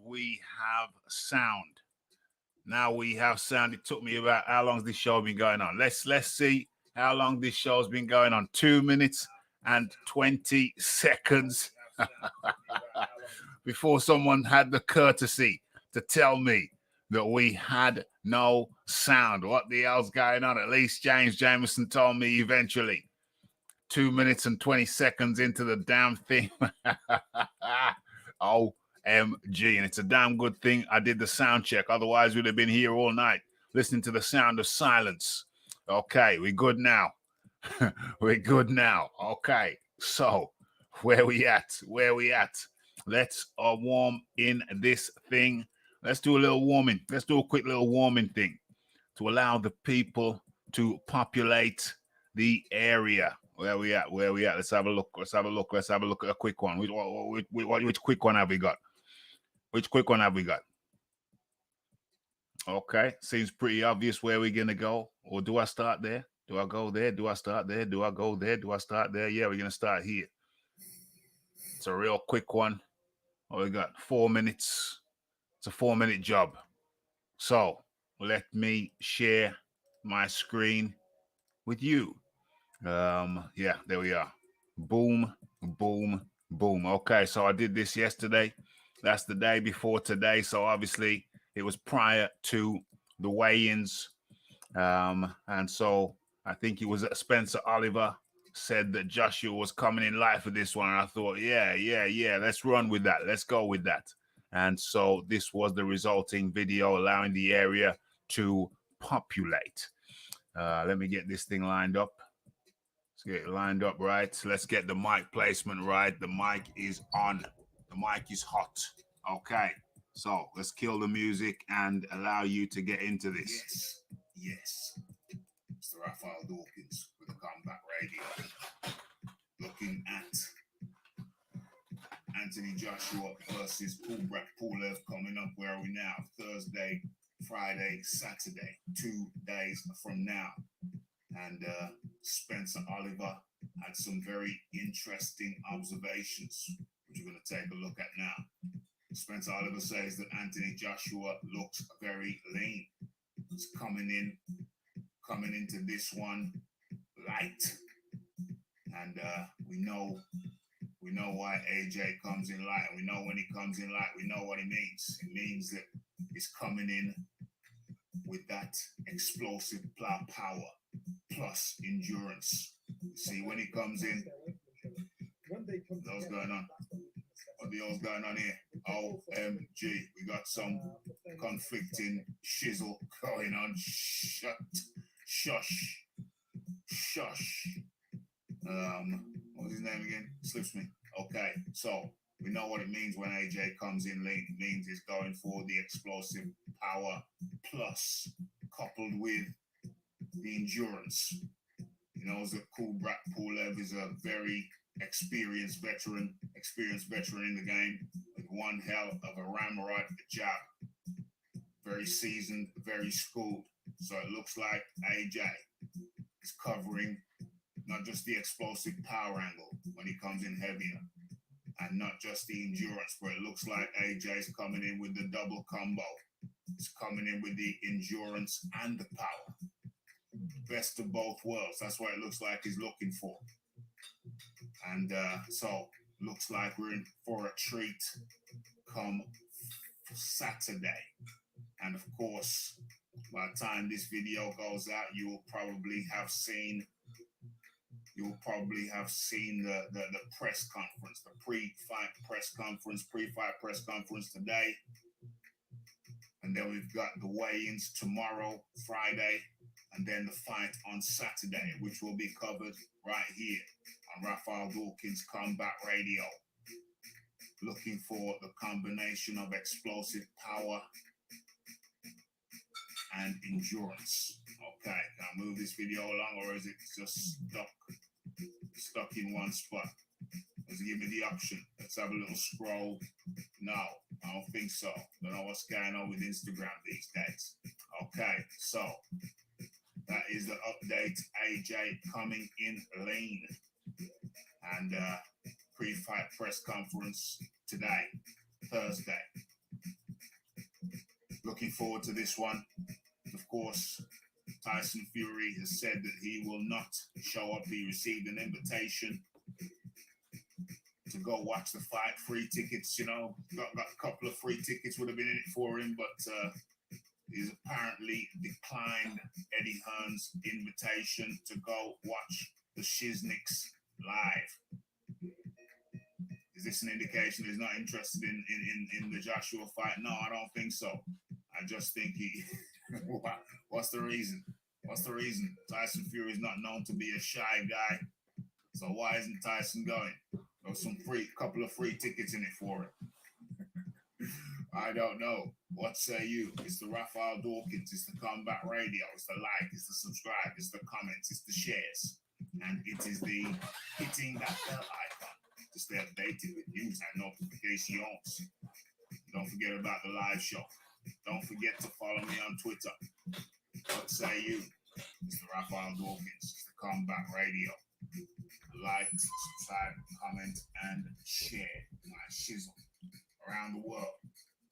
we have sound. Now we have sound. It took me about how long's this show been going on? Let's see how long this show's been going on. 2 minutes and 20 seconds before someone had the courtesy to tell me that we had no sound. What the hell's going on? At least James Jameson told me eventually. 2 minutes and 20 seconds into the damn thing. OMG. And it's a damn good thing I did the sound check. Otherwise, we'd have been here all night listening to the sound of silence. Okay, we're good now. We're good now. Okay, so where we at? Let's warm in this thing. Let's do a little warming. Let's do a quick little warming thing to allow the people to populate the area. Where we at? Let's have a look. Let's have a look at a quick one. Which quick one have we got? Okay, seems pretty obvious where we're gonna go. Or do I start there? Do I go there? Do I start there? Do I go there? Do I start there? Yeah, we're gonna start here. It's a real quick one. Oh, we got 4 minutes. It's a 4-minute job. So let me share my screen with you. Yeah, there we are. Boom, boom, boom. Okay, so I did this yesterday. That's the day before today. So obviously it was prior to the weigh-ins. And so I think it was Spencer Oliver said that Joshua was coming in live for this one. And I thought, yeah, let's run with that. Let's go with that. And so this was the resulting video allowing the area to populate. Let me get this thing lined up. Let's get it lined up right. Let's get the mic placement right. The mic is on. The mic is hot. Okay. So let's kill the music and allow you to get into this. Yes. It's the Raphie Dawkins with the Comeback Radio. Looking at Anthony Joshua versus Pulev coming up. Where are we now? Thursday, Friday, Saturday. 2 days from now. And Spencer Oliver had some very interesting observations, which we're going to take a look at now. Spencer Oliver says that Anthony Joshua looks very lean. He's coming into this one light, and we know why AJ comes in light, and we know when he comes in light, we know what it means. It means that he's coming in with that explosive power plus endurance. See, when he comes in, what's going on? What the hell's going on here? OMG, we got some conflicting shizzle going on. Shush. What's his name again? Slips me. Okay, so we know what it means when AJ comes in late. It means he's going for the explosive power plus coupled with the endurance. He knows that Pulev is a very experienced veteran in the game with one hell of a ramrod jab. Very seasoned, very schooled. So it looks like AJ is covering not just the explosive power angle when he comes in heavier, and not just the endurance, but it looks like AJ's coming in with the double combo. He's coming in with the endurance and the power. Best of both worlds. That's what it looks like he's looking for. And so looks like we're in for a treat come Saturday. And of course, by the time this video goes out, you will probably have seen the press conference, the pre-fight press conference today. And then we've got the weigh-ins tomorrow, Friday, and then the fight on Saturday, which will be covered right here on Raphie Dawkins Combat Radio. Looking for the combination of explosive power and endurance. Okay, can I move this video along, or is it just stuck in one spot? Does it give me the option? Let's have a little scroll. No, I don't think so. Don't know what's going on with Instagram these days. Okay, so that is the update. AJ coming in lean. And pre-fight press conference today, Thursday. Looking forward to this one. Of course, Tyson Fury has said that he will not show up. He received an invitation to go watch the fight. Free tickets, you know, got a couple of free tickets, would have been in it for him, but he's apparently declined Eddie Hearn's invitation to go watch the Shizniks live. Is this an indication he's not interested in the Joshua fight? No, I don't think so. I just think he... What's the reason? What's the reason? Tyson Fury is not known to be a shy guy. So why isn't Tyson going? There's some couple of free tickets in it for him. I don't know. What say you? It's the Raphie Dawkins. It's the Combat Radio. It's the like. It's the subscribe. It's the comments. It's the shares. And it is the hitting that bell icon to stay updated with news and notifications. Don't forget about the live show. Don't forget to follow me on Twitter. What say you? It's the Raphie Dawkins. It's the Combat Radio. Like, subscribe, comment, and share my shizzle around the world.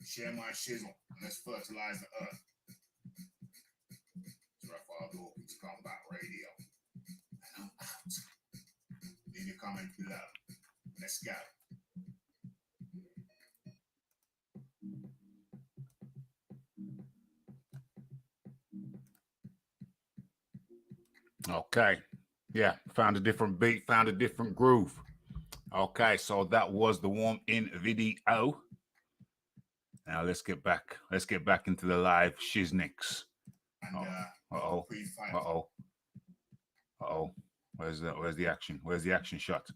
Share my shizzle and let's fertilize the earth. It's Raphie Dawkins, Combat Radio. And I'm out. Leave your comment below. Let's go. Okay. Yeah, found a different beat, found a different groove. Okay, so that was the warm-in video. Now let's get back into the live Shizniks. Uh-oh. Where's the action? Where's the action shot?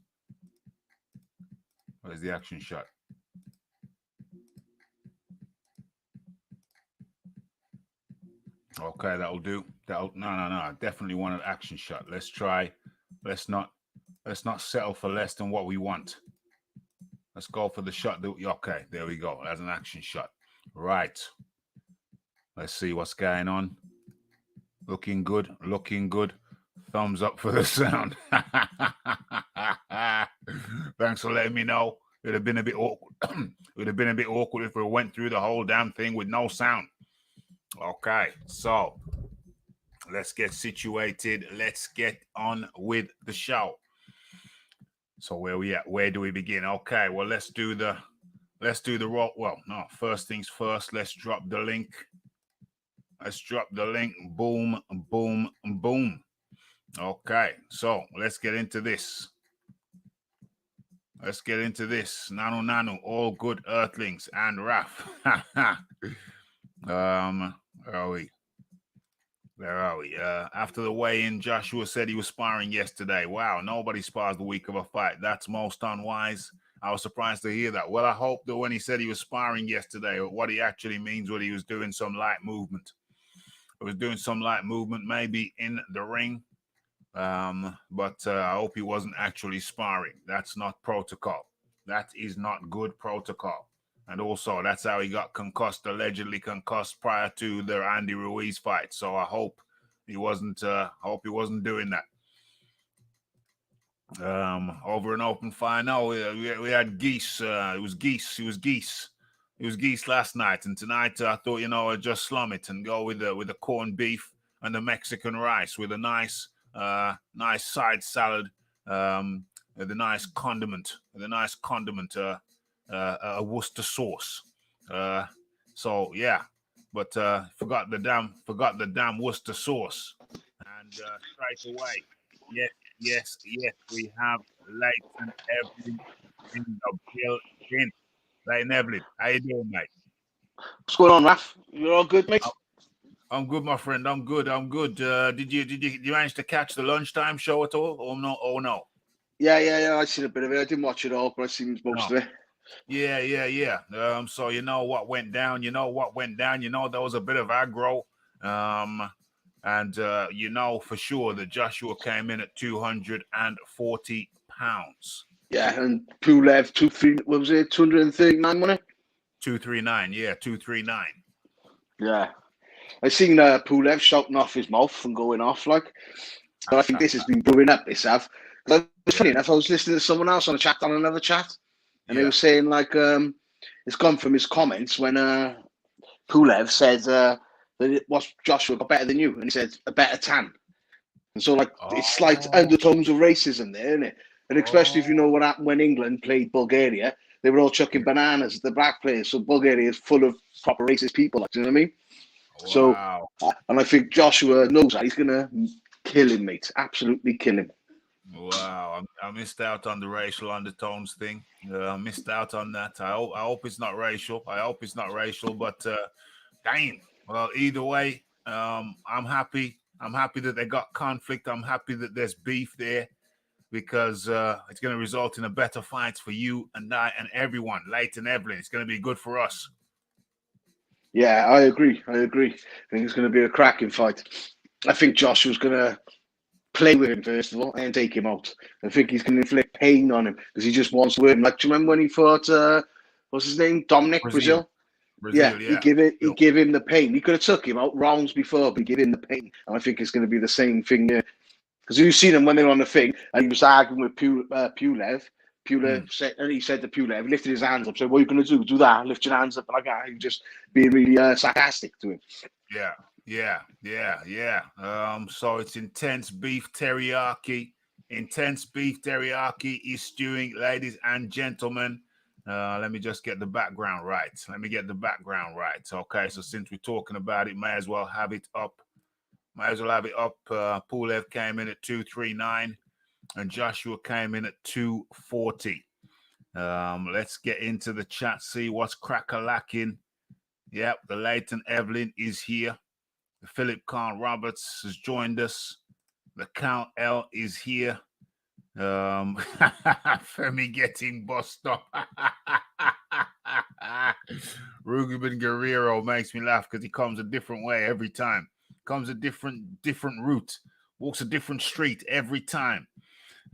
Where's the action shot? Okay, that'll do. No. I definitely want an action shot. Let's try. Let's not settle for less than what we want. Let's go for the shot. Okay, there we go. That's an action shot. Right. Let's see what's going on. Looking good. Thumbs up for the sound. Thanks for letting me know. It would have been a bit awkward. It would have been a bit awkward if we went through the whole damn thing with no sound. Okay, so let's get situated. Let's get on with the show. So where we at? Where do we begin? Okay, well, let's do the roll. Well, no, first things first, let's drop the link. Boom, boom, boom. Okay, so let's get into this. Nanu, all good earthlings and Raph. Where are we? After the weigh-in, Joshua said he was sparring yesterday. Wow, nobody spars the week of a fight. That's most unwise. I was surprised to hear that. Well, I hope that when he said he was sparring yesterday, what he actually means was he was doing some light movement. Maybe in the ring. But I hope he wasn't actually sparring. That's not protocol. That is not good protocol. And also, that's how he got allegedly concussed prior to the Andy Ruiz fight. So I hope he wasn't doing that. Over an open fire. No, we had geese. It was geese last night. And tonight I thought, I'd just slum it and go with the corned beef and the Mexican rice with a nice side salad, the nice condiment, a Worcester sauce. So yeah, but forgot the damn Worcester sauce. And straight away, yes, we have Leighton Evelyn in the building. Leighton Evelyn, how you doing, mate? What's going on, Raph? You all good, mate? I'm good, my friend. I'm good. Did you manage to catch the lunchtime show at all? Or no? Oh no. Yeah. I seen a bit of it. I didn't watch it all, but I seen most of it. Yeah. So you know what went down. There was a bit of aggro. And for sure that Joshua came in at 240 pounds. Yeah, and Pulev 239, wasn't it? 239, yeah, 239. Yeah. I seen Pulev shouting off his mouth and going off like. So I think this has been brewing up. This have. Funny enough, I was listening to someone else on another chat, and they were saying like it's gone from his comments when Pulev said that was Joshua got better than you, and he said a better tan. And so, like, it's slight undertones of racism there, isn't it? And especially if you know what happened when England played Bulgaria, they were all chucking bananas at the black players. So Bulgaria is full of proper racist people. Like, do you know what I mean? Wow. So, and I think Joshua knows that. He's going to kill him, mate. Absolutely kill him. Wow. I missed out on the racial undertones thing. I missed out on that. I hope it's not racial. But dang. Well, either way, I'm happy. I'm happy that they got conflict. I'm happy that there's beef there because it's going to result in a better fight for you and I and everyone. Leighton, Evelyn, it's going to be good for us. Yeah, I agree. I think it's going to be a cracking fight. I think Joshua's going to play with him first of all and take him out. I think he's going to inflict pain on him because he just wants to win. Like, do you remember when he fought, what's his name? Dominic Brazil? Yeah, he give him the pain. He could have took him out rounds before, but he gave him the pain. And I think it's going to be the same thing here. Because you've seen him when they were on the thing, and he was arguing with Pulev. Said, and he said to Pulev, lifted his hands up, said, "What are you going to do? Do that? Lift your hands up like that." He was just being really sarcastic to him. Yeah. So it's intense beef teriyaki. Intense beef teriyaki is stewing, ladies and gentlemen. Let me just get the background right. Okay, so since we're talking about it, may as well have it up. Pulev came in at 239 and Joshua came in at 240. Let's get into the chat, see what's crack-a-lacking. Yep, the Leighton Evelyn is here. Philip Khan Roberts has joined us. The Count L is here. Femi getting bossed up. Ruben Guerrero makes me laugh because he comes a different way every time. Comes a different route. Walks a different street every time.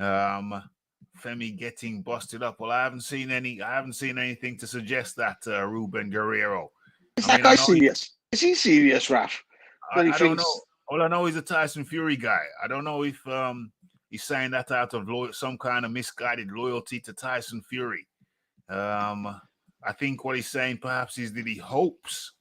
Femi getting busted up. Well, I haven't seen anything to suggest that, Ruben Guerrero. Is that guy serious? Is he serious, Raph? I don't know. All I know he's a Tyson Fury guy. I don't know if he's saying that out of some kind of misguided loyalty to Tyson Fury. I think what he's saying perhaps is that he hopes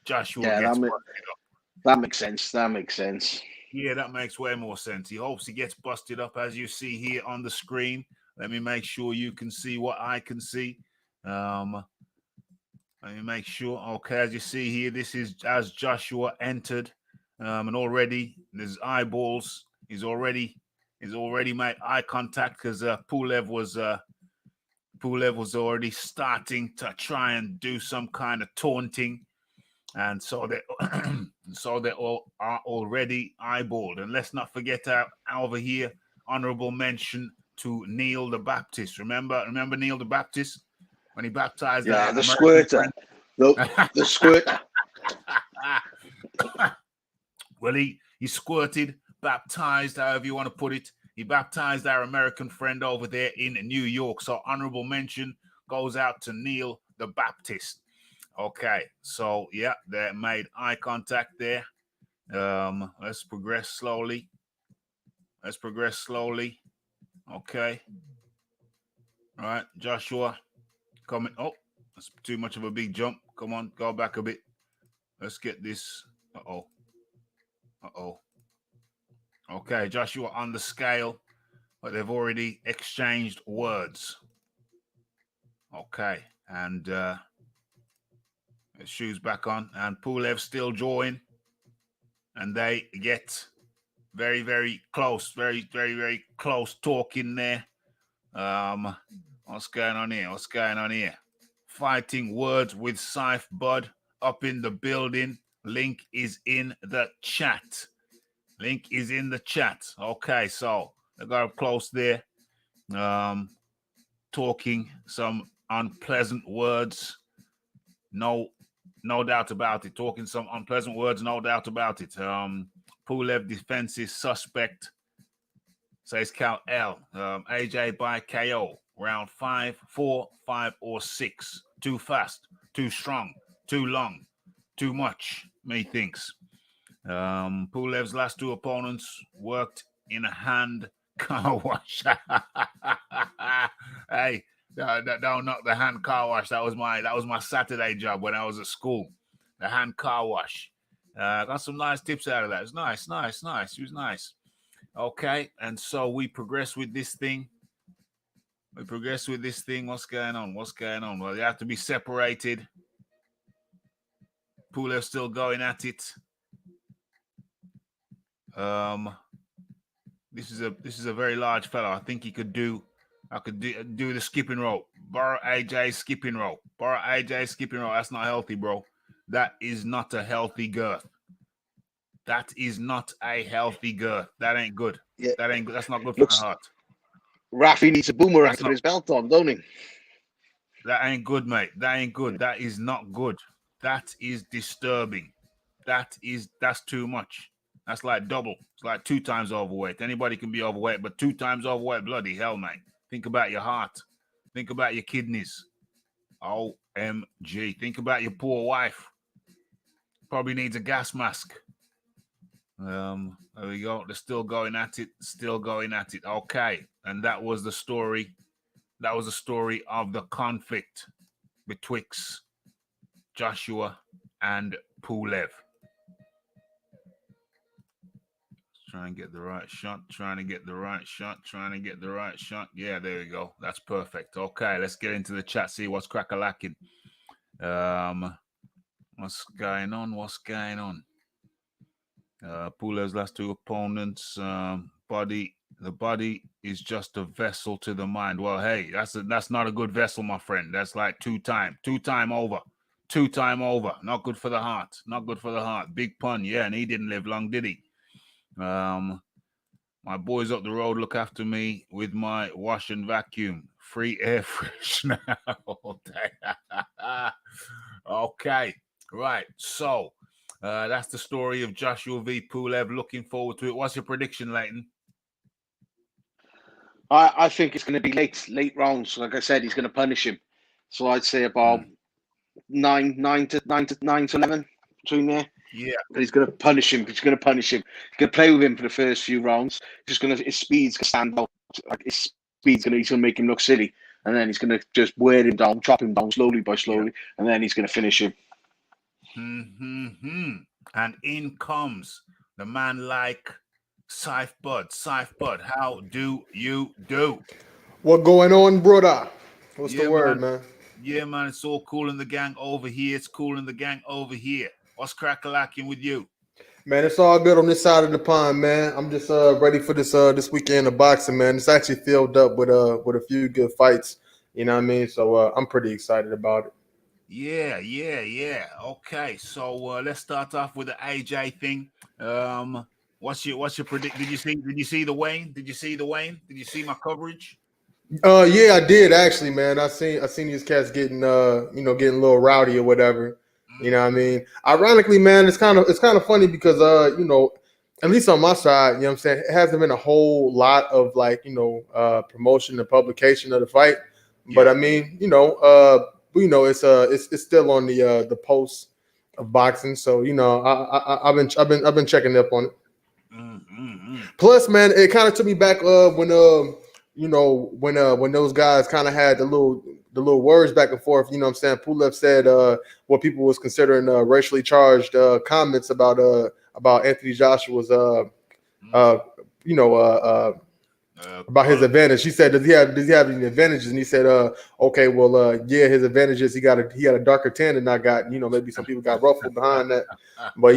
Joshua gets busted up. That makes sense. Yeah, that makes way more sense. He hopes he gets busted up, as you see here on the screen. Let me make sure you can see what I can see. Let me make sure. Okay, as you see here, this is as Joshua entered, and already there's eyeballs. He's already made eye contact because Pulev was already starting to try and do some kind of taunting, and so they all are already eyeballed. And let's not forget over here, honorable mention to Neil the Baptist. Remember Neil the Baptist? When he baptized the squirter. The squirter. Well, he squirted, baptized, however you want to put it. He baptized our American friend over there in New York. So honorable mention goes out to Neil the Baptist. Okay, so yeah, they made eye contact there. Let's progress slowly. Okay. All right, Joshua. Coming. Oh, that's too much of a big jump. Come on, go back a bit. Let's get this. Uh-oh. Okay, Joshua on the scale, but they've already exchanged words. Okay, and his shoes back on, and Pulev still drawing, and they get very, very close, very, very, very close talking there. What's going on here? Fighting words with Scythe Bud up in the building. Link is in the chat. Okay, so they got up close there. Talking some unpleasant words. No doubt about it. Talking some unpleasant words, no doubt about it. Pulev defense is suspect. Says Cal L. AJ by KO. Round 5, 4, 5, or 6. Too fast, too strong, too long, too much, methinks. Pulev's last two opponents worked in a hand car wash. Hey, Don't knock the hand car wash. That was my Saturday job when I was at school. The hand car wash. Got some nice tips out of that. It's nice. It was nice. Okay, and so we progress with this thing. What's going on? Well, they have to be separated. Pulev still going at it. This is a very large fellow. I think he could do. I could do the skipping rope. Borrow AJ skipping rope. That's not healthy, bro. That is not a healthy girth. That ain't good. Yeah. That ain't good. That's not good for the heart. Raphie needs a boomerang to put his belt on, don't he? That ain't good, mate. That ain't good. That is not good. That is disturbing. That's too much. That's like double. It's like 2 times overweight. Anybody can be overweight, but 2 times overweight, bloody hell, mate. Think about your heart. Think about your kidneys. OMG. Think about your poor wife. Probably needs a gas mask. There we go. They're still going at it. Okay. And that was the story. That was the story of the conflict betwixt Joshua and Pulev. Try and get the right shot. Yeah, there we go. That's perfect. Okay, let's get into the chat, see what's crack-a-lacking. What's going on? Pulev's last 2 opponents. The body is just a vessel to the mind. Well, hey, that's not a good vessel, my friend. That's like 2 time over. Not good for the heart. Big pun, yeah, and he didn't live long, did he? My boys up the road look after me with my wash and vacuum. Free air freshener. Okay, right. So that's the story of Joshua v. Pulev. Looking forward to it. What's your prediction, Leighton? I think it's going to be late rounds. Like I said, he's going to punish him. So I'd say about 9 to 11 between there. Yeah, but he's going to punish him. He's going to play with him for the first few rounds. His speed's going to stand out. Like he's going to make him look silly, and then he's going to just wear him down, chop him down slowly, and then he's going to finish him. And in comes the man like Scythe Bud, how do you do? What going on, brother? What's the word, man? Yeah, man, it's all cool in the gang over here. What's crack-a-lacking with you? Man, it's all good on this side of the pond, man. I'm just ready for this weekend of boxing, man. It's actually filled up with a few good fights. You know what I mean? So I'm pretty excited about it. Yeah. Okay, so let's start off with the AJ thing. What's your predict? Did you see the Wayne? Did you see my coverage? Yeah, I did actually, man. I seen these cats getting getting a little rowdy or whatever. You know what I mean? Ironically, man, it's kind of funny because at least on my side, you know what I'm saying, it hasn't been a whole lot of promotion and publication of the fight. But I mean, it's still on the post of boxing. So, I've been checking up on it. Plus, man, it kind of took me back when those guys kind of had the little words back and forth. You know what I'm saying? Pulev said what people was considering racially charged comments about Anthony Joshua's about his advantage. He said, does he have any advantages? And he said, okay, well, yeah, his advantages. He had a darker tan than I got. Maybe some people got ruffled behind that, but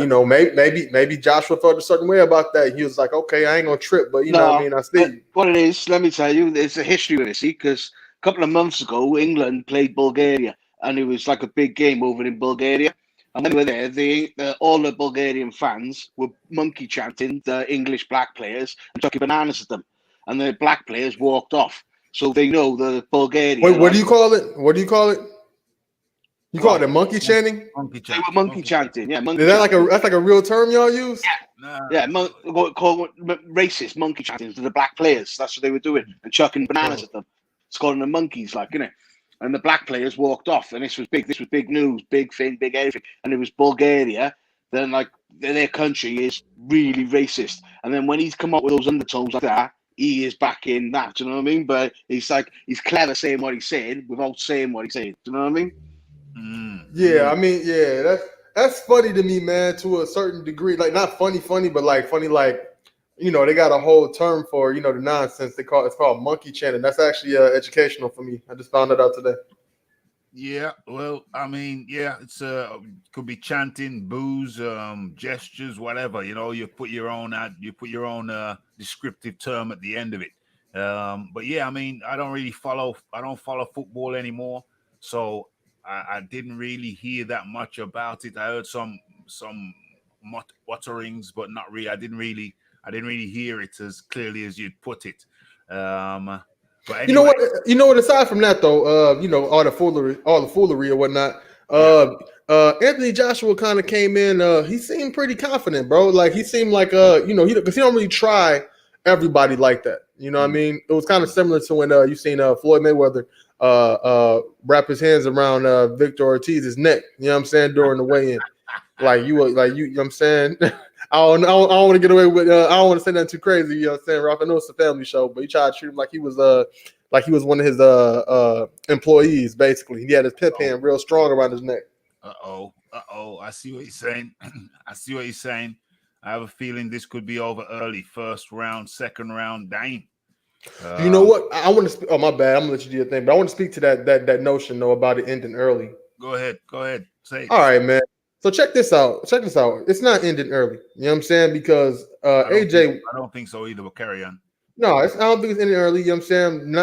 maybe Joshua felt a certain way about that. He was like, okay, I ain't gonna trip, but what I mean, I see what it is. Let me tell you, there's a history with it. See, because a couple of months ago, England played Bulgaria, and it was like a big game over in Bulgaria. And when we were there, all the Bulgarian fans were monkey chanting the English black players and chucking bananas at them. And the black players walked off. So they know the Bulgarian. Wait, what do you call it? You call it a monkey chanting? Monkey chanting. They were monkey chanting. Yeah, monkey. Is that that's like a real term y'all use? Yeah. Called racist monkey chanting to the black players. That's what they were doing and chucking bananas at them. It's calling them monkeys, And the black players walked off, and this was big. This was big news, big thing, big everything. And it was Bulgaria. Then their country is really racist. And then when he's come up with those undertones like that, he is back in that. Do you know what I mean? But he's clever saying what he's saying without saying what he's saying. Do you know what I mean? Yeah, I mean, yeah, that's funny to me, man, to a certain degree. Like not funny, but like funny, like they got a whole term for the nonsense. It's called monkey chanting. That's actually educational for me. I just found that out today. Yeah, well, I mean, yeah, it's could be chanting, boos, gestures, whatever. You put your own descriptive term at the end of it. But yeah, I mean, I don't follow football anymore, so I didn't really hear that much about it. I heard some mutterings, but not really. I didn't really hear it as clearly as you'd put it. But anyway. You know what? Aside from that, though, all the foolery or whatnot. Anthony Joshua kind of came in. He seemed pretty confident, bro. Like he seemed like because he don't really try everybody like that. You know what I mean? It was kind of similar to when you seen Floyd Mayweather wrap his hands around Victor Ortiz's neck. You know what I'm saying, during the weigh-in. You know what I'm saying? I don't want to get away with. I don't want to say nothing too crazy. You know what I'm saying, Ralph? I know it's a family show, but he tried to treat him like he was one of his employees. Basically, he had his pimp hand real strong around his neck. I see what he's saying. I have a feeling this could be over early. First round, second round, dang. You know what? I want to. Oh, my bad. I'm gonna let you do your thing, but I want to speak to that notion though about it ending early. Go ahead. Say it. All right, man. So check this out. It's not ending early. You know what I'm saying? Because AJ, I don't think so either. But carry on. No, I don't think it's ending early. You know what I'm saying?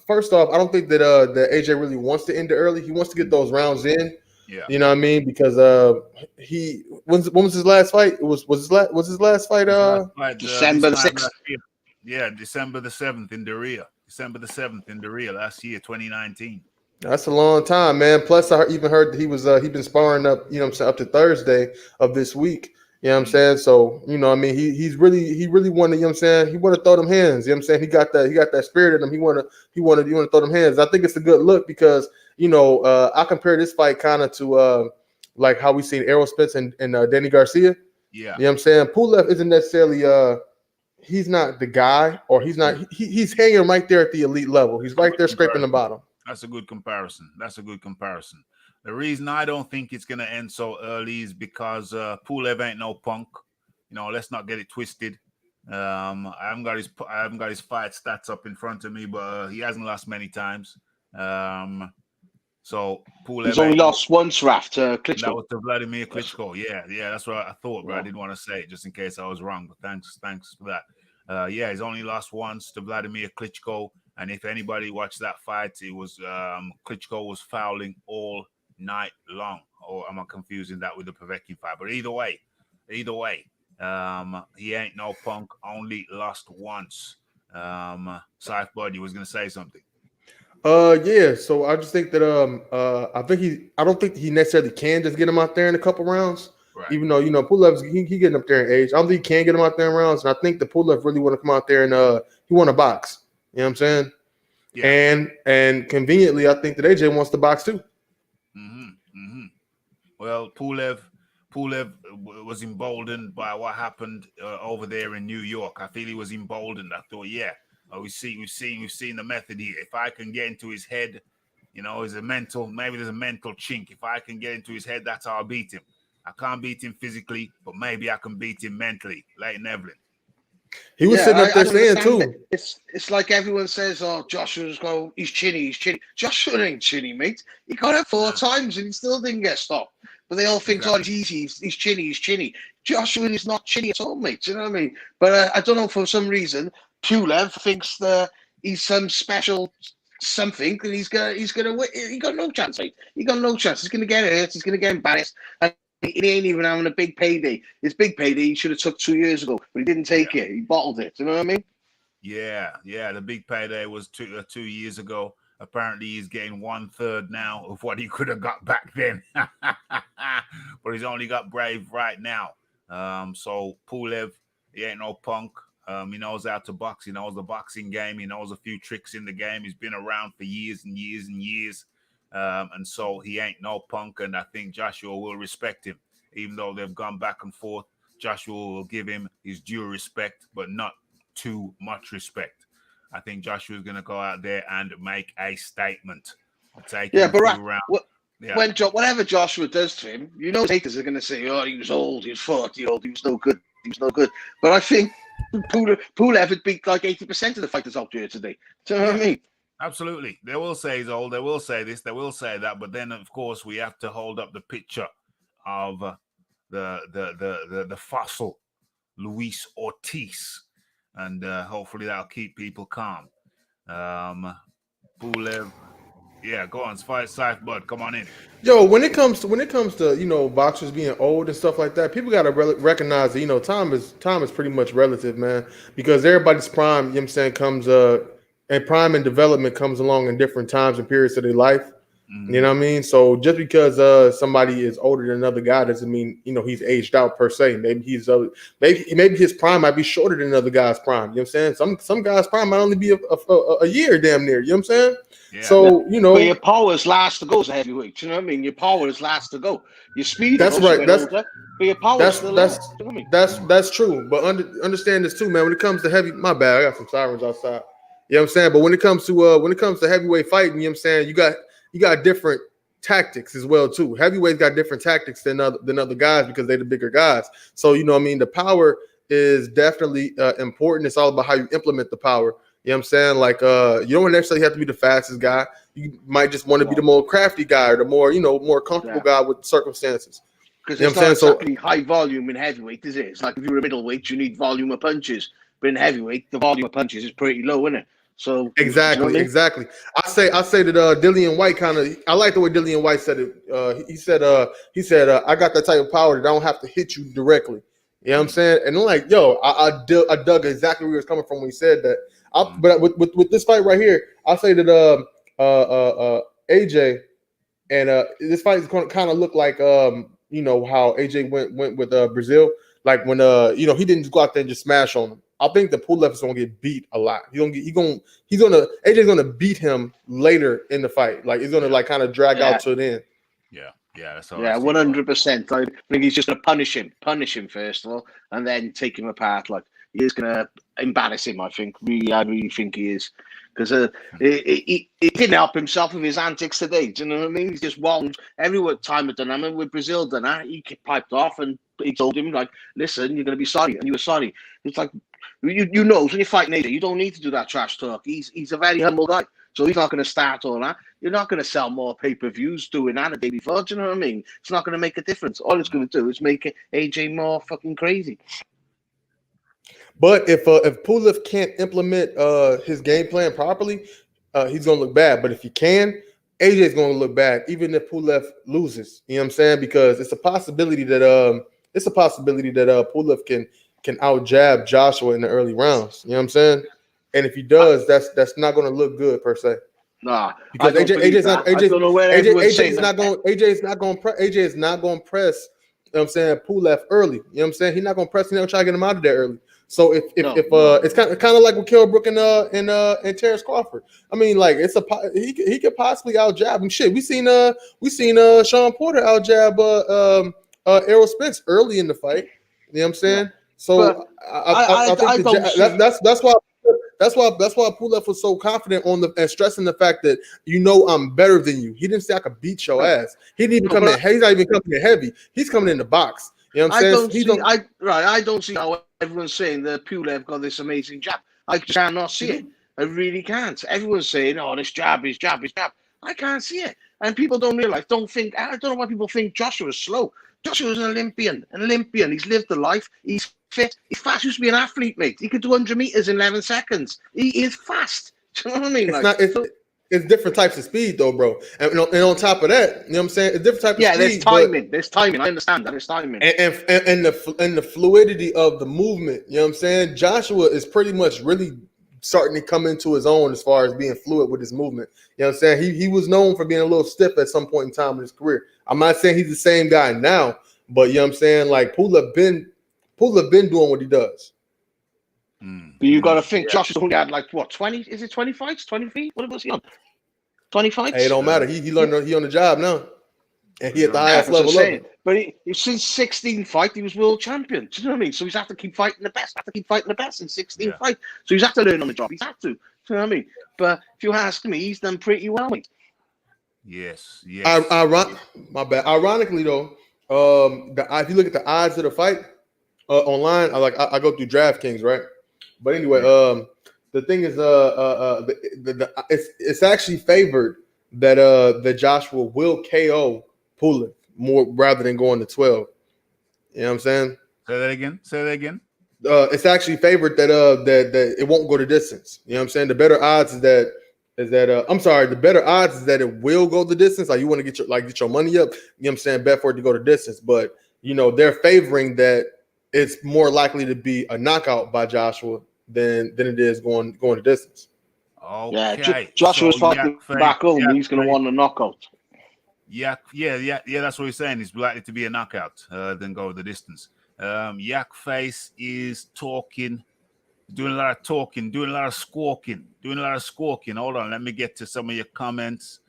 First off, I don't think that AJ really wants to end it early. He wants to get those rounds in. Yeah. You know what I mean? Because when was his last fight? Was his last fight? December the 6th. Yeah, December the 7th in Daria. December the 7th in Daria last year, 2019. That's a long time, man. Plus, I even heard that he'd been sparring up, up to Thursday of this week. You know what I'm saying? So, he really wanted, you know what I'm saying? He wanted to throw them hands. You know what I'm saying? He got that spirit in him. He wanted to throw them hands. I think it's a good look because, I compare this fight kind of to like how we seen Errol Spence and Danny Garcia. Yeah. You know what I'm saying? Pulev isn't necessarily he's not the guy, or he's not he's hanging right there at the elite level. He's right there scraping the bottom. That's a good comparison. The reason I don't think it's going to end so early is because Pulev ain't no punk. Let's not get it twisted. I haven't got his fight stats up in front of me, but he hasn't lost many times. So Pulev, he's only lost once, Raph, to Klitschko. That was to Vladimir Klitschko. Yeah, that's what I thought, but I didn't want to say it just in case I was wrong. But thanks for that. He's only lost once to Vladimir Klitschko. And if anybody watched that fight, it was Klitschko was fouling all night long. Or am I confusing that with the Povetkin fight? But either way, he ain't no punk. Only lost once. Saif Bud, you was gonna say something. Yeah. So I just think that I don't think he necessarily can just get him out there in a couple rounds. Right. Even though Pulev's he getting up there in age, I don't think he can get him out there in rounds. And I think the Pulev really want to come out there and he want to box. You know what I'm saying? Yeah. And conveniently, I think that AJ wants to box too. Well, Pulev was emboldened by what happened over there in New York. I feel he was emboldened. I thought, we've seen the method here. If I can get into his head, there's a mental chink. If I can get into his head, that's how I beat him. I can't beat him physically, but maybe I can beat him mentally. Leighton Evelyn. He was sitting up there saying too. It's like everyone says, "Oh, Joshua's he's chinny." Joshua ain't chinny, mate. He got it 4 times and he still didn't get stopped. But they all think, "Oh, it's easy. He's chinny. Joshua is not chinny at all, mate." You know what I mean? But I don't know, for some reason, Pulev thinks that he's some special something, and he's gonna win. He got no chance, mate. He got no chance. He's gonna get hurt. He's gonna get embarrassed. And he ain't even having a big payday. His big payday he should have took 2 years ago, but he didn't take it. He bottled it. You know what I mean? Yeah. The big payday was 2 years ago. Apparently, he's getting 1/3 now of what he could have got back then. But he's only got Brave right now. So Pulev, he ain't no punk. He knows how to box. He knows the boxing game. He knows a few tricks in the game. He's been around for years and years and years. And so he ain't no punk, and I think Joshua will respect him. Even though they've gone back and forth, Joshua will give him his due respect, but not too much respect. I think Joshua's going to go out there and make a statement. Take him a few rounds. Whatever Joshua does to him, haters are going to say, "Oh, he was old, he was 40-year-old, he was no good, he was no good." But I think Pulev had beat like 80% of the fighters out there today. Do you know what I mean? Absolutely. They will say he's old. They will say this. They will say that. But then, of course, we have to hold up the picture of the fossil Luis Ortiz, and hopefully that'll keep people calm. Pulev, yeah, go on, Scythe Bud, come on in. Yo, when it comes to boxers being old and stuff like that, people gotta recognize that time is pretty much relative, man. Because everybody's prime, you know what I'm saying, comes and prime and development comes along in different times and periods of their life. You know what I mean? So just because somebody is older than another guy doesn't mean he's aged out per se. Maybe maybe his prime might be shorter than another guy's prime. You know what I'm saying? Some guys' prime might only be a year damn near. You know what I'm saying? Yeah. So but your powers last to go as a heavyweight. You know what I mean? Your powers last to go. Your speed. That's right. That's older, but your powers still last. You know what I mean? That's true. But understand this too, man. When it comes to heavy, my bad. I got some sirens outside. You know what I'm saying? But when it comes to heavyweight fighting, you know what I'm saying, you got different tactics as well too. Heavyweights got different tactics than other guys because they're the bigger guys. So the power is definitely important. It's all about how you implement the power. You know what I'm saying? Like you don't necessarily have to be the fastest guy. You might just want to be the more crafty guy or the more more comfortable guy with circumstances. Because it's not exactly high volume in heavyweight, is it? It's like if you're a middleweight, you need volume of punches. But in heavyweight, the volume of punches is pretty low, isn't it? So exactly. I say that Dillian White I like the way Dillian White said it. He said I got that type of power that I don't have to hit you directly. You know what I'm saying? And I'm like, yo, I dug exactly where he was coming from when he said that. But with this fight right here, I'll say that AJ and this fight is going to kind of look like how AJ went with Brazil. Like when he didn't just go out there and just smash on him. I think the Pulev is gonna get beat a lot. AJ's gonna beat him later in the fight. Like he's gonna kind of drag out to the end. Yeah, that's all. Yeah, 100%. I think he's just gonna punish him first of all, and then take him apart. Like he's gonna embarrass him. I really think he is, because he didn't help himself with his antics today. Do you know what I mean? He's just wrong every time with dynamic with Brazil. Done that, he piped off and he told him like, "Listen, you're gonna be sorry," and you were sorry. It's like. When you're fighting AJ, you don't need to do that trash talk. He's a very humble guy, so he's not going to start all that. You're not going to sell more pay-per-views doing that a day before. Do you know what I mean? It's not going to make a difference. All it's going to do is make AJ more fucking crazy. But if Pulev can't implement his game plan properly, he's going to look bad. But if he can, AJ's going to look bad, even if Pulev loses. You know what I'm saying? Because it's a possibility that Pulev can out jab Joshua in the early rounds. You know what I'm saying? And if he does, that's not going to look good per se. Nah, because AJ's not going to press. You know what I'm saying? Pulev early. You know what I'm saying? He's not going to press. He's not going to try to get him out of there early. So if it's kind of like with Kell Brook and Terrence Crawford. I mean, like he could possibly out jab him. Shit, we seen Sean Porter out jab Errol Spence early in the fight. You know what I'm saying? So I think that's why Pulev was so confident and stressing the fact that I'm better than you. He didn't say I could beat your ass. He didn't even come in. He's not even coming in heavy. He's coming in the box. You know what I'm saying? I don't see how everyone's saying that Pulev got this amazing jab. I just cannot see it. I really can't. Everyone's saying, "Oh, this jab is jab is jab." I can't see it, and people don't realize. I don't know why people think Joshua's slow. Joshua's an Olympian. He's lived the life. He's fit. He's fast. He used to be an athlete, mate. He could do 100 meters in 11 seconds. He is fast. Do you know what I mean? It's different types of speed, though, bro. And on top of that, you know what I'm saying? It's different type of speed. Yeah, there's timing. There's timing. I understand that. There's timing. And the fluidity of the movement. You know what I'm saying? Joshua is pretty much really starting to come into his own as far as being fluid with his movement. You know what I'm saying? He was known for being a little stiff at some point in time in his career. I'm not saying he's the same guy now, but you know what I'm saying? Like Pulev been doing what he does. But you got to think, Josh only had 20? Is it 20 fights? 20 feet? What was he on? 20 fights? Hey, it don't matter. He learned. He on the job now. and he at the Yeah. highest That's what I'm level of saying. it. But since 16 fight, he was world champion. Do you know what I mean? So he's had to keep fighting the best. In 16 Yeah. fight. So he's had to learn on the job. He's had to. Do you know what I mean? But if you ask me, he's done pretty well. Mate. Yes. My bad. Ironically, though, if you look at the odds of the fight online, I go through DraftKings, right? But anyway, the thing is, it's actually favored that Joshua will KO Pulev more rather than going to 12. You know what I'm saying? Say that again. It's actually favored that it won't go the distance. You know what I'm saying? The better odds is that the better odds is that it will go the distance. Like you want to get your money up, you know what I'm saying, bet for it to go the distance. But they're favoring that it's more likely to be a knockout by Joshua than it is going the distance. Okay. Yeah, Joshua's fighting back home. He's going to want a knockout. Yeah. That's what he's saying. It's likely to be a knockout than go the distance. Yak Face is talking, doing a lot of talking, doing a lot of squawking. Hold on, let me get to some of your comments.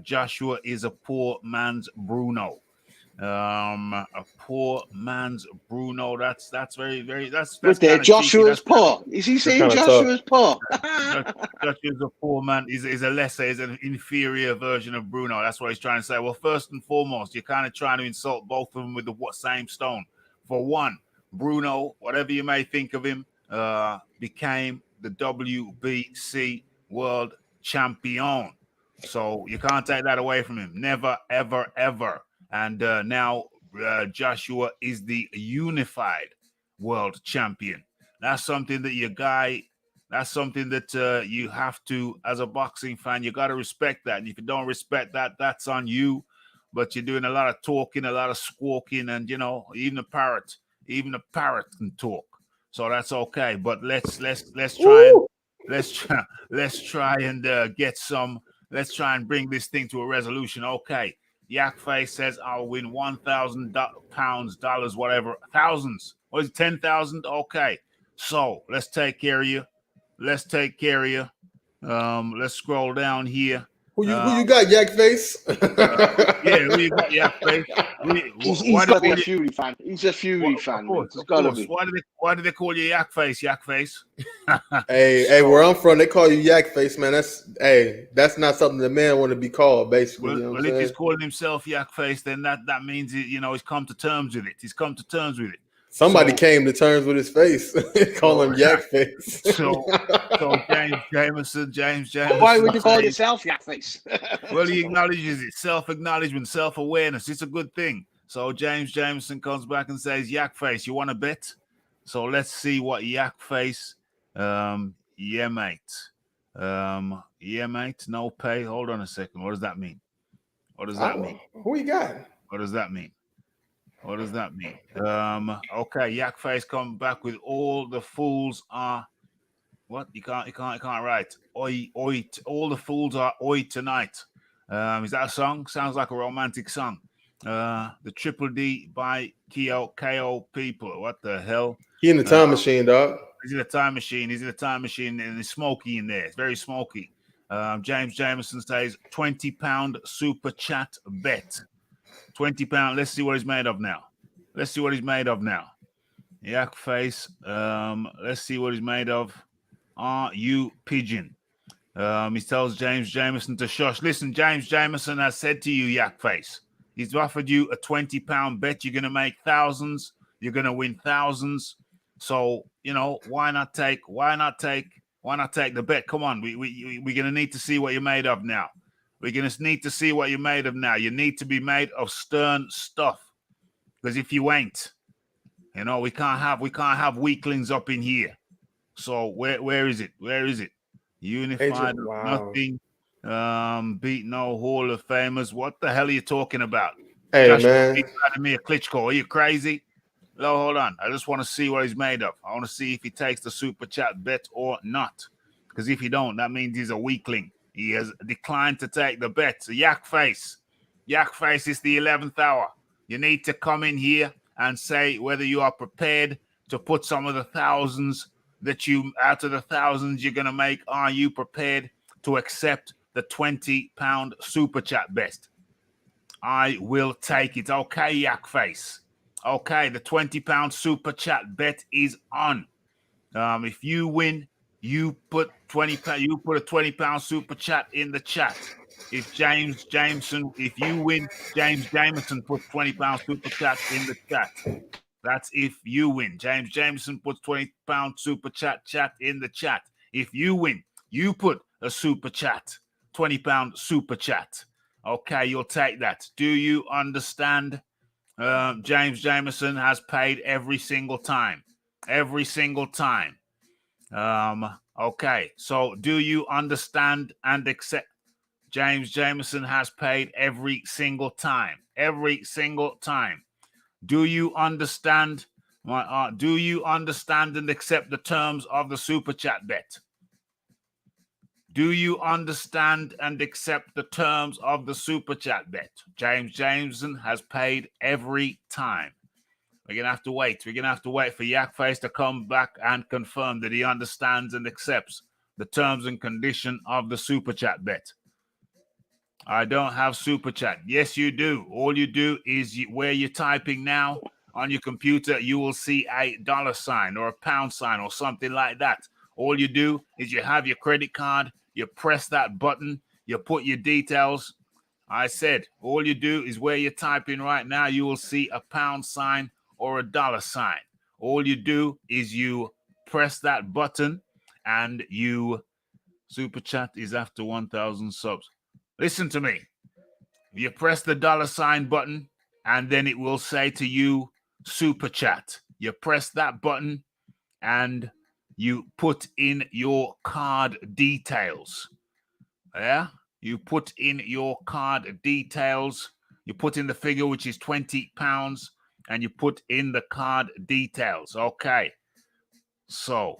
Joshua is a poor man's Bruno. A poor man's Bruno. That's very, very. That's there. Joshua's poor. Is he saying Joshua's poor? Joshua's a poor man. Is a lesser, is an inferior version of Bruno. That's what he's trying to say. Well, first and foremost, you're kind of trying to insult both of them with the same stone. For one, Bruno, whatever you may think of him, became the WBC world champion. So you can't take that away from him. Never, ever, ever. And now Joshua is the unified world champion. That's something that that's something that you have to, as a boxing fan, you got to respect that. And if you don't respect that, that's on you. But you're doing a lot of talking, a lot of squawking, and even a parrot can talk. So that's okay. But let's try and get some. Let's try and bring this thing to a resolution. Okay. Yak Face says I'll win £1,000, dollars, whatever, thousands. What is it, 10,000? Okay. So let's take care of you. Let's scroll down here. Who you got, Yak Face? Who you got, Yak Face? He's got to be a Fury fan. He's a Fury fan. Of course. Why do they call you Yak Face? Hey, where I'm from, they call you Yak Face, man. That's not something the man want to be called, basically. Well, if he's calling himself Yak Face, then that means he's come to terms with it. Somebody came to terms with his face. Call him Yak Face. So James Jameson. Why would you call yourself Yak Face? Well, he acknowledges it. Self-acknowledgement, self-awareness. It's a good thing. So James Jameson comes back and says, Yak Face, you want to bet? So let's see what Yak Face. Yeah, mate. No pay. Hold on a second. What does that mean? Who you got? What does that mean? Okay, Yak Face come back with all the fools are what? You can't write. Oi, all the fools are oi tonight. Is that a song? Sounds like a romantic song. The Triple D by KO people. What the hell? He in the time machine, dog. He's in a time machine. And it's smoky in there. It's very smoky. James Jameson says £20 super chat bet. £20. Let's see what he's made of now. Yak Face. Let's see what he's made of. Are you pigeon? He tells James Jameson to shush. Listen, James Jameson has said to you, Yak Face. He's offered you a £20 bet. You're gonna make thousands. You're gonna win thousands. So why not take the bet? Come on, we're gonna need to see what you're made of now. We're gonna need to see what you're made of now. You need to be made of stern stuff, because if you ain't, we can't have weaklings up in here. So where is it? Unified, nothing. Beat no Hall of Famers. What the hell are you talking about? Hey, Josh, man, beat Vladimir Klitschko. Are you crazy? No, hold on. I just want to see what he's made of. I want to see if he takes the super chat bet or not. Because if he don't, that means he's a weakling. He has declined to take the bet. So Yak Face, it's the 11th hour. You need to come in here and say whether you are prepared to put some of the thousands out of the thousands you're going to make, are you prepared to accept the £20 super chat bet? I will take it. Okay, Yak Face. Okay, the £20 super chat bet is on. If you win, you put £20. You put a £20 super chat in the chat. If you win, James Jameson puts £20 super chat in the chat. That's if you win. James Jameson puts £20 super chat in the chat. If you win, you put a super chat, £20 super chat. Okay, you'll take that. Do you understand? James Jameson has paid every single time. Every single time. Okay, so do you understand and accept? James Jameson has paid every single time. Every single time. Do you understand? Do you understand and accept the terms of the super chat bet? Do you understand and accept the terms of the super chat bet? James Jameson has paid every time. We're going to have to wait. We're going to have to wait for Yakface to come back and confirm that he understands and accepts the terms and condition of the super chat bet. I don't have super chat. Yes, you do. All you do is where you're typing now on your computer, you will see a $sign or a pound sign or something like that. All you do is you have your credit card, you press that button, you put your details. I said, all you do is where you're typing right now, you will see a pound sign or a $sign. All you do is you press that button and you super chat is after 1,000 subs. Listen to me. You press the $sign button and then it will say to you super chat. You press that button and you put in your card details. Yeah? You put in your card details. You put in the figure, which is £20, and you put in the card details. Okay. So,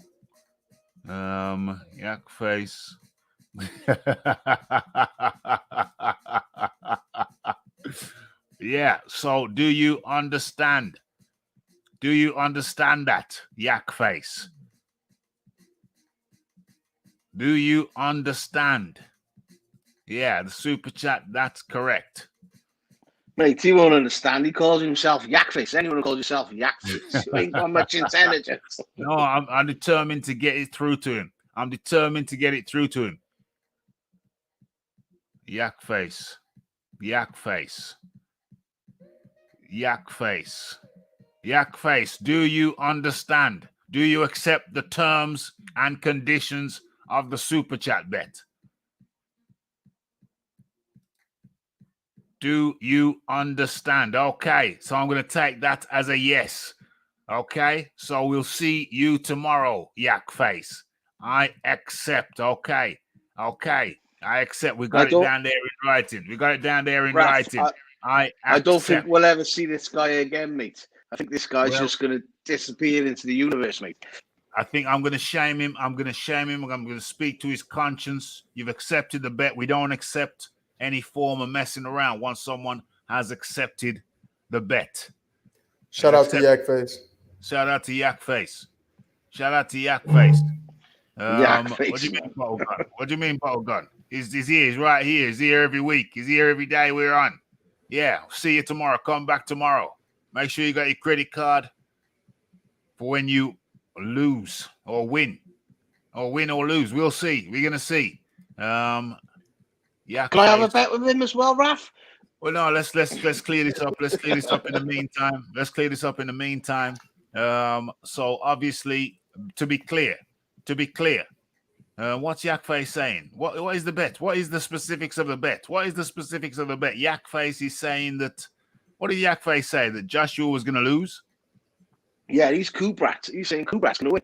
Yak Face. Yeah. So, do you understand? Do you understand that, Yak Face? Do you understand? Yeah, the super chat, that's correct. Mate, he won't understand. He calls himself Yakface. Anyone who calls himself Yakface, you ain't got much intelligence. No, I'm determined to get it through to him. I'm determined to get it through to him. Yakface. Yakface. Yakface. Yakface, do you understand? Do you accept the terms and conditions of the super chat bet? Do you understand? Okay, so I'm going to take that as a yes. Okay, so we'll see you tomorrow, Yakface. I accept. Okay, I accept. We got it down there in writing. We got it down there in writing. I don't think we'll ever see this guy again, mate. I think this guy's just going to disappear into the universe, mate. I think I'm going to shame him. I'm going to speak to his conscience. You've accepted the bet. We don't accept any form of messing around once someone has accepted the bet. Shout out to Yakface. Shout out to Yakface. Shout out to Yakface. Yakface. What do you mean, Bottle Gun? What do you mean, Bottle Gun? He's here. He's right here. He's here every week. He's here every day we're on. Yeah, see you tomorrow. Come back tomorrow. Make sure you got your credit card for when you lose or win. Or win or lose. We'll see. We're going to see. Yeah, can I have a bet with him as well, Raph? Well, no, let's clear this up. Let's clear this up in the meantime. So obviously, to be clear, what's Yakface saying? What is the bet? What is the specifics of the bet? Yakface is saying that. What did Yakface say? That Joshua was going to lose? Yeah, he's Kubrat. He's saying Kubrat's going to win.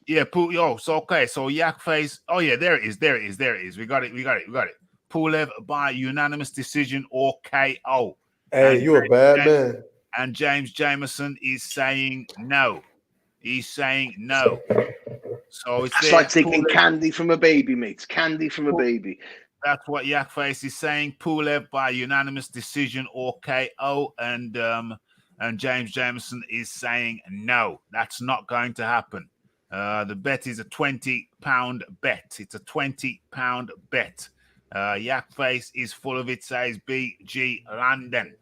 Yeah, so okay. So Yakface. Oh yeah, there it is. We got it. Pulev by unanimous decision or KO. Hey, you a bad man. And James Jameson is saying no. He's saying no. So it's like taking candy from a baby, mate. Candy from a baby. That's what Yakface is saying. Pulev by unanimous decision or KO. And James Jameson is saying no. That's not going to happen. The bet is a £20 bet. It's a £20 bet. Yak Face is full of it, says BG London.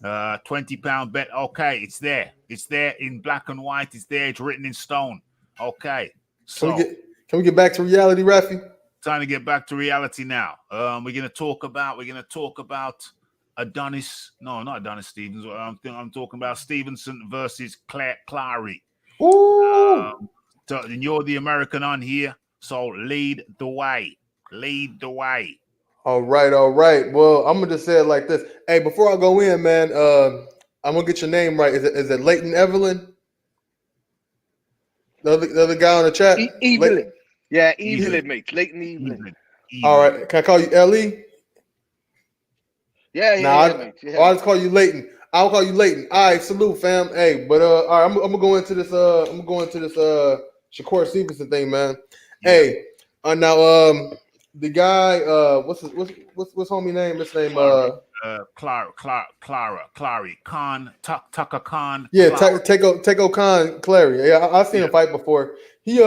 20-pound bet. Okay, it's there. It's there in black and white. It's there. It's written in stone. Okay. So can we get back to reality, Raphie? Time to get back to reality now. We're gonna talk about Adonis. No, not Adonis Stevens. I'm talking about Stevenson versus Clary. Ooh. And you're the American on here, so lead the way. Lead the way. All right. Well, I'm gonna just say it like this. Hey, before I go in, man, I'm gonna get your name right. Is it Leighton Evelyn? The other guy on the chat? Evelyn. Yeah, Evelyn, mate. Leighton Evelyn. All right. Can I call you Ellie? Yeah, mate. Yeah. I'll just call you Leighton. I'll call you Leighton. All right, salute, fam. Hey, but all right, I'm gonna go into this. Shakur Stevenson thing, man. Yeah. Hey, now the guy, what's homie name? His name Clary Khan, Tucker Khan. Yeah, Tako Khan, Clary. Yeah, I've seen him fight before. He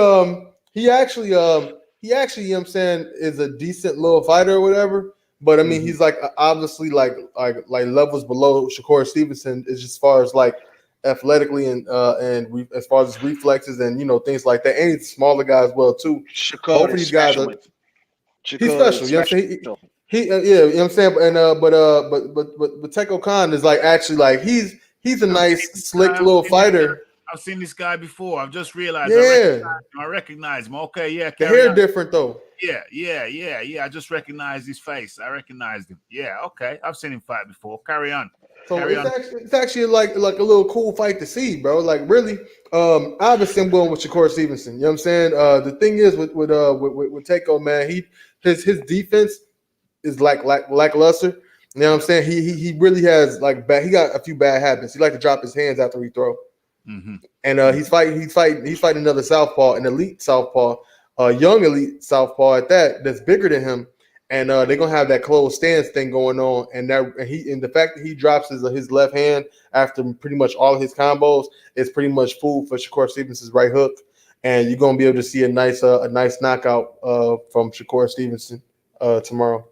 actually, you know what I'm saying, is a decent little fighter or whatever. But I mean, he's like obviously like levels below Shakur Stevenson is as far as like athletically and as far as reflexes and things like that. And he's a smaller guy as well too. Shakur both of these guys are. He's special. You know what I'm saying? You know what I'm saying? And but Tako Khan is like actually like he's a nice, slick little fighter. I've seen this guy before. I've just realized. Yeah, I recognize him. Okay, yeah. The hair different though. Yeah. I just recognized his face. I recognized him. Yeah, okay. I've seen him fight before. Carry on. So it's actually like a little cool fight to see, bro. Like really, obviously I'm going with Shakur Stevenson. You know what I'm saying? The thing is with Tako, man, his defense is like lackluster. You know what I'm saying? He really has he got a few bad habits. He like to drop his hands after he throw. Mm-hmm. And he's fighting another southpaw, an elite southpaw, a young elite southpaw at that's bigger than him. And they're gonna have that closed stance thing going on, and the fact that he drops his left hand after pretty much all of his combos is pretty much food for Shakur Stevenson's right hook, and you're gonna be able to see a nice knockout from Shakur Stevenson tomorrow.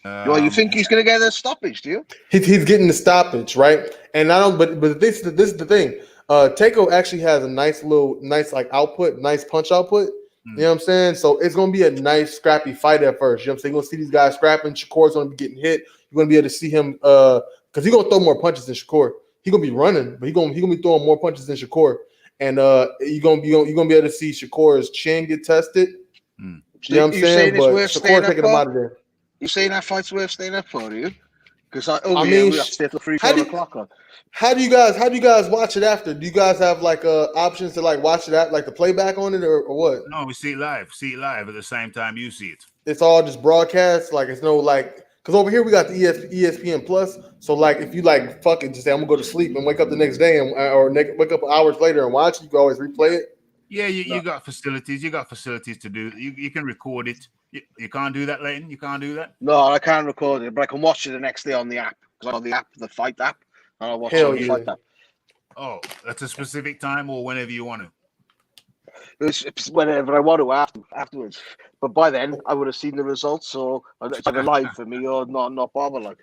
Well, you think he's gonna get a stoppage? Do you? He's getting the stoppage, right? And I don't. But this is the thing. Tako actually has a nice like output, nice punch output. You know what I'm saying? So it's going to be a nice, scrappy fight at first. You know what I'm saying? You're going to see these guys scrapping. Shakur's going to be getting hit. You're going to be able to see him because he's going to throw more punches than Shakur. He's going to be running, but he's going to be throwing more punches than Shakur. And you're going to be able to see Shakur's chin get tested. You know what I'm saying? But Shakur taking him out of there. You saying that fight's worth staying up for, do you? Because we have to stay till 3-4 o'clock on. How do you guys watch it after? Do you guys have options to watch it at the playback on it or what? No, we see it live. At the same time you see it. It's all just broadcast. It's no because over here we got the ESPN Plus. So if you fucking just say I'm gonna go to sleep and wake up the next day or wake up hours later and watch it, you can always replay it. Yeah, you got facilities. You got facilities to do. You can record it. You can't do that, Leighton. You can't do that. No, I can't record it, but I can watch it the next day on the app. Because I got the app, the Fight app. And I'll watch it on the Fight app. Oh, that's a specific time or whenever you want to. It's whenever I want to afterwards. But by then, I would have seen the results, so it's either live for me or not bother Not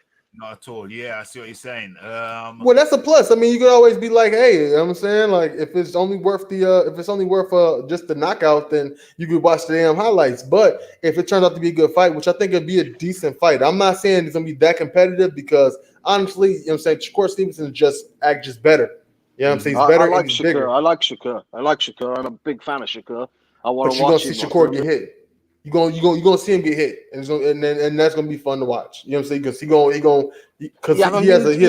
at all. Yeah, I see what you're saying. Well, that's a plus. I mean, you could always be hey, you know what I'm saying? If it's only worth just the knockout, then you could watch the damn highlights. But if it turns out to be a good fight, which I think it'd be a decent fight, I'm not saying it's gonna be that competitive because honestly, you know what I'm saying, Shakur Stevenson just better. You know what I'm saying? He's better. I like Shakur. Bigger. I like Shakur. I'm a big fan of Shakur. I want to watch. You're gonna see Shakur get hit. You're gonna see him get hit, and that's gonna be fun to watch. You know what I'm saying? Because he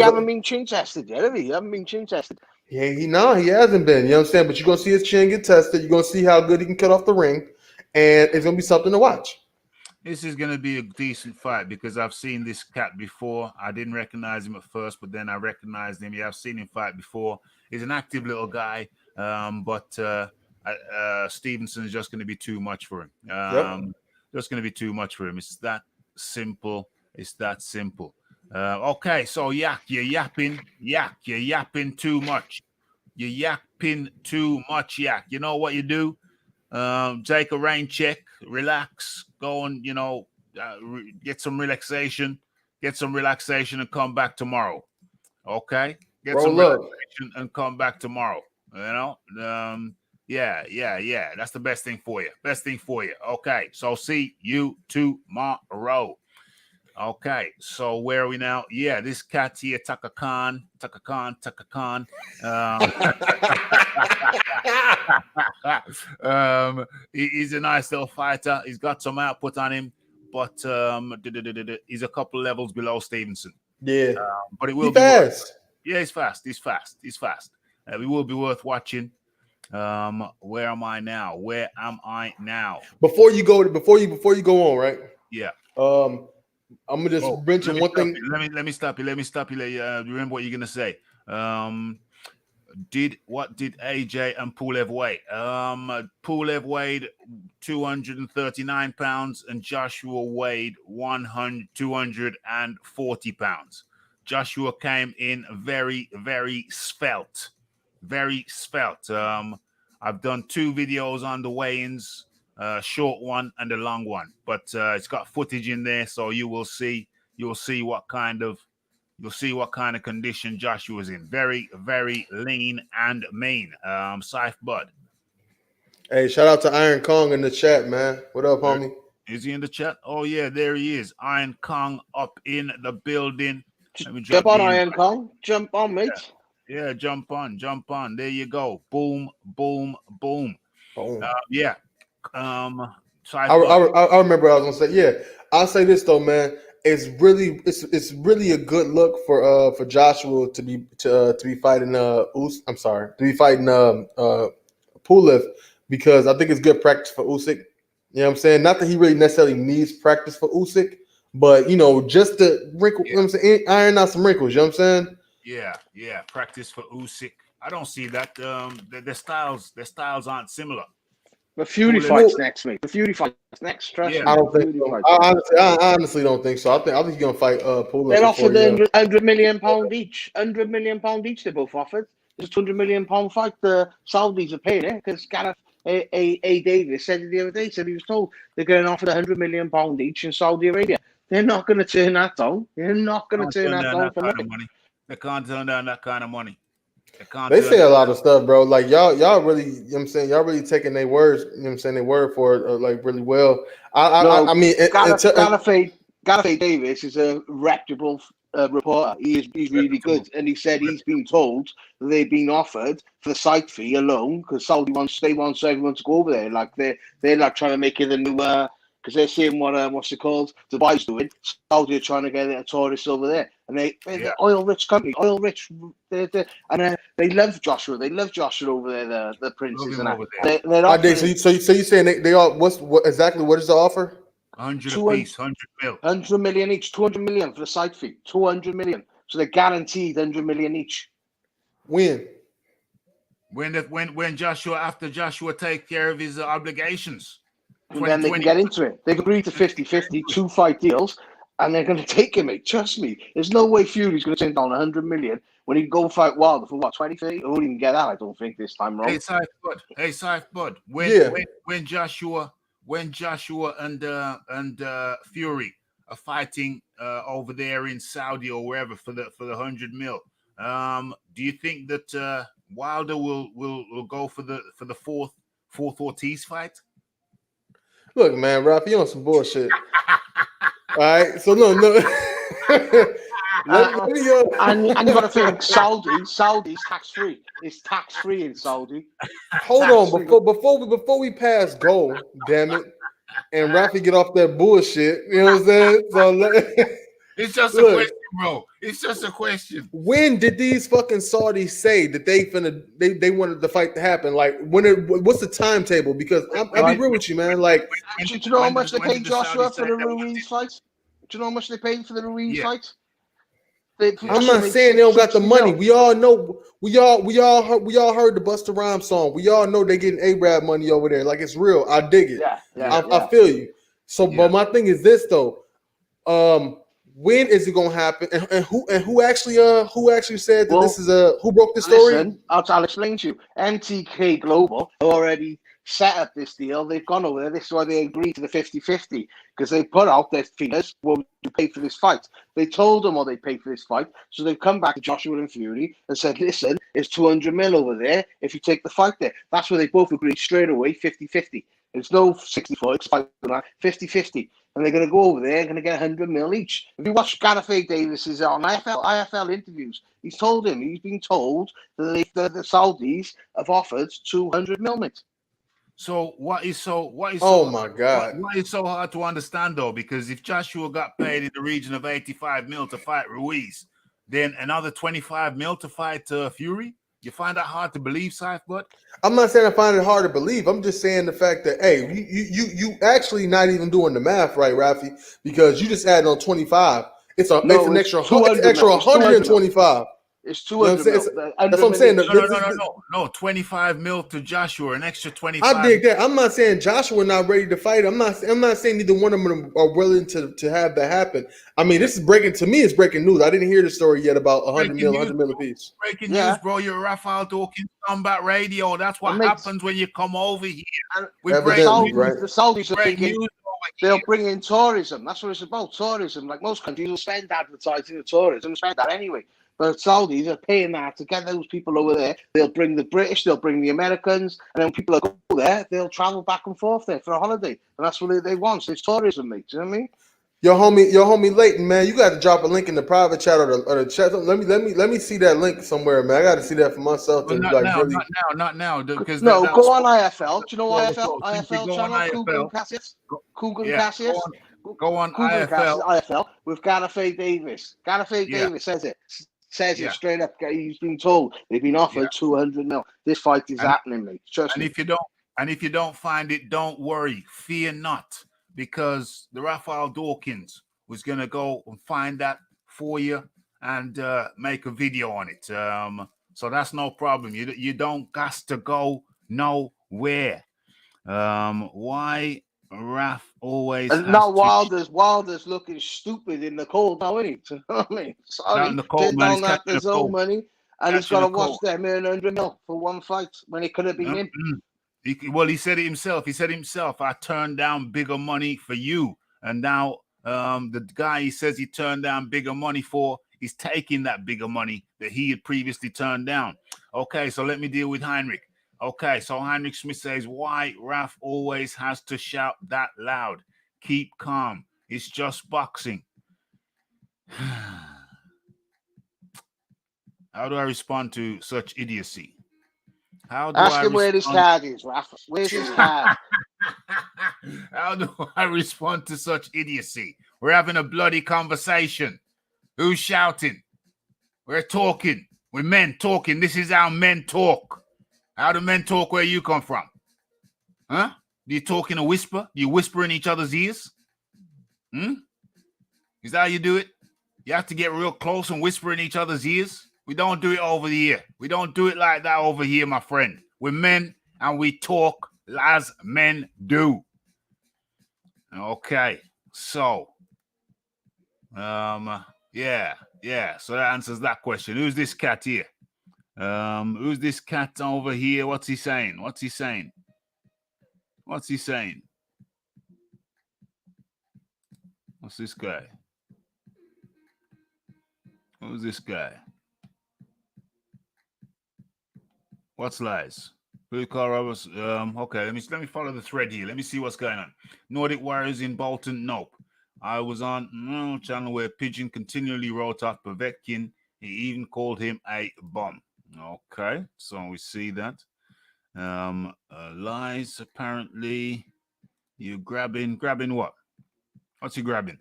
hasn't been chin tested yet, have he? He hasn't been chin tested. Yeah, he hasn't been. You know what I'm saying? But you're gonna see his chin get tested. You're gonna see how good he can cut off the ring, and it's gonna be something to watch. This is going to be a decent fight because I've seen this cat before. I didn't recognize him at first, but then I recognized him. Yeah, I've seen him fight before. He's an active little guy, but Stevenson is just going to be too much for him. Just going to be too much for him. It's that simple. Okay, so you're yapping too much. You're yapping too much, Yak. You know what you do? Take a rain check, relax, go and, get some relaxation, and come back tomorrow. Okay, get Roll some up. relaxation and come back tomorrow. You know, yeah. That's the best thing for you. Okay, so see you tomorrow. Okay, so where are we now? Yeah, this cat here, Taka Khan. He's a nice little fighter. He's got some output on him, but he's a couple levels below Stevenson. Yeah, but it will be fast. Yeah, he's fast. It will be worth watching. Where am I now? Before you go on, right? Yeah. I'm gonna just mention one thing. Let me stop you. Remember what you're gonna say. What did AJ and Pulev weigh? Pulev weighed 239 pounds and Joshua weighed 240 pounds. Joshua came in very, very svelte. I've done 2 videos on the weigh-ins, short one and a long one, but it's got footage in there, so you'll see what kind of condition Joshua's in. Very, very lean and mean. Saif Bud. Hey, shout out to Iron Kong in the chat, man. What up, homie? Is he in the chat? Oh yeah, there he is. Iron Kong up in the building. Jump on, Iron Kong. Jump on, mate. Yeah, jump on. There you go. Boom. Yeah. I remember what I was gonna say. Yeah, I'll say this though, man. It's really a good look for Joshua to be fighting Pulev, because I think it's good practice for Usyk. You know what I'm saying? Not that he really necessarily needs practice for Usyk, but just to wrinkle, you know what I'm saying, iron out some wrinkles. You know what I'm saying? Yeah. Practice for Usyk. I don't see that. Their styles aren't similar. The Fury fights next, mate. The Fury fights next. Trust me. I don't think so. I honestly don't think so. I think he's gonna fight Pulev. They're offered £100 million each. £100 million each. They both offered. It's a £200 million fight. The Saudis are paying it because Gareth A. Davis said it the other day. Said he was told they're going to offer £100 million each in Saudi Arabia. They're not going to turn that down. They're not going to turn that down for nothing. They can't turn down that kind of money. They say a lot of stuff, bro. Like y'all really, you know what I'm saying, y'all really taking their words, you know what I'm saying, their word for it, like really well. I mean, Gareth A. Davis is a reputable reporter. He's really good, and he said he's been told that they've been offered for the site fee alone because Saudi wants everyone to go over there. Like they're like trying to make it a new because they're seeing what's it called, Dubai's doing. Saudi are trying to get tourists over there, and they're oil-rich company, and they love Joshua. They love Joshua over there, the princes and that. So you saying they are what is the offer? 100 apiece, 100 mil. 100 million each, 200 million for the site fee, 200 million. So they're guaranteed 100 million each. When Joshua, after Joshua take care of his obligations. And then they can get into it. They've agreed to 50-50, 2 fight deals, and they're going to take him, mate. Trust me. There's no way Fury's going to turn down 100 million when he can go fight Wilder for what, 20-30? I won't even get that, I don't think, this time around. Hey, Saif Bud. When Joshua and Fury are fighting over there in Saudi or wherever for the 100 mil, do you think that Wilder will go for the fourth Ortiz fight? Look, man, Raphie, you on some bullshit. All right, so no. And you got to think, Saudi's tax-free. It's tax-free in Saudi. Hold on, before we pass go, damn it, and Raphie get off that bullshit. You know what I'm saying? So it's just a question, bro. It's just a question. When did these fucking Saudis say that they wanted the fight to happen? Like what's the timetable? Because I'll be real with you, man. Like, do you know how much they paid Joshua for the Ruiz fight? Do you know how much they paid for the Ruiz fight? I'm not saying they don't got the money. We all know. We all heard the Busta Rhymes song. We all know they getting Arab money over there. Like, it's real. I dig it. I feel you. So, but my thing is this though. When is it gonna happen? And who actually said that this is who broke the story? Listen, I'll explain to you. MTK Global already set up this deal. They've gone over there. This is why they agreed to the 50-50, because they put out their figures. What would you pay for this fight? They told them what they paid for this fight. So they've come back to Joshua and Fury and said, listen, it's 200 mil over there if you take the fight there. That's where they both agreed straight away, 50-50. It's no 64, it's 50-50. And they're going to go over there, going to get 100 mil each. If you watch Raphie Davis's on IFL interviews, he's been told that the Saudis have offered 200 mil, mate. So what is Oh my God! Why is so hard to understand though? Because if Joshua got paid in the region of 85 mil to fight Ruiz, then another 25 mil to fight Fury, you find that hard to believe, Saif? But I'm not saying I find it hard to believe. I'm just saying the fact that you actually not even doing the math right, Raphie, because you just added on 25. It's an extra 125. It's 200 mil. That's what I'm saying. No. 25 mil to Joshua, an extra 25. I dig that. I'm not saying Joshua not ready to fight. I'm not saying neither one of them are willing to have that happen. I mean, this is breaking news. I didn't hear the story yet about 100 mil apiece. Breaking news, bro. You're Raphie Dawkins Combat Radio. That's what happens when you come over here. The Saudis are thinking they'll bring in tourism. That's what it's about, tourism. Like most countries will spend advertising the tourism, spend that anyway. But Saudis are paying that to get those people over there. They'll bring the British, they'll bring the Americans, and then when people go there, they'll travel back and forth there for a holiday. And that's what they want. So it's tourism, mate. Do you know what I mean? Your homie Leighton, man, you got to drop a link in the private chat or the chat. Let me see that link somewhere, man. I got to see that for myself. Well, not now. Because go on IFL. Do you know IFL? IFL channel, Cassius. Cougar Cassius. Go on IFL with Raphie Davis. Raphie Davis says it. Says it straight up. He's been told they've been offered 200 mil. This fight is happening, mate. Trust me. If you don't find it, don't worry. Fear not, because the Raphie Dawkins was gonna go and find that for you and make a video on it. So that's no problem. You don't got to go nowhere. Why Raph always and now Wilder's looking stupid in the cold now, isn't he? You know what I mean? Sorry, in the cold, man. Down his own money, and he's got to watch them earn 100 mil for one fight when it could have been him. He said it himself. He said himself, I turned down bigger money for you. And now the guy he says he turned down bigger money for, he's taking that bigger money that he had previously turned down. Okay, so let me deal with Heinrich. Okay, so Heinrich Smith says, why Raph always has to shout that loud? Keep calm. It's just boxing. How do I respond to such idiocy? Ask him where his card is, Raph. Where's his card? How do I respond to such idiocy? We're having a bloody conversation. Who's shouting? We're talking. We're men talking. This is how men talk. How do men talk where you come from? Huh? Do you talk in a whisper? Do you whisper in each other's ears? Is that how you do it? You have to get real close and whisper in each other's ears? We don't do it over here. We don't do it like that over here, my friend. We're men and we talk as men do. Okay. So, yeah. So that answers that question. Who's this cat here? Who's this cat over here? What's he saying? What's he saying? What's this guy? Who's this guy? What's lies? Who call Roberts? Okay, let me follow the thread here. Let me see what's going on. Nordic Warriors in Bolton. Nope. I was on channel where Pigeon continually wrote off Povetkin. He even called him a bum. Okay, so we see that. Lies, apparently. You grabbing what? What's he grabbing?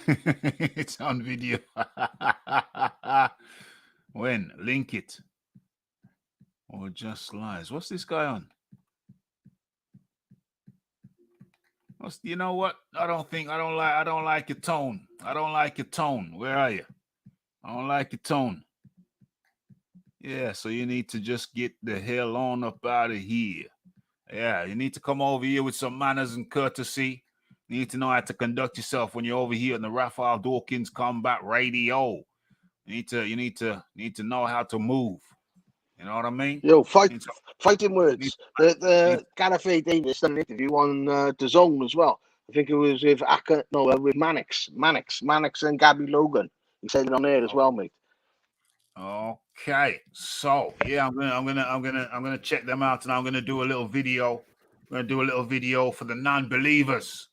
It's on video. When? Link it. Or just lies. What's this guy on? You know what? I don't like your tone. I don't like your tone. Where are you? I don't like your tone. Yeah, so you need to just get the hell on up out of here. Yeah, you need to come over here with some manners and courtesy. You need to know how to conduct yourself when you're over here on the Raphie Dawkins Combat Radio. You need to know how to move. You know what I mean? Yo, Needs- fighting words. needs- The Raphie Davis done an interview on the Zone as well. I think it was with with Mannix and Gabby Logan. He said it on there as well, mate. Okay, so yeah, I'm gonna check them out, and I'm gonna do a little video. I'm gonna do a little video for the non-believers.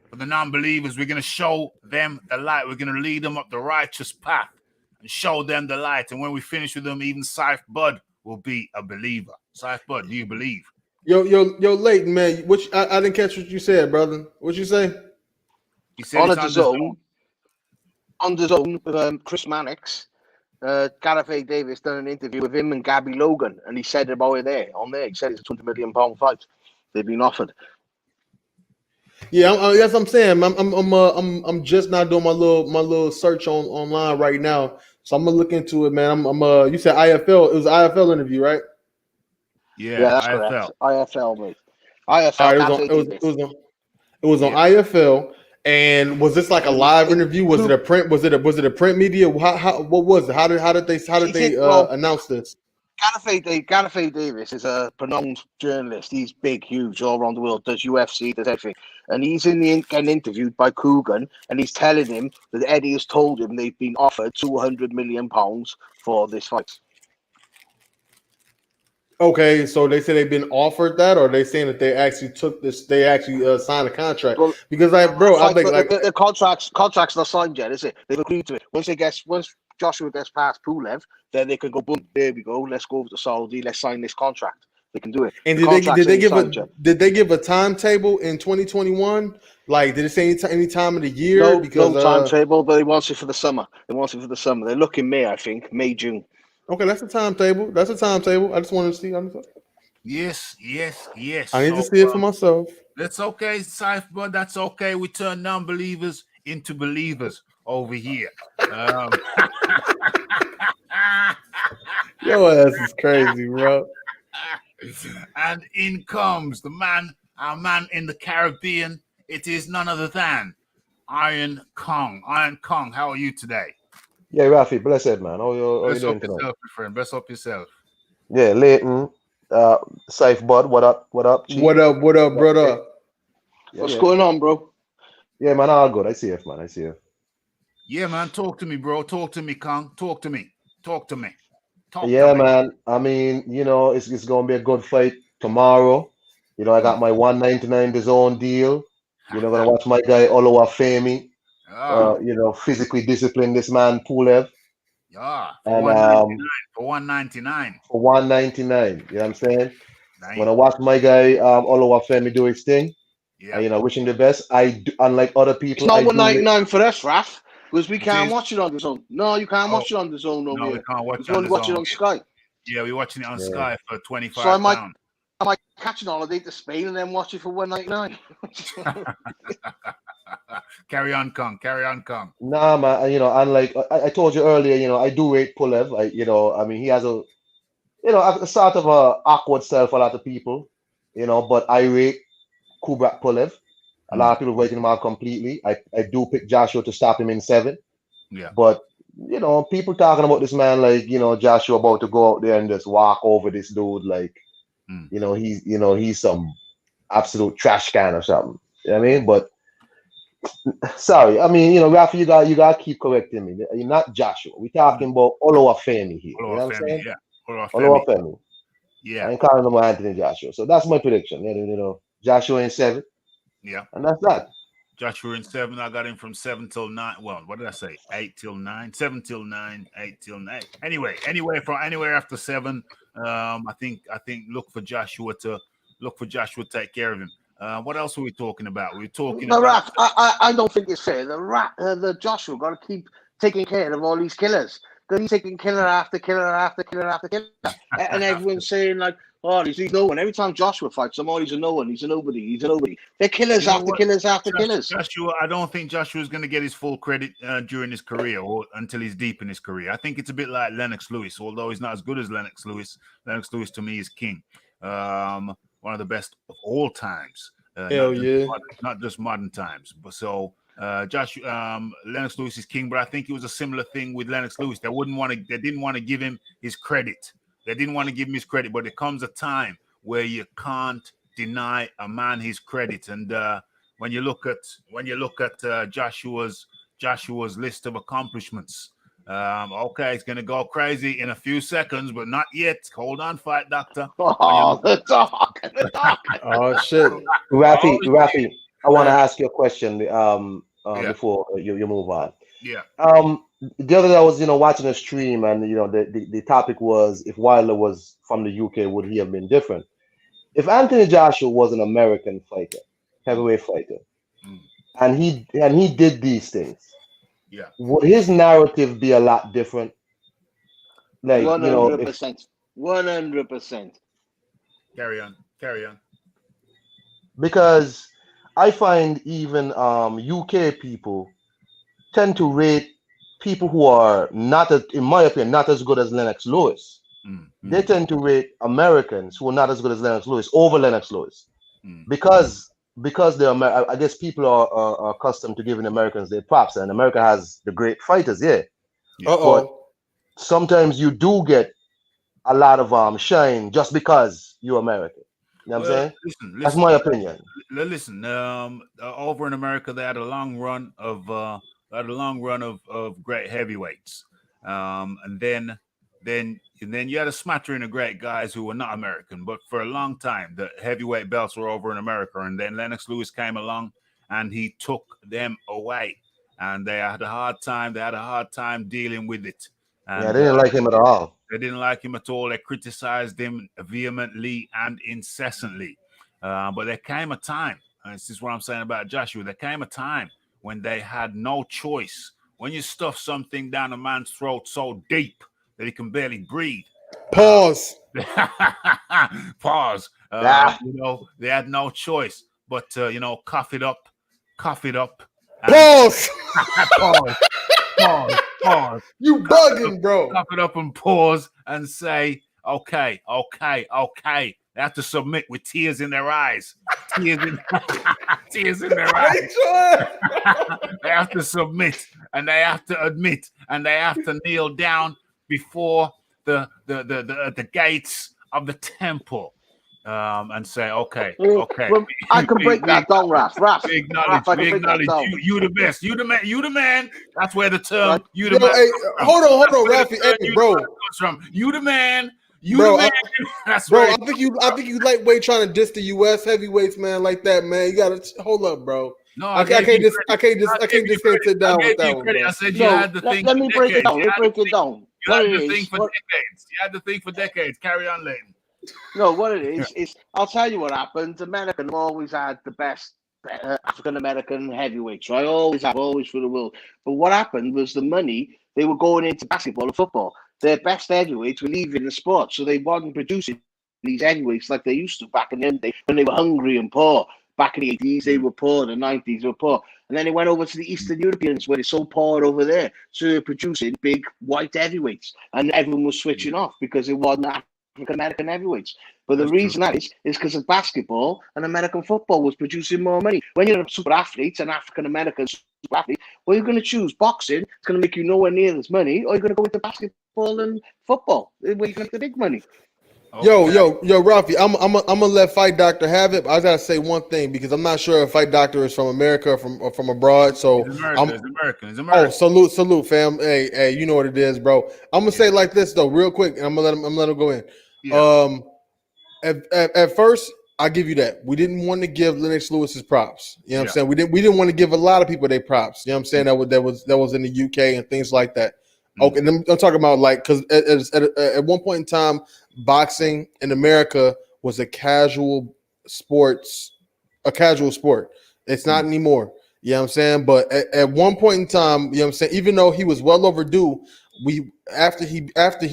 For the non-believers, we're gonna show them the light. We're gonna lead them up the righteous path and show them the light. And when we finish with them, even Scythe Bud will be a believer. Scythe Bud, do you believe? Yo, Leighton, man. I didn't catch what you said, brother. What you say? He said On it's the Zone. On the Zone with Chris Mannix. Raphie Davis done an interview with him and Gabby Logan, and he said about it there. On there, he said it's a £200 million fight they've been offered. Yeah, that's what I'm saying. I'm just now doing my little search online right now, so I'm gonna look into it, man. You said IFL. It was an IFL interview, right? Yeah, that's IFL. correct. IFL, mate. IFL. All right, it was on IFL. And was this like a live interview? Was it a print? Was it a print media? What was it? How did they announce this? Raphie Davis is a renowned journalist. He's big, huge, all around the world. Does UFC, does everything, and he's getting interviewed by Coogan, and he's telling him that Eddie has told him they've been offered £200 million for this fight. Okay, so they say they've been offered that, or are they saying that they actually took this? They actually signed a contract? Well, because the contract's not signed yet, is it? They've agreed to it. Once Joshua gets past Pulev, then they can go, boom, there we go. Let's go over to Saudi. Let's sign this contract. They can do it. And did they give a timetable in 2021? Like, did it say any time of the year? No timetable, but they want it for the summer. They're looking May, I think, May, June. Okay, that's a timetable. I just wanted to see. Yes. I need to see it for myself. That's okay, Scythe Bud. That's okay. We turn non-believers into believers over here. Your ass is crazy, bro. And in comes our man in the Caribbean. It is none other than Iron Kong. Iron Kong, how are you today? Yeah, Raphie, blessed, man. How you doing tonight? Yourself, my friend. Bless up yourself. Yeah, Leighton, Scythe Bud, what up, Chief? What up, brother? Yeah, What's going on, bro? Yeah, man, all good. I see you, man. I see you. Yeah, man. Talk to me, bro. Talk to me, Kong. Talk to me. Yeah, man. I mean, it's going to be a good fight tomorrow. I got my 199 the zone deal. Gonna watch my guy Oluwafemi. Physically discipline this man Pulev. Yeah, for 199. For 199. You know what I'm saying? Nice. When I watch my guy Oluwafemi do his thing, yeah. Wish him the best. I do, unlike other people. It's not 199 for us, Raph, because we can't watch it on the Zone. No, you can't watch it on the Zone over here. We can't watch it. You can only watch it on Sky. Yeah, we're watching it on Sky for £25. So I might catch an holiday to Spain and then watch it for 199. Carry on, Kong. Nah, man. Unlike I told you earlier, I do rate Pulev. He has a sort of a awkward style for a lot of people, but I rate Kubrat Pulev. A lot of people rating him out completely. I do pick Joshua to stop him in 7. Yeah. But people talking about this man like Joshua about to go out there and just walk over this dude like he's some absolute trash can or something. You know what I mean? But sorry, Raphie, you got to keep correcting me. You're not Joshua. We're talking about Oluwafemi here. You know what I'm saying? Yeah. Oluwafemi. Yeah. I ain't calling him Anthony Joshua. So that's my prediction. Joshua in 7. Yeah. And that's that. Joshua in 7. I got him from 7 till 9. Well, what did I say? 8 till 9, 7 till 9, 8 till 9. Anyway, from anywhere after 7, I think look for Joshua to take care of him. What else are we talking about? We're talking about. I don't think it's fair. The Joshua got to keep taking care of all these killers. Because he's taking killer after killer after killer after killer, and everyone's saying like, "Oh, he's no one." Every time Joshua fights him, he's a no one. He's a nobody. They're killers after killers after killers. Joshua, I don't think Joshua is going to get his full credit during his career or until he's deep in his career. I think it's a bit like Lennox Lewis, although he's not as good as Lennox Lewis. Lennox Lewis to me is king, one of the best of all times. Not just modern times, but so. Lennox Lewis is king, but I think it was a similar thing with Lennox Lewis. They didn't want to give him his credit. They didn't want to give him his credit, but there comes a time where you can't deny a man his credit. And when you look at Joshua's list of accomplishments, okay, it's going to go crazy in a few seconds, but not yet. Hold on, fight doctor. Oh, the dog. Oh shit, Raphie, I want to ask you a question. Before you move on. Yeah. The other day I was watching a stream, and the topic was, if Wilder was from the UK, would he have been different? If Anthony Joshua was an American fighter, heavyweight fighter, and he did these things, would his narrative be a lot different? Like 100%, 100%. Carry on. Because I find even UK people tend to rate people who are not, in my opinion, not as good as Lennox Lewis. They tend to rate Americans who are not as good as Lennox Lewis over Lennox Lewis, because they're I guess people are accustomed to giving Americans their props, and America has the great fighters, but sometimes you do get a lot of shine just because you're American. You know what I'm saying? Listen, that's my opinion. Listen, over in America, they had a long run of great heavyweights, and then you had a smattering of great guys who were not American, but for a long time the heavyweight belts were over in America, and then Lennox Lewis came along and he took them away, and they had a hard time dealing with it. And, they didn't like him at all. They didn't like him at all. They criticized him vehemently and incessantly. But there came a time, and this is what I'm saying about Joshua, there came a time when they had no choice. When you stuff something down a man's throat so deep that he can barely breathe. Pause. Pause. They had no choice but to, cough it up. Pause. Pause. You bugging, bro. Cough it up and pause and say, okay. They have to submit with tears in their eyes. Tears in their eyes. They have to submit, and they have to admit, and they have to kneel down before the gates of the temple, and say, okay. Well, I can break that down, Raph. We acknowledge you the best. You the man. That's where the term "you the man." Hey, hold on, Raphie. Hey, bro. Comes from. You the man. That's bro. right. I think you lightweight trying to diss the U.S. heavyweights, man, like that, man. You gotta hold up, bro. No, I can't just sit down with that one, bro. I said you had the thing. Let me break it down. You had the thing for decades. Carry on, Leighton. No, what it is I'll tell you what happened. America always had the best African American heavyweights, right? Always for the world. But what happened was the money, they were going into basketball and football. Their best heavyweights were leaving the sport, so they wasn't producing these heavyweights like they used to back in the day when they were hungry and poor. Back in the 80s, they were poor. The 90s, they were poor. And then they went over to the Eastern Europeans where they're so poor over there. So they're producing big white heavyweights. And everyone was switching off because it wasn't African-American heavyweights. But the reason that is because of basketball and American football was producing more money. When you're a super athlete, an African-American super athlete, well, you're going to choose boxing. It's going to make you nowhere near this money. Or you're going to go into basketball and football where you can get the big money. Okay. Yo, Raphie, I'm gonna let Fight Doctor have it. But I gotta say one thing because I'm not sure if Fight Doctor is from America or from abroad. So it's American. Oh, salute, fam. Hey, you know what it is, bro. I'm gonna say it like this though, real quick, and I'm gonna let him go in. Yeah. At first, I give you that we didn't want to give Lennox Lewis his props. You know what I'm saying? We didn't want to give a lot of people their props. You know what I'm saying? That was in the UK and things like that. Okay, and I'm talking about like because at one point in time, boxing in America was a casual sport. It's not anymore. You know what I'm saying? But at one point in time, you know what I'm saying, even though he was well overdue, after he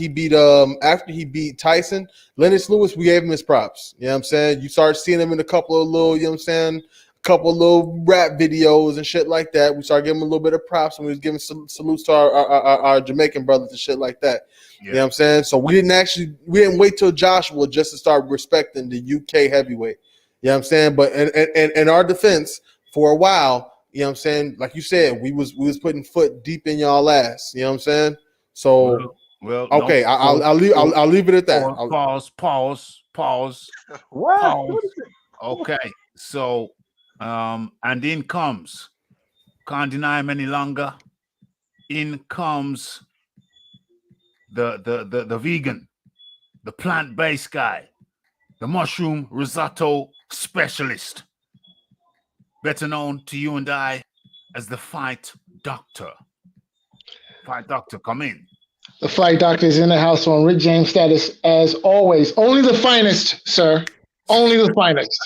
beat Tyson, Lennox Lewis, we gave him his props. You know what I'm saying? You start seeing him in a couple of little, you know what I'm saying, couple of little rap videos and shit like that. We started giving him a little bit of props, and we was giving salutes to our Jamaican brothers and shit like that. Yeah. You know what I'm saying? So we didn't wait till Joshua just to start respecting the UK heavyweight. You know what I'm saying? But in our defense, for a while, you know what I'm saying, like you said, we was putting foot deep in y'all ass. You know what I'm saying? So Well, Okay, no, I'll leave it at that. Pause. What? Pause. Okay, so and in comes, can't deny him any longer. In comes the vegan, the plant-based guy, the mushroom risotto specialist, better known to you and I as the Fight Doctor. Fight Doctor, come in. The Fight Doctor is in the house on Rick James status as always. Only the finest, sir. Only the finest.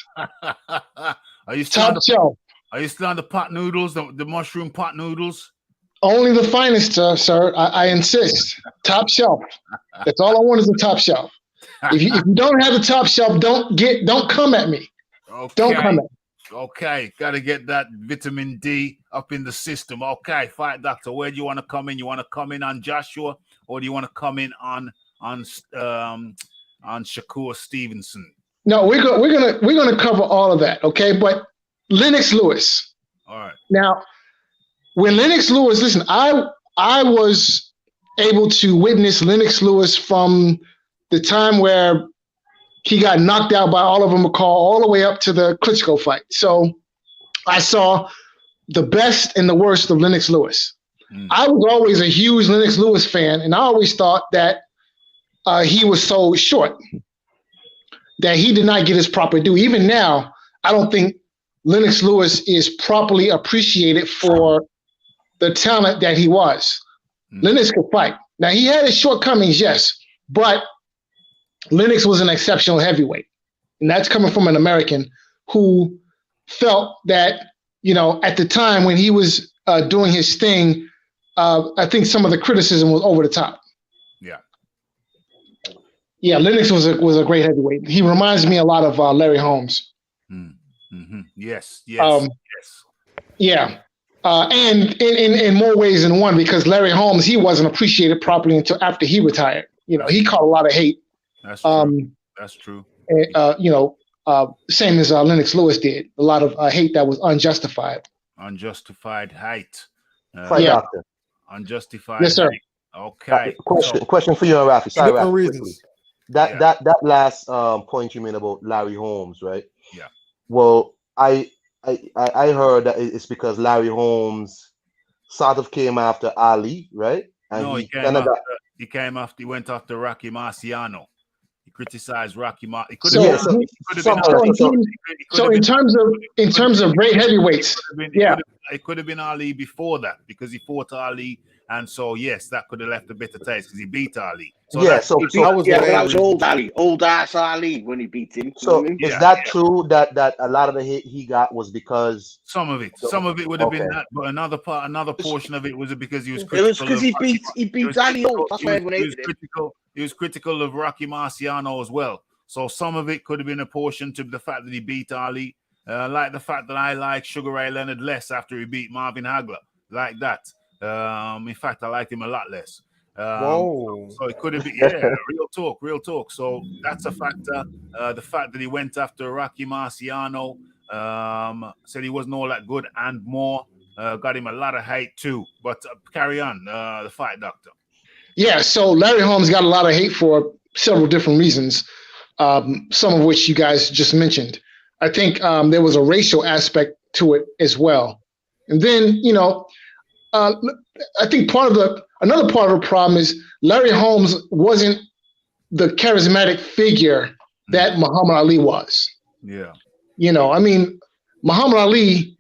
Are you still Top shelf. Are you still on the pot noodles, the mushroom pot noodles? Only the finest, sir. I insist. Top shelf. That's all I want is a top shelf. If you don't have the top shelf, don't come at me. Okay. Don't come at me. Okay, got to get that vitamin D up in the system. Okay, Fight Doctor, where do you want to come in? You want to come in on Joshua, or do you want to come in on Shakur Stevenson? No, we're gonna cover all of that, okay? But Lennox Lewis. All right. Now, when Lennox Lewis, listen, I was able to witness Lennox Lewis from the time where he got knocked out by Oliver McCall all the way up to the Klitschko fight. So I saw the best and the worst of Lennox Lewis. I was always a huge Lennox Lewis fan, and I always thought that he was so short that he did not get his proper due. Even now, I don't think Lennox Lewis is properly appreciated for the talent that he was. Lennox could fight. Now, he had his shortcomings, yes, but Lennox was an exceptional heavyweight. And that's coming from an American who felt that, at the time when he was doing his thing, I think some of the criticism was over the top. Yeah. Yeah, Lennox was a great heavyweight. He reminds me a lot of Larry Holmes. Mm-hmm. Yes. Yeah. And in more ways than one, because Larry Holmes, he wasn't appreciated properly until after he retired. He caught a lot of hate. That's true. That's true. Same as Lennox Lewis did. A lot of hate that was unjustified. Unjustified hate. Doctor. Unjustified. Yes, sir. Hate. Okay. Question for you, Raphie. Sorry, Different Raphie, reasons. quickly. That last point you made about Larry Holmes, right? Yeah. Well, I heard that it's because Larry Holmes sort of came after Ali, right? And no, he went after Rocky Marciano. He criticized Rocky Marciano. So in terms of great heavyweights, it could have been Ali before that because he fought Ali, and so yes, that could have left a bitter taste because he beat Ali. So that was old ass Ali when he beat him. So is that true that a lot of the hate he got was because some of it would have been that, but another portion of it was because he was critical. It was because he beat Ali. That's why everyone hated him. He was critical of Rocky Marciano as well. So some of it could have been a portion to the fact that he beat Ali, like the fact that I like Sugar Ray Leonard less after he beat Marvin Hagler, like that. In fact, I liked him a lot less. Whoa! So it could have been, real talk. So that's a factor. The fact that he went after Rocky Marciano, said he wasn't all that good and more, got him a lot of hate too. But carry on, the Fight Doctor. Yeah, so Larry Holmes got a lot of hate for several different reasons, some of which you guys just mentioned. I think there was a racial aspect to it as well. And then, I think another part of the problem is Larry Holmes wasn't the charismatic figure that Muhammad Ali was. Yeah. Muhammad Ali,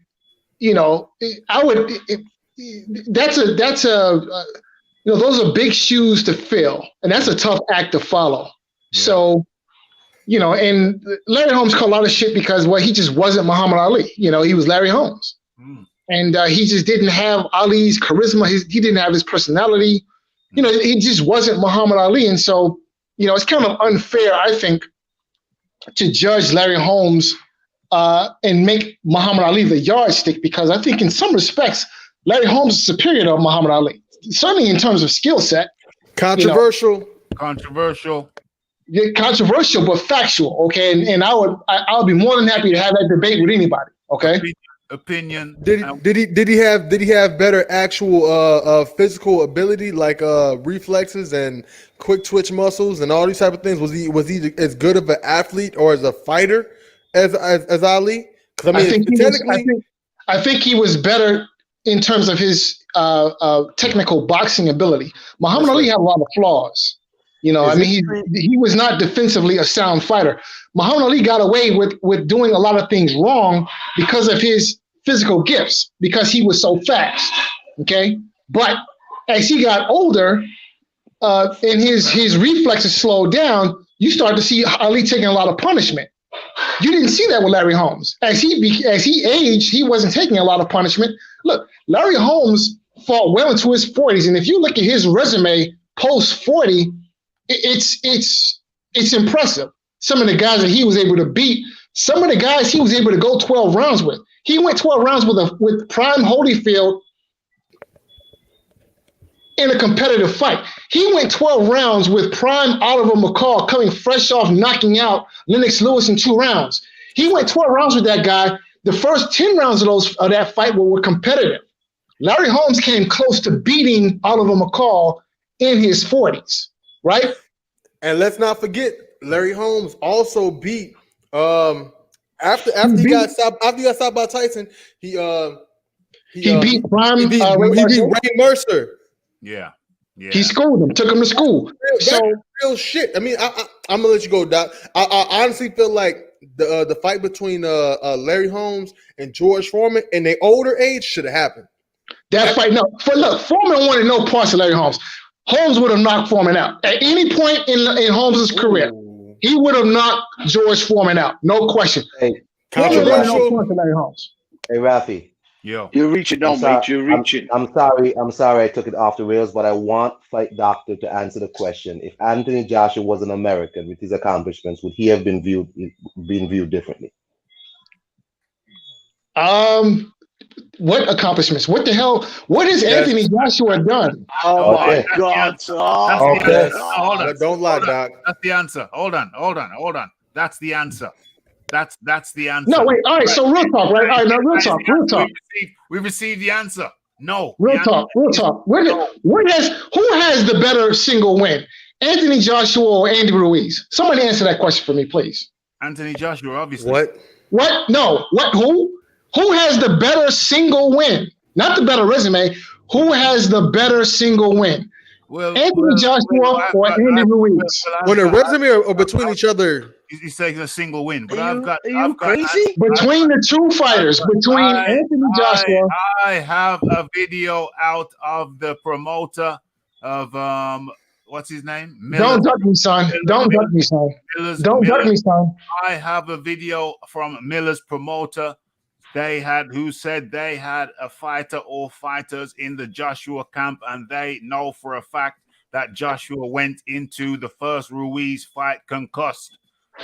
those are big shoes to fill, and that's a tough act to follow. Yeah. So, and Larry Holmes caught a lot of shit because, he just wasn't Muhammad Ali. He was Larry Holmes. And he just didn't have Ali's charisma. He didn't have his personality. He just wasn't Muhammad Ali. And so, it's kind of unfair, I think, to judge Larry Holmes and make Muhammad Ali the yardstick, because I think in some respects, Larry Holmes is superior to Muhammad Ali. Certainly in terms of skill set. Controversial. Yeah, controversial, but factual. Okay. And I would be more than happy to have that debate with anybody. Okay. opinion. Did he have better actual physical ability, like reflexes and quick twitch muscles and all these type of things? Was he as good of an athlete or as a fighter as Ali? Because I think he was better in terms of his technical boxing ability. Muhammad Ali had a lot of flaws. You know, he was not defensively a sound fighter. Muhammad Ali got away with doing a lot of things wrong because of his physical gifts, because he was so fast. Okay, but as he got older, and his reflexes slowed down, you start to see Ali taking a lot of punishment. You didn't see that with Larry Holmes. As he aged, he wasn't taking a lot of punishment. Look, Larry Holmes fought well into his 40s, and if you look at his resume post 40. It's impressive. Some of the guys that he was able to beat, some of the guys he was able to go 12 rounds with. He went 12 rounds with Prime Holyfield in a competitive fight. He went 12 rounds with Prime Oliver McCall coming fresh off knocking out Lennox Lewis in 2 rounds. He went 12 rounds with that guy. The first 10 rounds of that fight were competitive. Larry Holmes came close to beating Oliver McCall in his 40s. Right, and let's not forget, Larry Holmes also beat after he got stopped by Tyson. He beat Ray Mercer. Yeah. He schooled him, took him to school. Real shit. I mean, I'm gonna let you go, Doc. I honestly feel like the fight between Larry Holmes and George Foreman in their older age should have happened. That fight, no. Foreman wanted no parts of Larry Holmes. Holmes would have knocked Foreman out. At any point in Holmes' career, he would have knocked George Foreman out. No question. Hey, controversial. Hey, Raphie. Yo. You're reaching now, mate. You're reaching. I'm sorry I took it off the rails, but I want Fight Doctor to answer the question. If Anthony Joshua was an American with his accomplishments, would he have been viewed differently? What accomplishments? What the hell? What has Anthony Joshua done? Oh my God! Okay. Hold on. Don't lie, Doc. That's the answer. Hold on. That's the answer. That's the answer. No, wait. All right. So real talk, right? All right. Now real talk. We received the answer. No. Real talk. Who has the better single win? Anthony Joshua or Andy Ruiz? Somebody answer that question for me, please. Anthony Joshua, obviously. What? No. What? Who? Who has the better single win? Not the better resume. Who has the better single win? Anthony Joshua or Andy Ruiz? When a resume or between each other? He's taking a single win. But Are you crazy? Between the two fighters, Anthony Joshua. I have a video out of the promoter of what's his name? Miller. Don't duck me, son. Don't duck me, son. I have a video from Miller's promoter. Who said they had a fighter or fighters in the Joshua camp, and they know for a fact that Joshua went into the first Ruiz fight concussed.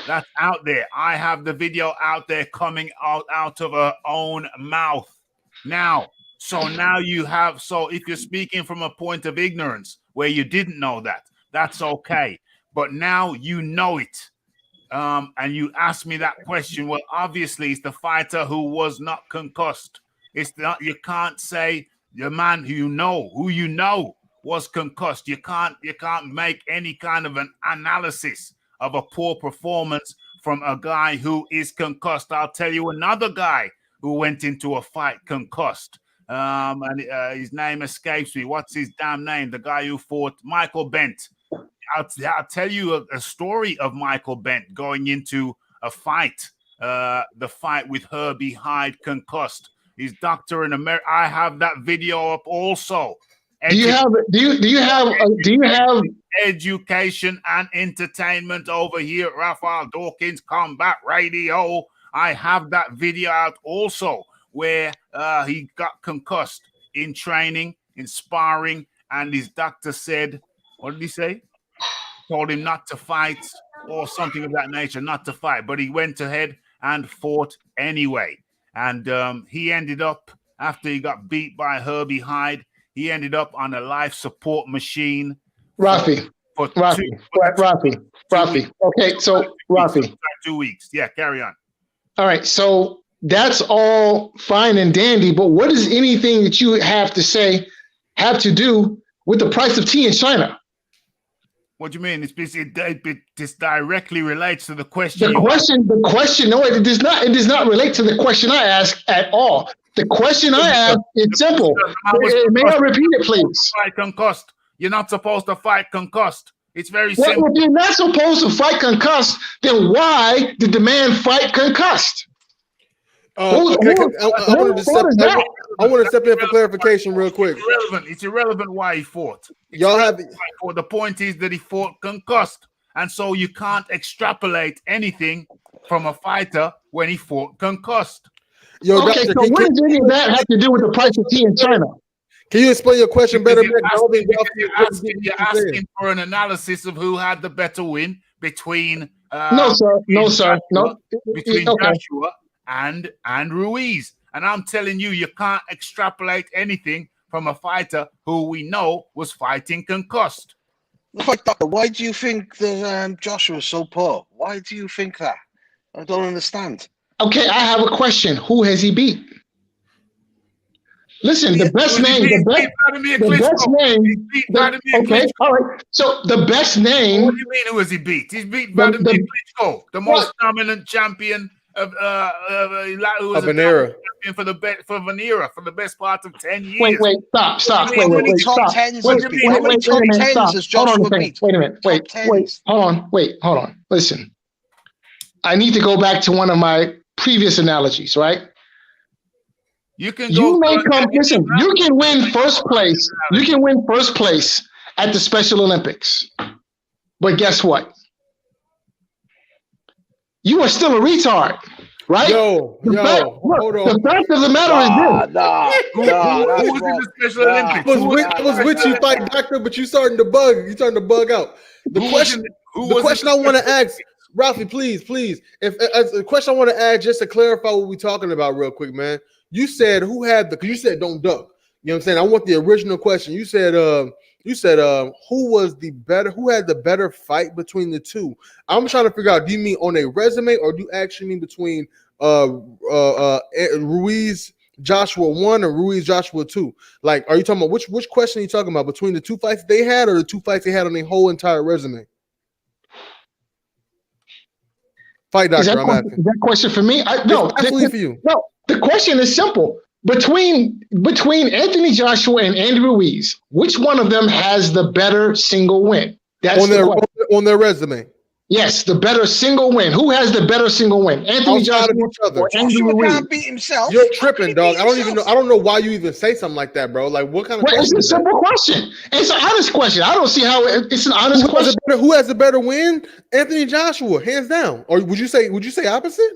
That's out there. I have the video out there coming out of her own mouth. Now, if you're speaking from a point of ignorance where you didn't know that, that's okay. But now you know it. And you asked me that question. Well, obviously, it's the fighter who was not concussed. It's not. You can't say the man who you know was concussed. You can't make any kind of an analysis of a poor performance from a guy who is concussed. I'll tell you another guy who went into a fight concussed. And his name escapes me. What's his damn name? The guy who fought Michael Bent. I'll tell you a story of Michael Bent going into a fight, the fight with Herbie Hyde concussed. He's doctor in America. I have that video up also. Do you have education and entertainment over here at Raphael Dawkins Combat Radio? I have that video out also where he got concussed in training, in sparring, and his doctor said, what did he say? Told him not to fight or something of that nature, not to fight. But he went ahead and fought anyway. And he ended up, after he got beat by Herbie Hyde, he ended up on a life support machine. Raphie. Okay, so Raphie. 2 weeks. Yeah, carry on. All right, so that's all fine and dandy, but what does anything that you have to say have to do with the price of tea in China? What do you mean? This directly relates to the question. The question. No, it does not. It does not relate to the question I asked at all. The question I asked is simple. May I repeat it, please? Fight concussed. You're not supposed to fight concussed. It's very simple. Well, if you're not supposed to fight concussed, then why did the man fight concussed? I want to step in for clarification real quick. It's irrelevant why he fought. The point is that he fought concussed, and so you can't extrapolate anything from a fighter when he fought concussed. So what does any of that have to do with the price of tea in China? Can you explain your question better? You're asking for an analysis of who had the better win between between Joshua and Ruiz. And I'm telling you, you can't extrapolate anything from a fighter who we know was fighting concussed. Doctor, why do you think that Joshua was so poor? Why do you think that? I don't understand. Okay, I have a question. Who has he beat? Listen, the best name. Okay, all right. So the best name. What do you mean? Who has he beat? He's beat Vladimir Klitschko, the most dominant champion of an era for an era for the best part of 10 years. Wait, stop. How many top tens has Joshua beat? Wait a minute. Hold on. Listen, I need to go back to one of my previous analogies, right? You can win first place. You can win first place at the Special Olympics, but guess what? You are still a retard, right? Hold on. The fact of the matter is this. Who was in the Special Olympics? I was with you, fight doctor, but you starting to bug. You starting to bug out. The question I want to ask, Raphie, please. The question I want to ask, just to clarify what we're talking about, real quick, man. You said because you said don't duck. You know what I'm saying? I want the original question. You said who had the better fight between the two? I'm trying to figure out, do you mean on a resume or do you actually mean between Ruiz Joshua 1 or Ruiz Joshua 2? Like, are you talking about which question are you talking about? Between the two fights they had or the two fights they had on their whole entire resume? Fight doctor, I'm asking. Is that question for me? No, absolutely for you. No, the question is simple. Between Anthony Joshua and Andy Ruiz, which one of them has the better single win? That's on their resume. Yes, the better single win. Who has the better single win? Anthony Joshua or Andy Ruiz? Can't beat himself. You're tripping, dog. I don't know why you even say something like that, bro. Like, what kind of question? It's a simple question. It's an honest question. I don't see how it's an honest question. Who has the better win? Anthony Joshua, hands down. Or would you say opposite?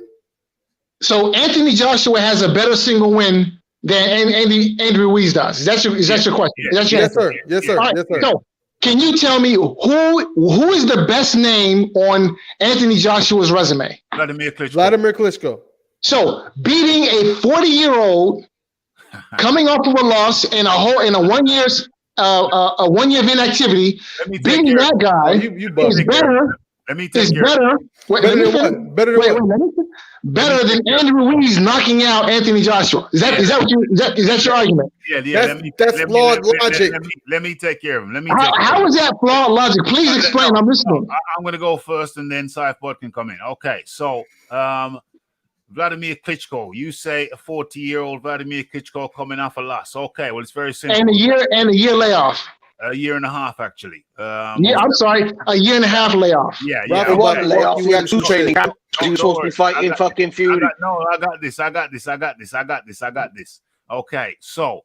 So Anthony Joshua has a better single win than Andy Ruiz does. Is that your question? Yeah. Yes, sir. Right. Yes, sir. So, can you tell me who is the best name on Anthony Joshua's resume? Vladimir Klitschko. So, beating a 40-year-old coming off of a loss in a 1 year of inactivity, beating that guy is better. Better than Andy Ruiz knocking out Anthony Joshua. Is that your argument? Yeah. That's flawed logic. Let me take care of him. How is that flawed logic? Please explain. I'm listening. I'm going to go first, and then Saifbot can come in. Okay, so Vladimir Klitschko. You say a 40-year-old Vladimir Klitschko coming off a loss. Okay, well, it's very simple. And a year layoff. A year and a half, actually. I'm sorry, a year and a half layoff. Yeah. Layoff. He had 2 training camps. He was supposed to be fighting fucking Fury. I got this. Okay, so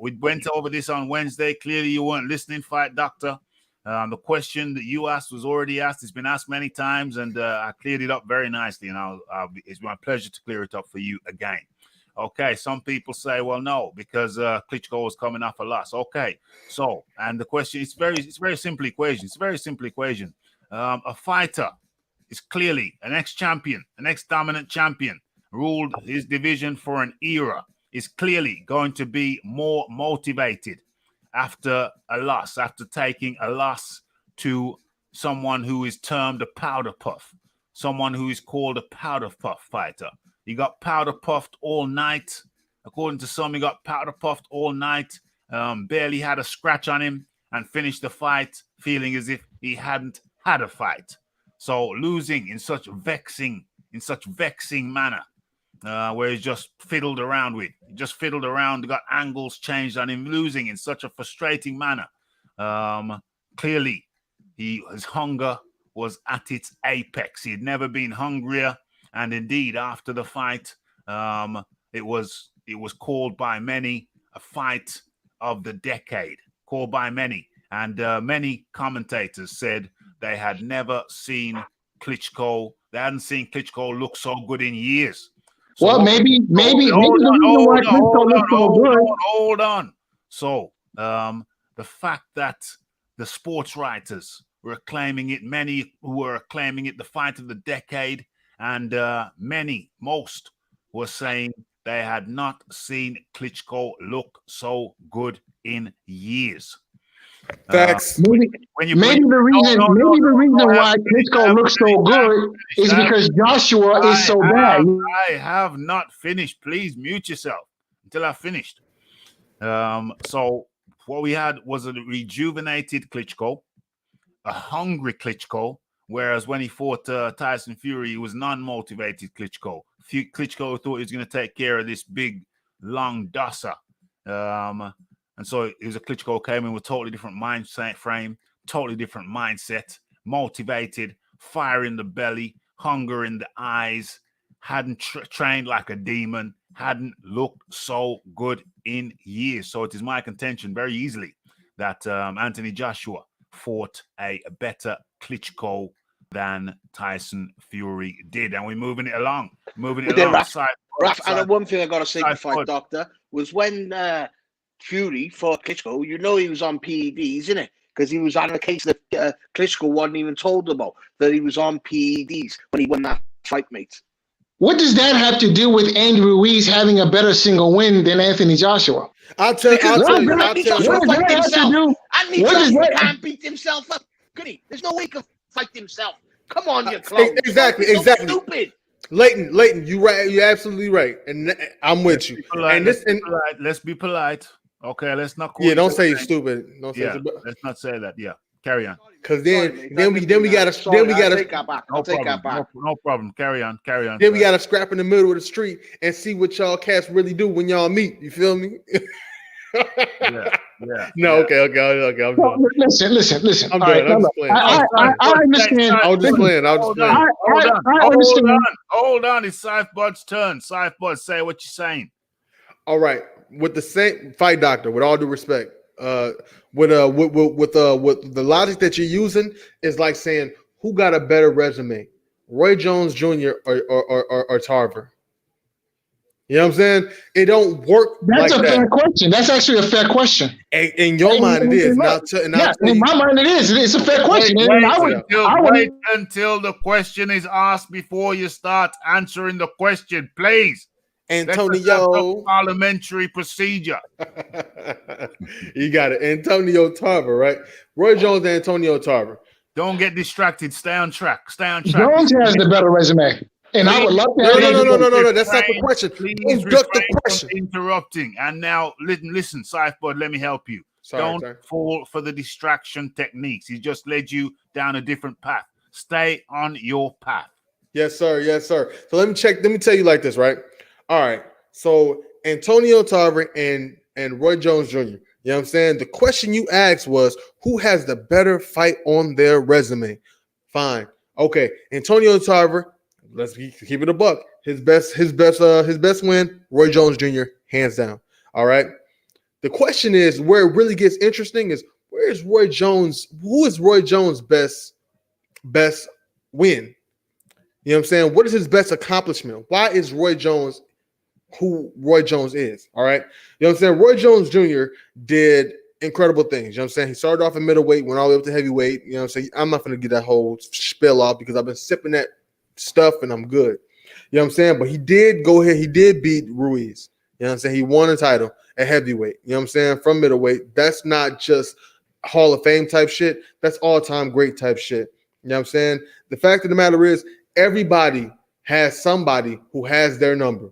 we went over this on Wednesday. Clearly, you weren't listening, Fight Doctor. The question that you asked was already asked. It's been asked many times, and I cleared it up very nicely. And it's my pleasure to clear it up for you again. Okay, some people say, well, no, because Klitschko was coming off a loss. Okay, so, and the question, it's very simple equation. It's a very simple equation. A fighter is clearly an ex-champion, an ex-dominant champion, ruled his division for an era, is clearly going to be more motivated after a loss, after taking a loss to someone who is termed a powder puff, someone who is called a powder puff fighter. He got powder puffed all night. According to some, he got powder puffed all night. Barely had a scratch on him and finished the fight feeling as if he hadn't had a fight. So losing in such vexing manner, where he just fiddled around, got angles changed on him, losing in such a frustrating manner. Clearly, his hunger was at its apex. He had never been hungrier, and indeed, after the fight, it was called by many a fight of the decade. Called by many, and many commentators said they had never seen Klitschko. They hadn't seen Klitschko look so good in years. So well, maybe the reason why Klitschko looks so good. Hold on. So the fact that the sports writers were acclaiming it, many were acclaiming it the fight of the decade, and most were saying they had not seen Klitschko look so good in years. Facts. Maybe the reason why Klitschko looks so good is because Joshua is so bad. I have not finished. Please mute yourself until I finished. So what we had was a rejuvenated Klitschko, a hungry Klitschko, whereas when he fought Tyson Fury, he was non-motivated Klitschko. Klitschko thought he was going to take care of this big, long dosser. And so it was a Klitschko came in with a totally different mindset frame, totally different mindset, motivated, fire in the belly, hunger in the eyes, hadn't trained like a demon, hadn't looked so good in years. So it is my contention very easily that Anthony Joshua fought a better Klitschko than Tyson Fury did. And we're moving it along. Raph, and one thing I got to say to Fight Doctor was when Fury fought Klitschko, you know he was on PEDs, isn't it? Because he was on a case that Klitschko wasn't even told about, that he was on PEDs when he won that fight, mate. What does that have to do with Andy Ruiz having a better single win than Anthony Joshua? I'll tell you. Anthony Joshua can't beat himself up. Could he? There's no way he can fight himself. Come on, you clown. Exactly. Stupid. Leighton, you're right. You're absolutely right, and I'm with you. Let's be polite. Okay, let's not. Don't say you're stupid. Let's not say that. Yeah, carry on. Because then we gotta take that back. I'll take that back. No problem. Carry on. Then we gotta scrap in the middle of the street and see what y'all cats really do when y'all meet. You feel me? Yeah. No, okay. I'm done. Listen. I'm done. I understand. I was just playing. Hold on. It's Saif Bud's turn. Saif Bud, say what you're saying. All right. With the same Fight Doctor, with all due respect, with the logic that you're using is like saying who got a better resume, Roy Jones Jr. or Tarver. You know what I'm saying? It don't work. That's a fair question. That's actually a fair question. In your mind, it is. In my mind, it is. It's a fair question. Wait until the question is asked before you start answering the question, please. Antonio, parliamentary procedure. You got it. Antonio Tarver, right? Roy Jones and Antonio Tarver. Don't get distracted. Stay on track. Jones has the better resume. And I would love to have No. That's not the question. Please duck the question. Interrupting. And now, listen, Saif Bud, let me help you. Don't fall for the distraction techniques. He just led you down a different path. Stay on your path. Yes, sir. So let me tell you like this, right? All right. So Antonio Tarver and Roy Jones Jr. You know what I'm saying? The question you asked was who has the better fight on their resume? Fine. Okay. Antonio Tarver. Let's keep it a buck. His best win, Roy Jones Jr., hands down. All right. The question is where it really gets interesting is where is Roy Jones? Who is Roy Jones' best win? You know what I'm saying? What is his best accomplishment? Why is Roy Jones who Roy Jones is? All right. You know what I'm saying? Roy Jones Jr. did incredible things. You know what I'm saying? He started off in middleweight, went all the way up to heavyweight. You know what I'm saying? I'm not going to get that whole spill off because I've been sipping that stuff and I'm good. You know what I'm saying? But he did go ahead. He did beat Ruiz. You know what I'm saying? He won a title at heavyweight. You know what I'm saying? From middleweight. That's not just Hall of Fame type shit. That's all-time great type shit. You know what I'm saying? The fact of the matter is everybody has somebody who has their number.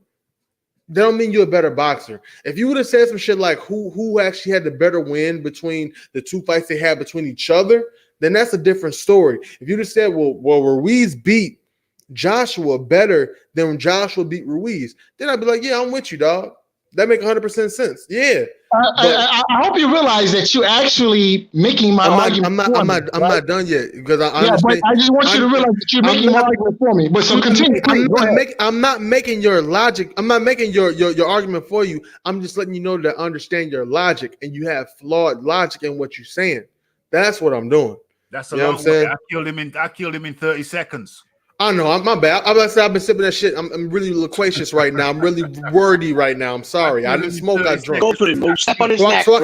That don't mean you're a better boxer. If you would have said some shit like who actually had the better win between the two fights they had between each other, then that's a different story. If you'd have said, well, Ruiz beat Joshua better than Joshua beat Ruiz, then I'd be like, yeah, I'm with you, dog. That make 100% sense. Yeah. I hope you realize that you're actually making my argument. I'm not done yet because I but I just want you to realize that you're making my argument for me. But so continue. I'm not making your logic. I'm not making your argument for you. I'm just letting you know that I understand your logic and you have flawed logic in what you're saying. That's what I'm doing. That's a long way. I killed him in 30 seconds. I know, I'm my bad. I've been sipping that shit. I'm really loquacious right now. I'm really wordy right now. I'm sorry. I didn't smoke. I drunk. Go for it, Mo. Step on his neck, So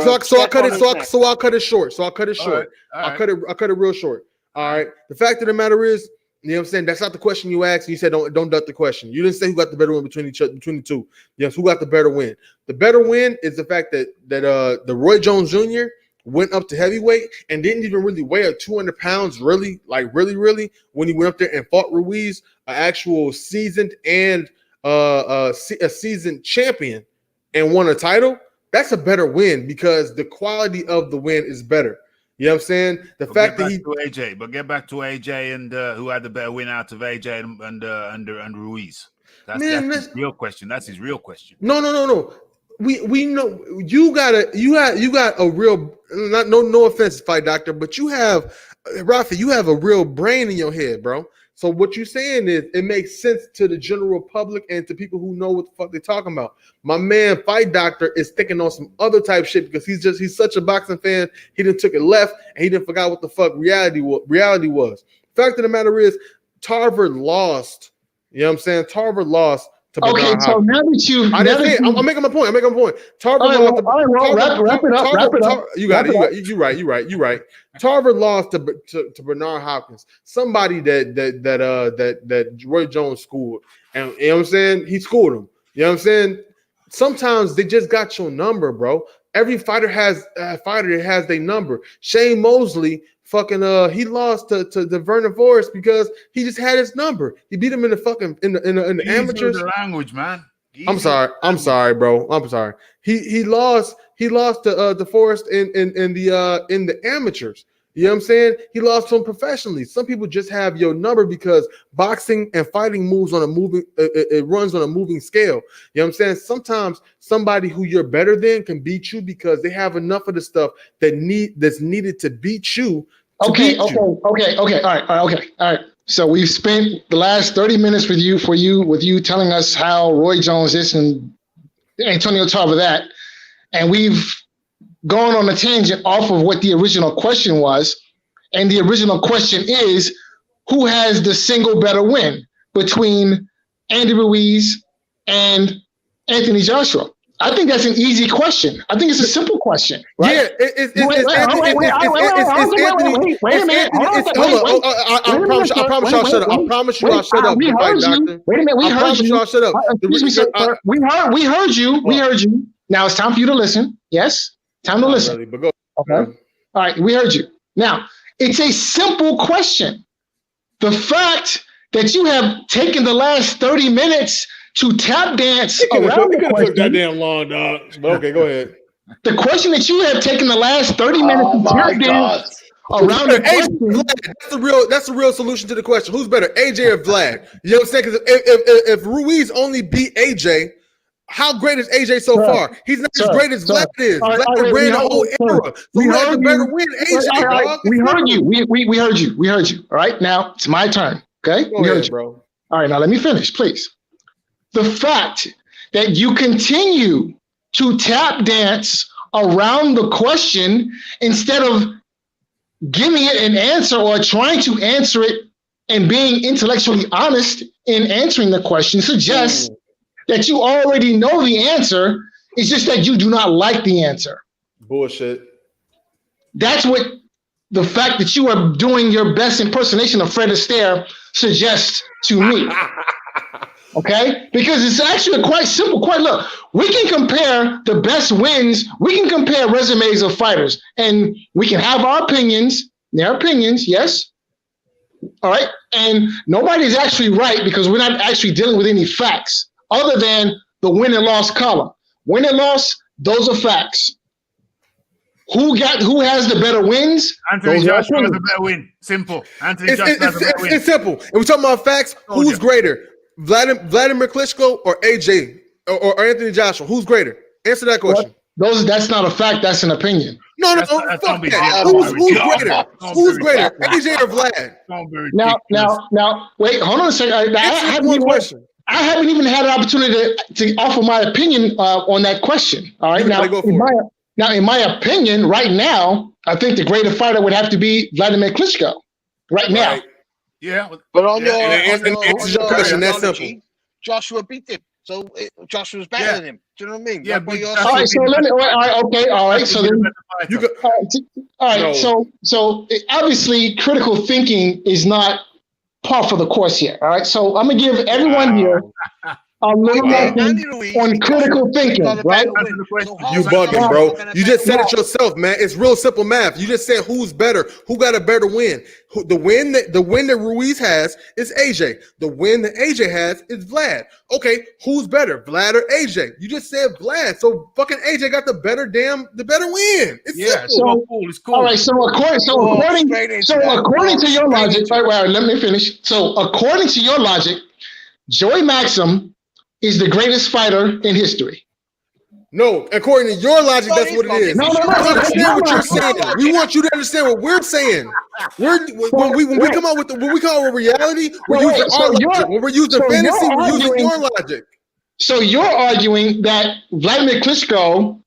I'll cut it short. All right. I'll cut it real short. All right. The fact of the matter is, you know what I'm saying? That's not the question you asked. You said don't duck the question. You didn't say who got the better win between the two. Yes, who got the better win? The better win is the fact that the Roy Jones Jr. went up to heavyweight and didn't even really weigh at 200 pounds, really, when he went up there and fought Ruiz, an actual seasoned and a seasoned champion, and won a title. That's a better win because the quality of the win is better. You know what I'm saying? Get back to AJ and who had the better win out of AJ and Ruiz. That's his real question. That's his real question. No. We know you got a real no offense, Fight Doctor, but you have Raphie, you have a real brain in your head, bro. So what you're saying is it makes sense to the general public and to people who know what the fuck they're talking about. My man Fight Doctor is thinking on some other type shit because he's such a boxing fan. He didn't took it left and he didn't forgot what the fuck reality was. Fact of the matter is Tarver lost. You know what I'm saying? Tarver lost. Okay, so now that I'm making my point. Tarver wrap it up. You got it. You're right. Tarver lost to Bernard Hopkins, somebody that Roy Jones schooled, and you know what I'm saying. He schooled him. You know what I'm saying. Sometimes they just got your number, bro. Every fighter has their number. Shane Mosley. He lost to Vernon Forrest because he just had his number. He beat him in the amateurs. The language, man. I'm sorry, bro. I'm sorry. He lost to Forrest in the amateurs. You know what I'm saying? He lost to him professionally. Some people just have your number because boxing and fighting moves on a moving. It runs on a moving scale. You know what I'm saying? Sometimes somebody who you're better than can beat you because they have enough of the stuff that's needed to beat you. Okay. All right. So we've spent the last 30 minutes with you telling us how Roy Jones is and Antonio Tarver that, and we've gone on a tangent off of what the original question was, and the original question is, who has the single better win between Andy Ruiz and Anthony Joshua? I think that's an easy question. I think it's a simple question, right? Yeah, it's Anthony. Wait a minute. I promise y'all shut up. I promise you I'll shut up. We heard you. Wait a minute. We heard you. Shut up. Excuse me, sir. We heard you. We heard you. Now it's time for you to listen. Yes? Time to listen. Really, but go. Okay. All right, we heard you. Now, it's a simple question. The fact that you have taken the last 30 minutes to tap dance around the question. That damn long, dog. Okay, go ahead. The question that you have taken the last 30 minutes to tap dance around the question. That's the real solution to the question. Who's better, AJ or Vlad? You know what I'm saying? Because if Ruiz only beat AJ, how great is AJ so far? He's not as great as Vlad is. Vlad ran the whole era. So who has the better win? AJ, dog. We heard you. We heard you. We heard you. All right, now it's my turn. Okay? We heard you, bro. All right, now let me finish, please. The fact that you continue to tap dance around the question instead of giving it an answer or trying to answer it and being intellectually honest in answering the question suggests that you already know the answer. It's just that you do not like the answer. Bullshit. That's what the fact that you are doing your best impersonation of Fred Astaire suggests to me. Okay? Because it's actually quite simple. Look, we can compare the best wins. We can compare resumes of fighters, and we can have our opinions. Their opinions, yes. All right. And nobody's actually right because we're not actually dealing with any facts other than the win and loss column. Win and loss, those are facts. Who has the better wins? Anthony Joshua has the better win. Simple. Anthony Joshua has the better win. It's simple. And we're talking about facts. Who's greater? Vladimir Klitschko or AJ or Anthony Joshua? Who's greater? Answer that question. That's not a fact. That's an opinion. No, fuck that. Who's greater? AJ or Vlad? Now, wait, hold on a second. I haven't even had an opportunity to offer my opinion on that question. All right, in my opinion, right now, I think the greater fighter would have to be Vladimir Klitschko. Right now. Yeah, but on your question, that's simple. Joshua beat him, so Joshua's better than him. Do you know what I mean? Yeah, all right. So let me. All right. So then. So obviously, critical thinking is not par for the course here. All right. So I'm gonna give everyone here a little more on critical thinking, right? You bugging, bro. You just said it yourself, man. It's real simple math. You just said who's better, who got a better win. The win that Ruiz has is AJ. The win that AJ has is Vlad. Okay, who's better, Vlad or AJ? You just said Vlad, so fucking AJ got the better win. It's simple. It's cool. All right, so according to your logic, right, let me finish. So according to your logic, Joey Maxim is the greatest fighter in history. No, according to your logic, that's what it is. No. Understand what you're saying. We want you to understand what we're saying. When we come out with reality, we're using our logic. When we're using fantasy, we're using your logic. So you're arguing that Vladimir Klitschko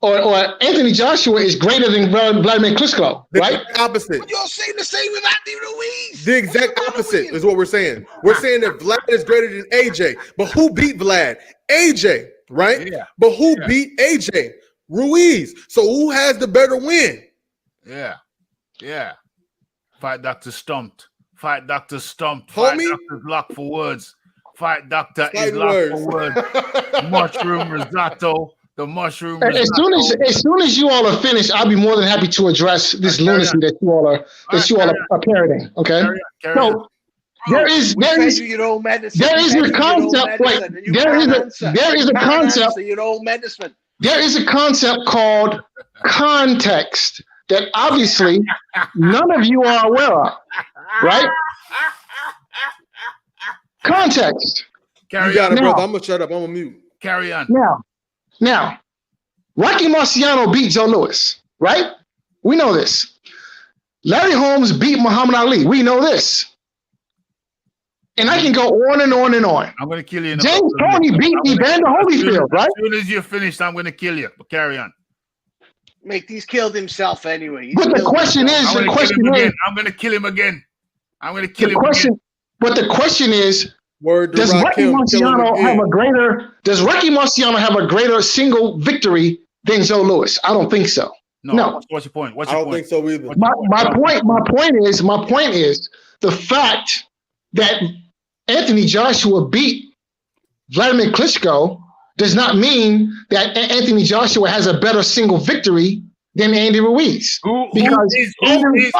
or Anthony Joshua is greater than Vladimir Klitschko, right? The opposite. But you're saying the same with Andy Ruiz. The exact opposite is what we're saying. We're saying that Vlad is greater than AJ. But who beat Vlad? AJ, right? Yeah. But who beat AJ? Ruiz. So who has the better win? Yeah. Fight Dr. Stumped. Fight Dr. Stumped. Homie? Fight Dr. Lock for words. Fight Dr. is Fight locked for words. Mushroom risotto. The mushroom. As soon as you all are finished, I'll be more than happy to address this lunacy that you all are parroting. Okay. So there is a concept. There is a concept called context that obviously none of you are aware of, right? Context. You got it, brother. I'm gonna shut up. I'm gonna mute. Carry on. Now, Rocky Marciano beat Joe Louis, right? We know this. Larry Holmes beat Muhammad Ali. We know this. And I can go on and on and on. I'm going to kill you. James Toney beat Evander Holyfield, right? As soon as you're finished, I'm going to kill you. But carry on. Mate, he's killed himself anyway. But the question is, I'm going to kill him again. I'm going to kill him again. But the question is, does Rocky Marciano have a greater single victory than Joe Louis? I don't think so. No. What's your point? I don't think so either. My point is the fact that Anthony Joshua beat Vladimir Klitschko does not mean that Anthony Joshua has a better single victory than Andy Ruiz. Because Andy Ruiz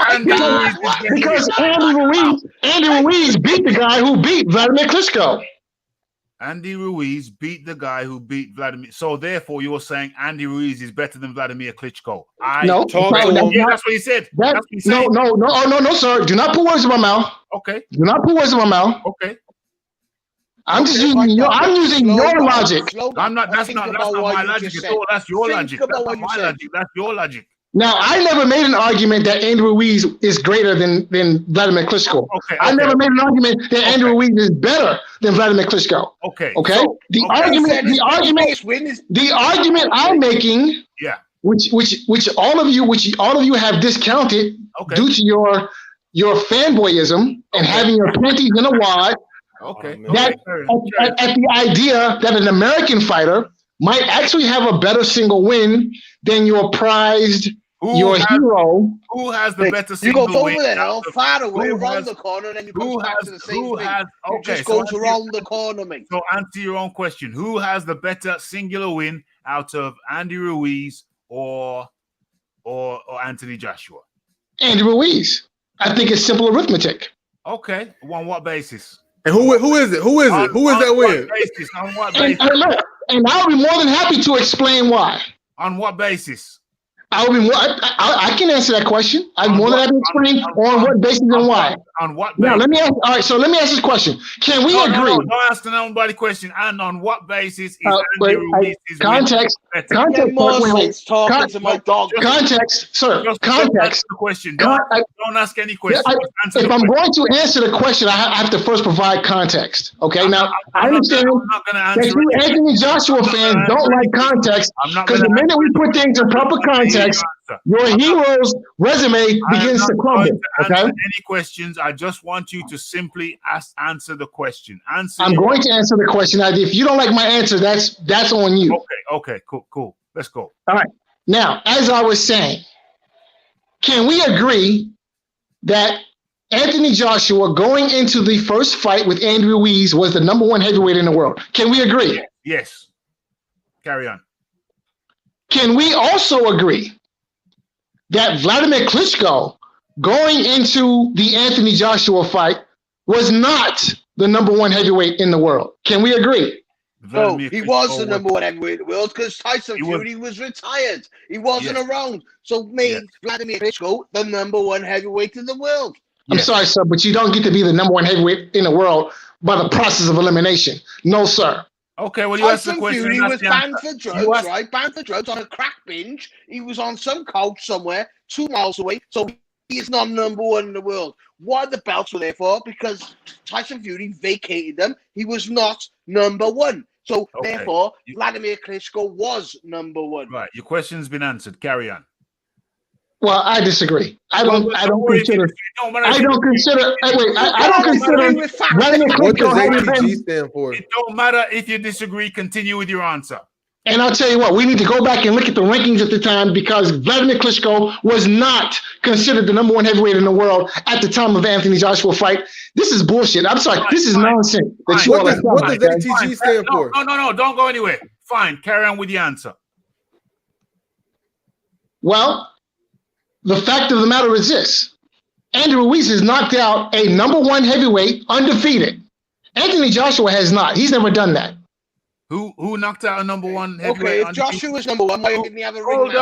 beat the guy who beat Vladimir Klitschko. Andy Ruiz beat the guy who beat Vladimir. So therefore, you're saying Andy Ruiz is better than Vladimir Klitschko. No, that's what he said. No, sir. Do not put words in my mouth. Okay. Do not put words in my mouth. Okay. I'm using your logic. I'm not. That's not my logic at all. That's your logic. That's not my logic. That's your logic. Now, I never made an argument that Andy Ruiz is greater than Vladimir Klitschko. I never made an argument that Andy Ruiz is better than Vladimir Klitschko. Okay. So, the argument I'm making, which all of you have discounted due to your fanboyism and having your panties in a wad. Okay. At the idea that an American fighter might actually have a better single win than your prized hero. Who has the better single win? You go over there, far away, around the corner, and then you come back to the same thing. It just goes around the corner, mate. So answer your own question. Who has the better singular win out of Andy Ruiz or Anthony Joshua? Andy Ruiz. I think it's simple arithmetic. Okay. On what basis? And who is it? Who is it? Who is that win? Basis? On what And, basis? look, and I'll be more than happy to explain why. On what basis? I'll be more. I can answer that question. I'm more than happy to explain on what basis and why. On what basis? Now let me ask. All right, so let me ask this question: can we agree? No, don't ask the nobody question. And on what basis is Andy Ruiz's context? Context, talking to my dog. Context, sir. Just Context. Ask the question. Don't ask any question. If I'm going to answer the question, I have to first provide context. Okay. Now I understand that you Anthony Joshua fans don't like context because the minute we put things in proper context, your hero's resume begins to crumble. Okay. Any questions? I just want you to simply answer the question. I'm going to answer the question. If you don't like my answer, that's on you. Okay. Cool. Let's go. All right. Now, as I was saying, can we agree that Anthony Joshua going into the first fight with Andy Ruiz was the number 1 heavyweight in the world? Can we agree? Yes. Carry on. Can we also agree that Vladimir Klitschko going into the Anthony Joshua fight was not the number 1 heavyweight in the world? Can we agree? No, he was the number 1 heavyweight in the world because Tyson Fury was retired. He wasn't around. So made Vladimir Klitschko the number 1 heavyweight in the world. I'm sorry, sir, but you don't get to be the number 1 heavyweight in the world by the process of elimination. No, sir. Okay, well, you asked the question. Fury was banned for drugs, right? Banned for drugs on a crack binge. He was on some couch somewhere 2 miles away. So he is not number 1 in the world. What the belts were there for? Because Tyson Fury vacated them. He was not number 1. So therefore, Vladimir Klitschko was number 1. Right. Your question's been answered. Carry on. Well, I disagree. I don't consider. What does ATG stand for? It don't matter if you disagree. Continue with your answer. And I'll tell you what, we need to go back and look at the rankings at the time because Vladimir Klitschko was not considered the number 1 heavyweight in the world at the time of the Anthony Joshua fight. This is bullshit. I'm sorry. This is nonsense. What does ATG stand for? No. Don't go anywhere. Fine. Carry on with the answer. Well, the fact of the matter is this. Andy Ruiz has knocked out a number 1 heavyweight undefeated. Anthony Joshua has not. He's never done that. Who knocked out a number 1 heavyweight? Okay, if Joshua was number 1, why didn't he have a ring? Hold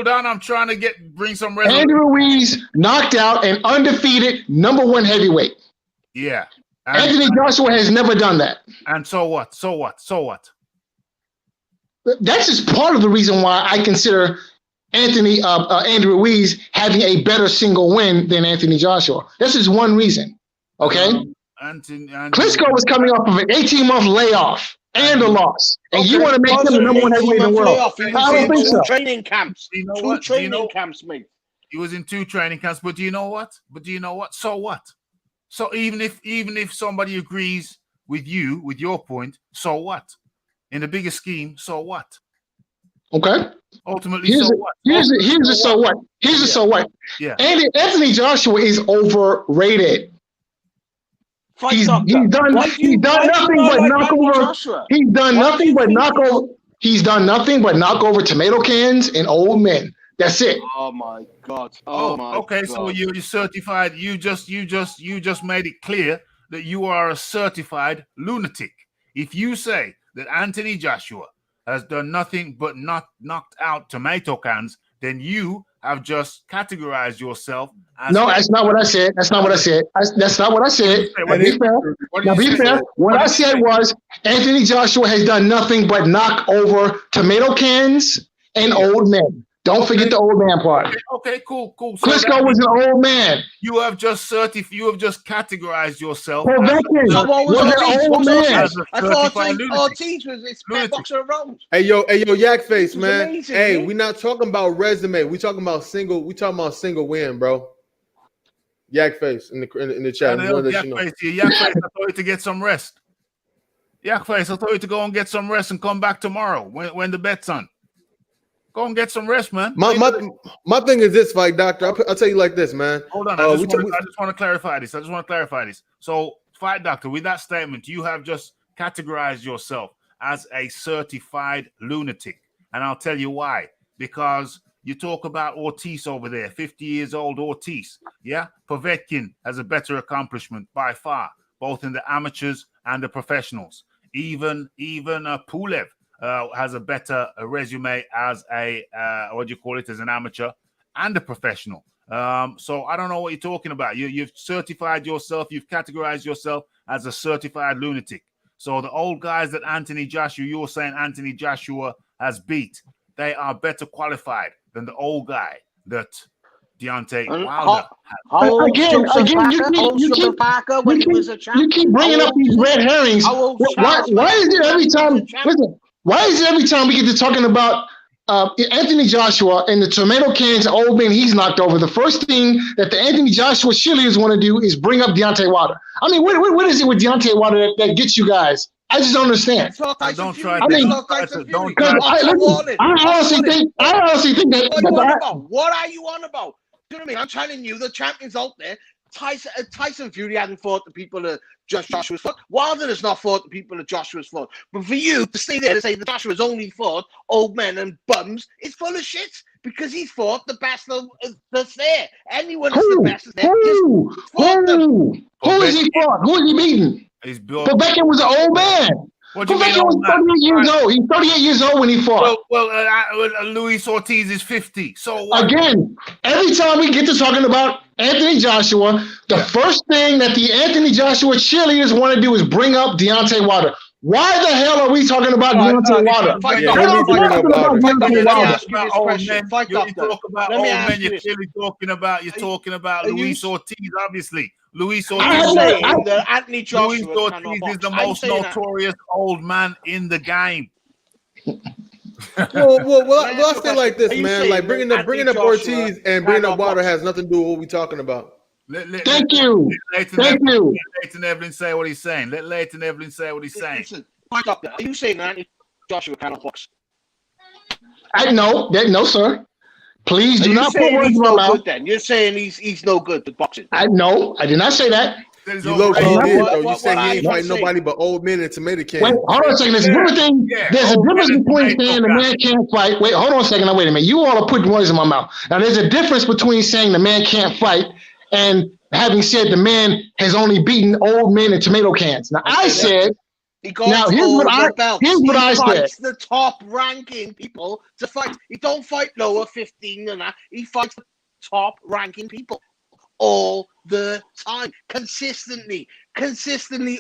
on. I'm trying to bring some resolution. Andy Ruiz knocked out an undefeated number 1 heavyweight. Yeah. Anthony Joshua has never done that. And so what? That's just part of the reason why I consider Andy Ruiz having a better single win than Anthony Joshua. This is one reason. Okay. Klitschko was coming off of an 18-month layoff and a loss, and you want to make him the number 1 heavyweight in the world? I don't think so. Training camps. Two training camps, mate. He was in 2 training camps, but do you know what? So what? So even if somebody agrees with you, with your point, so what? In the bigger scheme, so what? Okay. Ultimately, here's so what? Here's the so what. Here's the so what. Yeah. Anthony Joshua is overrated. He's done nothing but knock over tomato cans and old men. That's it. Oh my God. Okay, so you're certified. You just made it clear that you are a certified lunatic. If you say that Anthony Joshua has done nothing but not knocked out tomato cans, then you have just categorized yourself as... No, that's not what I said. That's not what I said. Be fair. What I said was Anthony Joshua has done nothing but knock over tomato cans and old men. Don't forget the old man part. Okay, cool. So Klitschko was an old man. You have just categorized yourself. Povetkin was an old man. I thought Ortiz was this fat boxer around. Hey yo, yak face, man. Amazing, hey, we're not talking about resume. We talking about single win, bro. Yak face in the chat. Yak face, I told you to get some rest. Yak face, I told you to go and get some rest and come back tomorrow when the bet's on. Go and get some rest, man. My thing is this fight, doctor. I'll tell you like this, man. Hold on. I just want to clarify this. So, fight doctor, with that statement, you have just categorized yourself as a certified lunatic. And I'll tell you why. Because You talk about Ortiz over there, 50 years old Ortiz. Yeah, Povetkin has a better accomplishment by far, both in the amateurs and the professionals. Even Pulev has a better resume as a as an amateur and a professional. So I don't know what you're talking about. You've certified yourself. You've categorized yourself as a certified lunatic. So the old guys that Anthony Joshua, you're saying Anthony Joshua has beat, they are better qualified than the old guy that Deontay Wilder you keep bringing up these red herrings. Why is it every time? Listen, why is it every time we get to talking about Anthony Joshua and the tomato cans, old man he's knocked over? The first thing that the Anthony Joshua cheerleaders want to do is bring up Deontay Wilder. I mean, what is it with Deontay Wilder that gets you guys? I just don't understand. I don't try. I honestly think that. What are you on about? Do you know what I mean? I'm telling you, the champions out there. Tyson Fury hadn't fought the people that Joshua's fought. Wilder has not fought the people that Joshua's fought. But for you to stay there to say that Joshua's only fought old men and bums, it's full of shit. Because he's fought the best that's there. Anyone that's the best is there. Who has he fought? Who has he beaten? Povetkin was an old man. Povetkin was 38 years old. He's 38 years old when he fought. Luis Ortiz is 50. So again, every time we get to talking about Anthony Joshua, the first thing that the Anthony Joshua cheerleaders want to do is bring up Deontay Wilder. Why the hell are we talking about Deontay Wilder? You're talking about Luis Ortiz, obviously. Luis Ortiz is the most notorious old man in the game. well, I feel like this, man. Like bringing up Ortiz and bringing up Wilder has nothing to do with what we're talking about. Thank you. Let Leighton Evelyn say what he's saying. Let Leighton Evelyn say what he's saying. Listen, are you saying that Joshua cannot box? No, sir. Please do not put words in my mouth. Then you're saying he's no good at boxing. I did not say that. You low key did though. You said he ain't fighting nobody but old men and tomato cans. Wait, hold on a second. There's a difference between saying the man can't fight. Wait, hold on a second. Now wait a minute. You all are putting words in my mouth. Now there's a difference between saying the man can't fight and having said the man has only beaten old men and tomato cans. Now I said. Here's what I said. The top-ranking people to fight. He don't fight lower 15 and that. He fights the top-ranking people all the time, consistently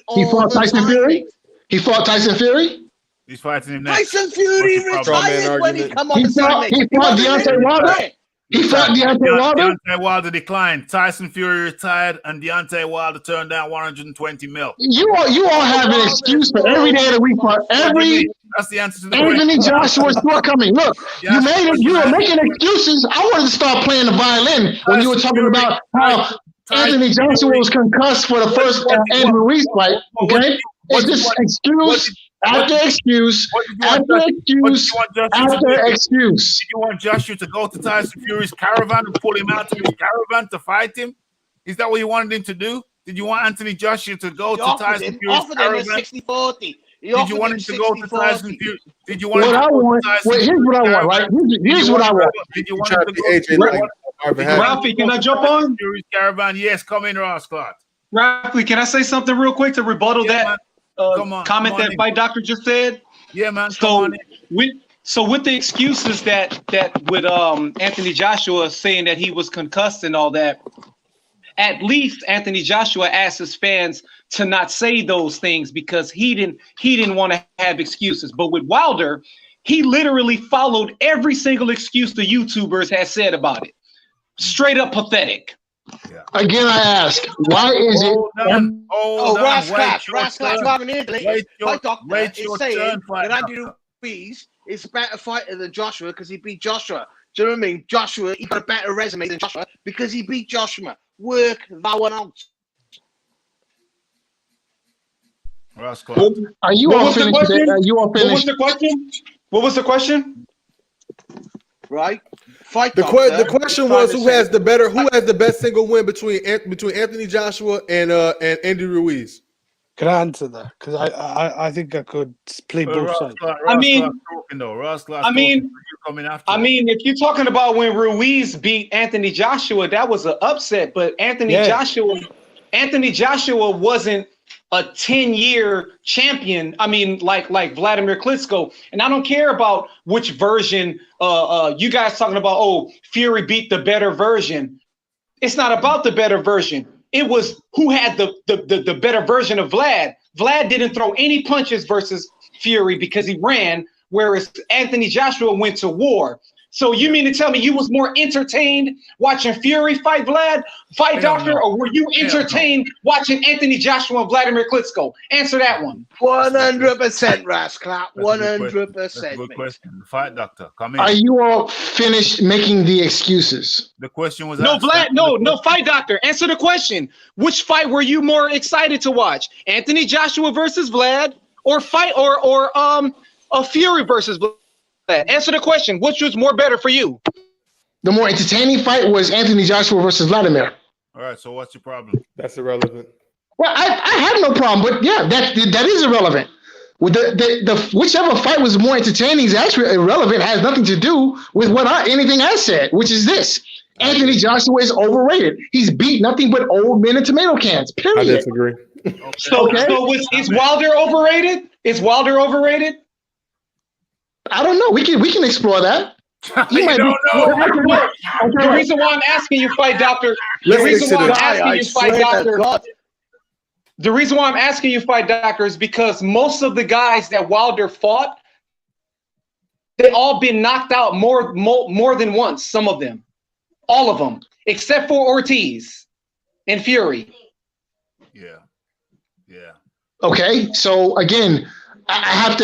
all he fought the Tyson time. Fury? He fought Tyson Fury? He's fighting him next. Tyson Fury retired when he come on he fought Deontay Wilder? He fought Deontay Wilder? Deontay Wilder declined. Tyson Fury retired, and Deontay Wilder turned down $120 million. You all have an excuse for every day of the week for every. That's the answer to the Anthony question. Joshua's shortcoming. Look, you were making excuses. I wanted to start playing the violin when you were talking about how Anthony Joshua was concussed for the first Andrew Ruiz fight. Okay, it's just excuse after excuse after excuse after excuse. Did you want Joshua to go to Tyson Fury's caravan and pull him out of his caravan to fight him? Is that what you wanted him to do? Did you want Anthony Joshua to go to Tyson Fury's caravan? 60-40. Did you want him to go to Tyson Fury? Did you want what I want? Here's what I want, right? Here's what I want. Did you want him to go to Raphie, can I jump on? Fury's caravan? Yes, come in, Ross Clark. Raphie, can I say something real quick to rebuttal that comment that Fight Doctor just said? Yeah, man. So with the excuses that with Anthony Joshua saying that he was concussed and all that, at least Anthony Joshua asked his fans to not say those things because he didn't want to have excuses. But with Wilder, he literally followed every single excuse the YouTubers had said about it. Straight up pathetic. Yeah. Again, I ask, why is it? Wait your turn. Andy Ruiz is a better fighter than Joshua because he beat Joshua. Do you know what I mean? Joshua, he got a better resume than Joshua because he beat Joshua. Work that one out. Are you all finished? What was the question? What was the question? Right. The question was who has the best single win between Anthony Joshua and Andy Ruiz. Can I answer that? Because I think I could play both sides. If you're talking about when Ruiz beat Anthony Joshua, that was an upset. But Anthony Joshua wasn't a 10-year champion. I mean, like Vladimir Klitschko. And I don't care about which version you guys talking about. Oh, Fury beat the better version. It's not about the better version. It was who had the better version of Vlad. Vlad didn't throw any punches versus Fury because he ran, whereas Anthony Joshua went to war. So you mean to tell me you was more entertained watching Fury fight Doctor, or were you entertained watching Anthony Joshua and Vladimir Klitschko? Answer that one. 100%, Rascal. 100%. Good question. Fight Doctor, come in. Are you all finished making the excuses? The question was no, Vlad. No, Fight Doctor. Answer the question. Which fight were you more excited to watch? Anthony Joshua versus Vlad, or a Fury versus Vlad? Answer the question. Which was more better for you? The more entertaining fight was Anthony Joshua versus Vladimir. All right. So what's your problem? That's irrelevant. Well, I have no problem, but yeah, that is irrelevant. With the whichever fight was more entertaining is actually irrelevant. It has nothing to do with anything I said, which is this: Anthony Joshua is overrated. He's beat nothing but old men in tomato cans. Period. I disagree. So is Wilder overrated? Is Wilder overrated? I don't know. We can explore that. You might don't know. The reason why I'm asking you, Fight Doctor. The reason why I'm asking you, Fight Doctor. The reason why I'm asking you, Fight Doctor, is because most of the guys that Wilder fought, they all been knocked out more than once. Some of them, all of them, except for Ortiz and Fury. Yeah. Okay, so again, I'm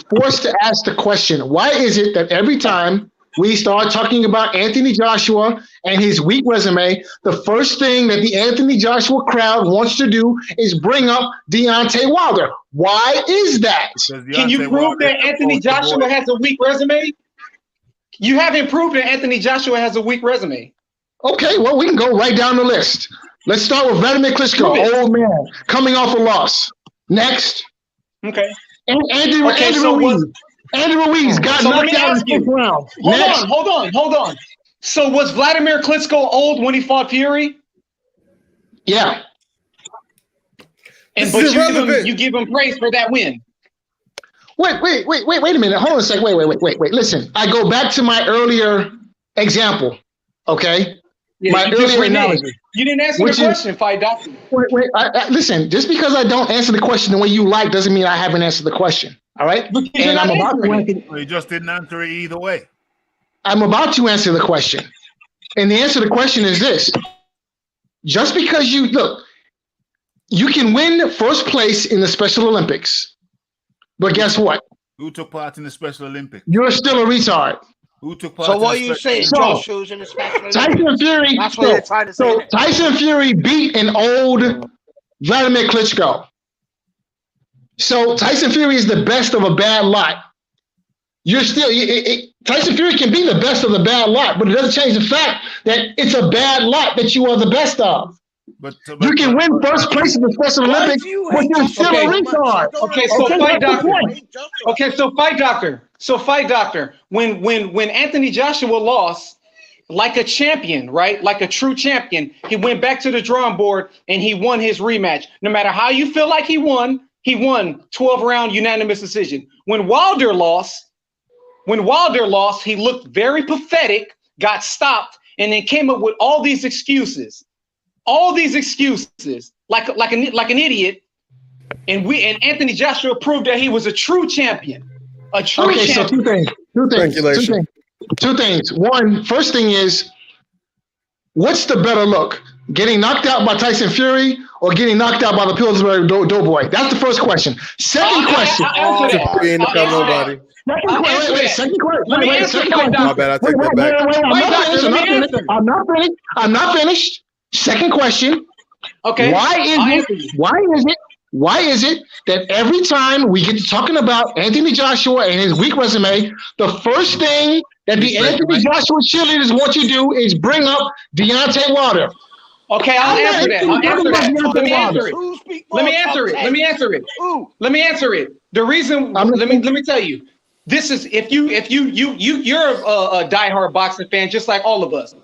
forced to ask the question: why is it that every time we start talking about Anthony Joshua and his weak resume, the first thing that the Anthony Joshua crowd wants to do is bring up Deontay Wilder? Why is that? Can you prove that Anthony Joshua has a weak resume? You haven't proved that Anthony Joshua has a weak resume. Okay, well, we can go right down the list. Let's start with Vladimir Klitschko, old man, coming off a loss. Next. Okay. Andy Ruiz got knocked out in the fifth round. Hold on. So was Vladimir Klitschko old when he fought Fury? Yeah. But you give him praise for that win. Wait a minute. Hold on a second. Wait. Listen, I go back to my earlier example. Okay? Yeah, my earlier analogy. You didn't answer the question, Fight Doctor. Wait. Listen, just because I don't answer the question the way you like doesn't mean I haven't answered the question. All right? And I'm about to answer. You just didn't answer it either way. I'm about to answer the question. And the answer to the question is this. Just because you can win first place in the Special Olympics. But guess what? Who took part in the Special Olympics? You're still a retard. Who took part? So what are you saying? Joshua's in the Special Olympics? Tyson Fury. That's what you're trying to say. So Tyson Fury beat an old Vladimir Klitschko. So Tyson Fury is the best of a bad lot. You're still Tyson Fury can be the best of the bad lot, but it doesn't change the fact that it's a bad lot that you are the best of. But you can win first place in the Special Olympics, but you're still a retard. So Fight Doctor. When Anthony Joshua lost, like a champion, right? Like a true champion, he went back to the drawing board and he won his rematch. No matter how you feel like he won 12-round unanimous decision. When Wilder lost, he looked very pathetic, got stopped, and then came up with all these excuses. Like an idiot, and Anthony Joshua proved that he was a true champion. So two things. First thing is, what's the better look? Getting knocked out by Tyson Fury or getting knocked out by the Pillsbury Doughboy? That's the first question. Second question. My bad, I take that back. I'm not finished. Second question. Okay. Why is it that every time we get to talking about Anthony Joshua and his weak resume, the first thing that the Anthony Joshua cheerleaders want you to do is bring up Deontay Wilder? Okay, I'll answer that. I'll answer that. Let me answer it. Who speak Let me more answer it. top Let me 10? answer it. Who? Let me answer it. The reason. Let me tell you. This is if you're a diehard boxing fan, just like all of us.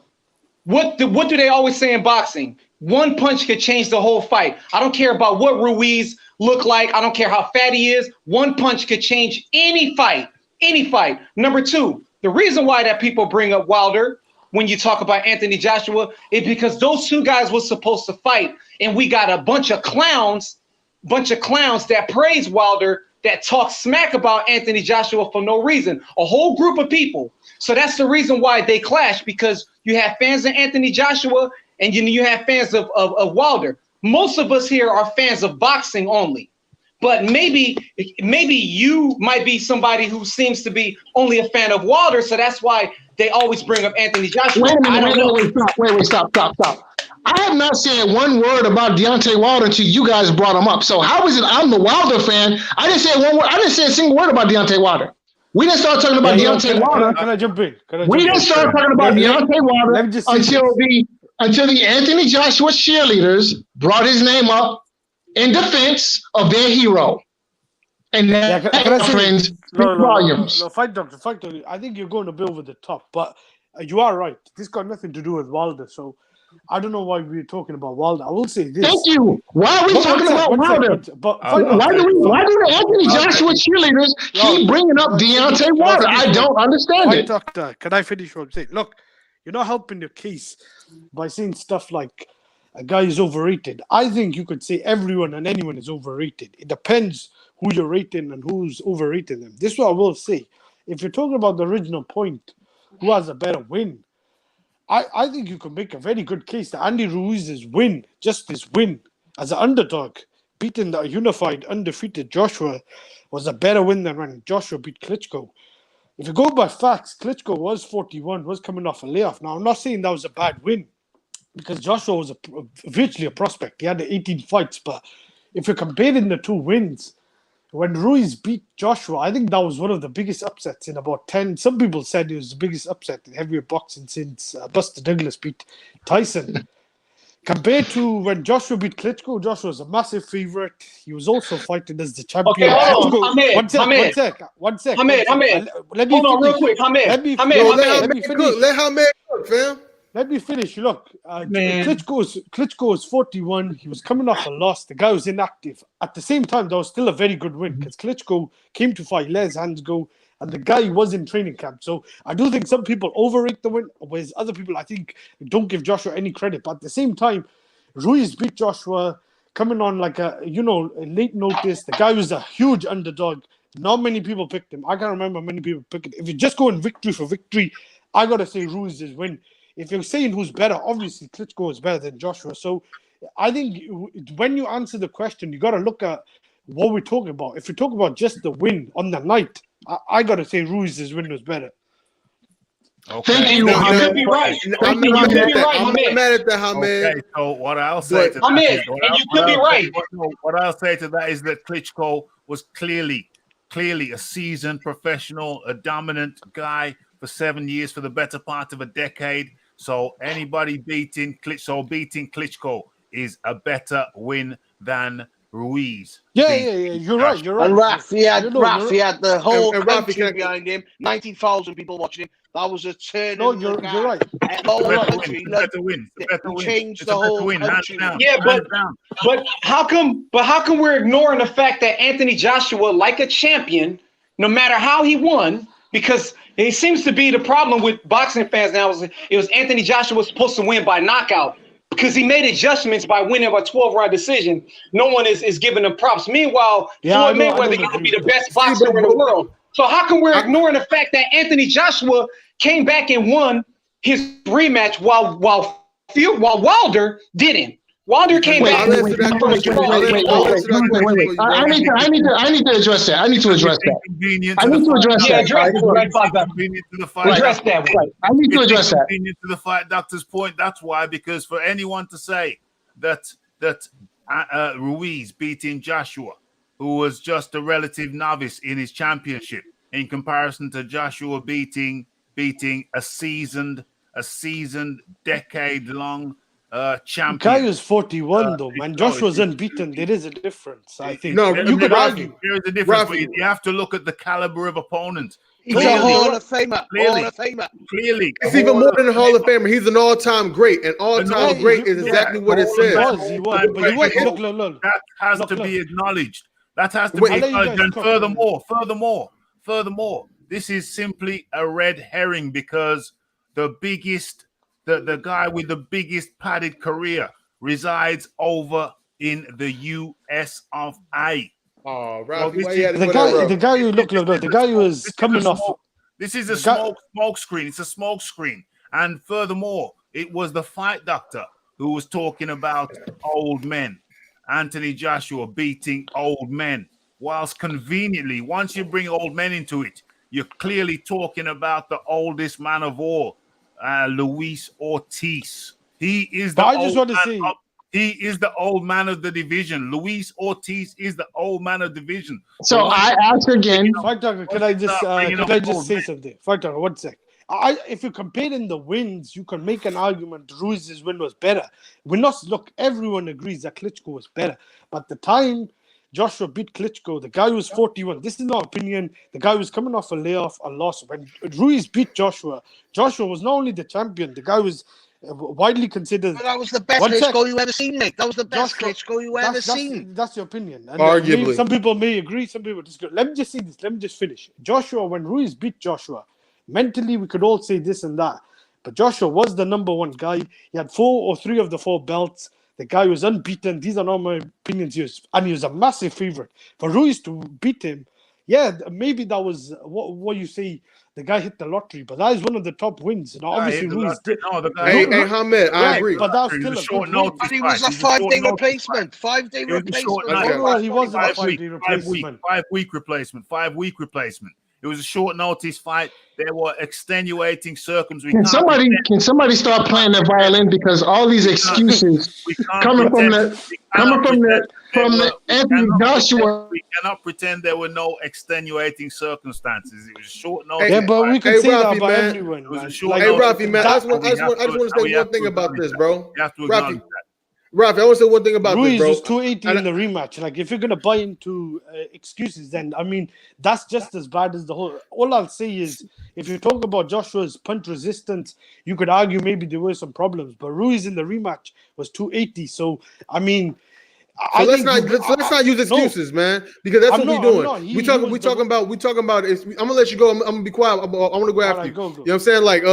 What do they always say in boxing? One punch could change the whole fight. I don't care about what Ruiz look like. I don't care how fat he is. One punch could change any fight. Any fight. Number two, the reason why that people bring up Wilder when you talk about Anthony Joshua is because those two guys were supposed to fight, and we got a bunch of clowns that praise Wilder that talk smack about Anthony Joshua for no reason. A whole group of people. So that's the reason why they clash, because you have fans of Anthony Joshua and you have fans of Wilder. Most of us here are fans of boxing only. But maybe you might be somebody who seems to be only a fan of Wilder, so that's why they always bring up Anthony Joshua. Wait a minute, stop. I have not said one word about Deontay Wilder until you guys brought him up. So how is it I'm the Wilder fan? I didn't say one word. I didn't say a single word about Deontay Wilder. We didn't start talking about Deontay Wilder. Can I jump in? We didn't start talking about Deontay Wilder until the Anthony Joshua cheerleaders brought his name up in defense of their hero. And that, friends, volumes. No, fight doctor. I think you're going a bit over the top, but you are right. This got nothing to do with Wilder, so I don't know why we're talking about Wilder. I will say this. Thank you. Why are we talking about Wilder? Why do the Anthony Joshua cheerleaders keep bringing up Deontay Wilder? I don't understand it. Doctor, can I finish what I'm saying? Look, you're not helping your case by saying stuff like a guy is overrated. I think you could say everyone and anyone is overrated. It depends who you're rating and who's overrating them. This is what I will say. If you're talking about the original point, who has a better win, I think you can make a very good case that Andy Ruiz's win, just his win as an underdog, beating the unified, undefeated Joshua, was a better win than when Joshua beat Klitschko. If you go by facts, Klitschko was 41, was coming off a layoff. Now, I'm not saying that was a bad win, because Joshua was virtually a prospect. He had 18 fights, but if you're comparing the two wins, when Ruiz beat Joshua, I think that was one of the biggest upsets in about 10. Some people said it was the biggest upset in heavyweight boxing since Buster Douglas beat Tyson. Compared to when Joshua beat Klitschko, Joshua was a massive favorite. He was also fighting as the champion. Okay, hold on. One sec. Hamid. Let me hold on real quick. Hamid. Let me finish. Let Hamid cook, fam. Let me finish. Look, Klitschko was 41. He was coming off a loss. The guy was inactive. At the same time, that was still a very good win because Klitschko came to fight, let his hands go, and the guy was in training camp. So I do think some people overrate the win, whereas other people, I think, don't give Joshua any credit. But at the same time, Ruiz beat Joshua, coming on like a late notice. The guy was a huge underdog. Not many people picked him. I can't remember many people picked him. If you're just going victory for victory, I got to say Ruiz's win. If you're saying who's better, obviously Klitschko is better than Joshua. So I think when you answer the question, you got to look at what we're talking about. If you talk about just the win on the night, I got to say Ruiz's win was better. Okay. Thank you. You could be right. I'm not mad at that, Hamid. Okay, so what I'll say to that is, you could be right. What I'll say to that is that Klitschko was clearly a seasoned professional, a dominant guy for 7 years, for the better part of a decade. So anybody beating Klitschko is a better win than Ruiz. Yeah. You're right. And Raphie had the whole country behind him. 90,000 people watching him. That was a turn. No, you're right. Better win. Changed the whole country. Yeah, but how come we're ignoring the fact that Anthony Joshua, like a champion, no matter how he won, because it seems to be the problem with boxing fans now, it was Anthony Joshua was supposed to win by knockout because he made adjustments by winning by 12-round decision. No one is giving him props. Meanwhile, Floyd Mayweather got to be the best boxer in the world. So how come we're ignoring the fact that Anthony Joshua came back and won his rematch while Wilder didn't? Wilder came back. Wait. I need to address that. I need to address that. I need to address that. To the fight doctor's point, that's why, because for anyone to say that Ruiz beating Joshua, who was just a relative novice in his championship, in comparison to Joshua beating a seasoned decade-long champion. Guy was 41 though, man. Joshua's unbeaten. There is a difference, I think. No, you could argue. There is a difference, but Raphie. you have to look at the caliber of opponent. He's a Hall of Famer. Clearly. Hall of Famer. Clearly, It's even more than a Hall of Famer. He's an all-time great, and all-time great is exactly what it says. He was. But he was. Look. that has to be acknowledged. That has to Wait, be I'll let you acknowledged. guys And talk. furthermore, this is simply a red herring because the guy with the biggest padded career resides over in the US of A. Oh, Well, Raphie, why you had to put that The up? guy who the guy who was coming off. This is a smoke screen. It's a smoke screen. And furthermore, it was the fight doctor who was talking about old men. Anthony Joshua beating old men. Whilst conveniently, once you bring old men into it, you're clearly talking about the oldest man of all, Luis Ortiz. He is the But I just want to say, he is the old man of the division. Luis Ortiz is the old man of the division. So I ask again. Fight Doctor, can I just say something? Fight Doctor, 1 sec. If you're comparing the wins, you can make an argument Ruiz's win was better. Everyone agrees that Klitschko was better. But the time Joshua beat Klitschko, the guy was 41. This is not opinion. The guy was coming off a loss. When Ruiz beat Joshua, Joshua was not only the champion, the guy was widely considered. But that was the best Klitschko you ever seen, mate. That was the best Klitschko you ever seen. That's your opinion. And arguably. some people may agree, some people disagree. Let me just say this. Let me just finish. Joshua, when Ruiz beat Joshua, mentally we could all say this and that. But Joshua was the number one guy. He had 4 or 3 of the 4 belts. The guy was unbeaten. These are not my opinions. He was a massive favorite. For Ruiz to beat him, maybe that was what you say. The guy hit the lottery, but that is one of the top wins. Now, obviously, Ruiz did. Hey, Hamed, I agree. But that was still a short good notice. But he was a 5-day replacement. 5-day replacement. No, he wasn't a 5-day replacement. 5-week replacement. 5-week replacement. It was a short notice fight. There were extenuating circumstances. Can somebody start playing the violin, because all these excuses coming from the Anthony Joshua. We cannot pretend there were no extenuating circumstances. It was a short notice. Yeah, but we can say Raphie, that about man. everyone. It was a Man. short Hey, notice. Raphie, man, I just want to say one thing about this, bro. You have to acknowledge that. Raphie, I want to say one thing about Ruiz this, bro. was 280 in the rematch. Like, if you're gonna buy into excuses, then I mean that's just as bad as the whole. All I'll say is, if you talk about Joshua's punch resistance, you could argue maybe there were some problems. But Ruiz in the rematch was 280. So I mean, let's not use excuses, man, because that's what we're doing. We talking about. I'm gonna let you go. I'm gonna be quiet. I want to go after you. Go. You know what I'm saying? Like,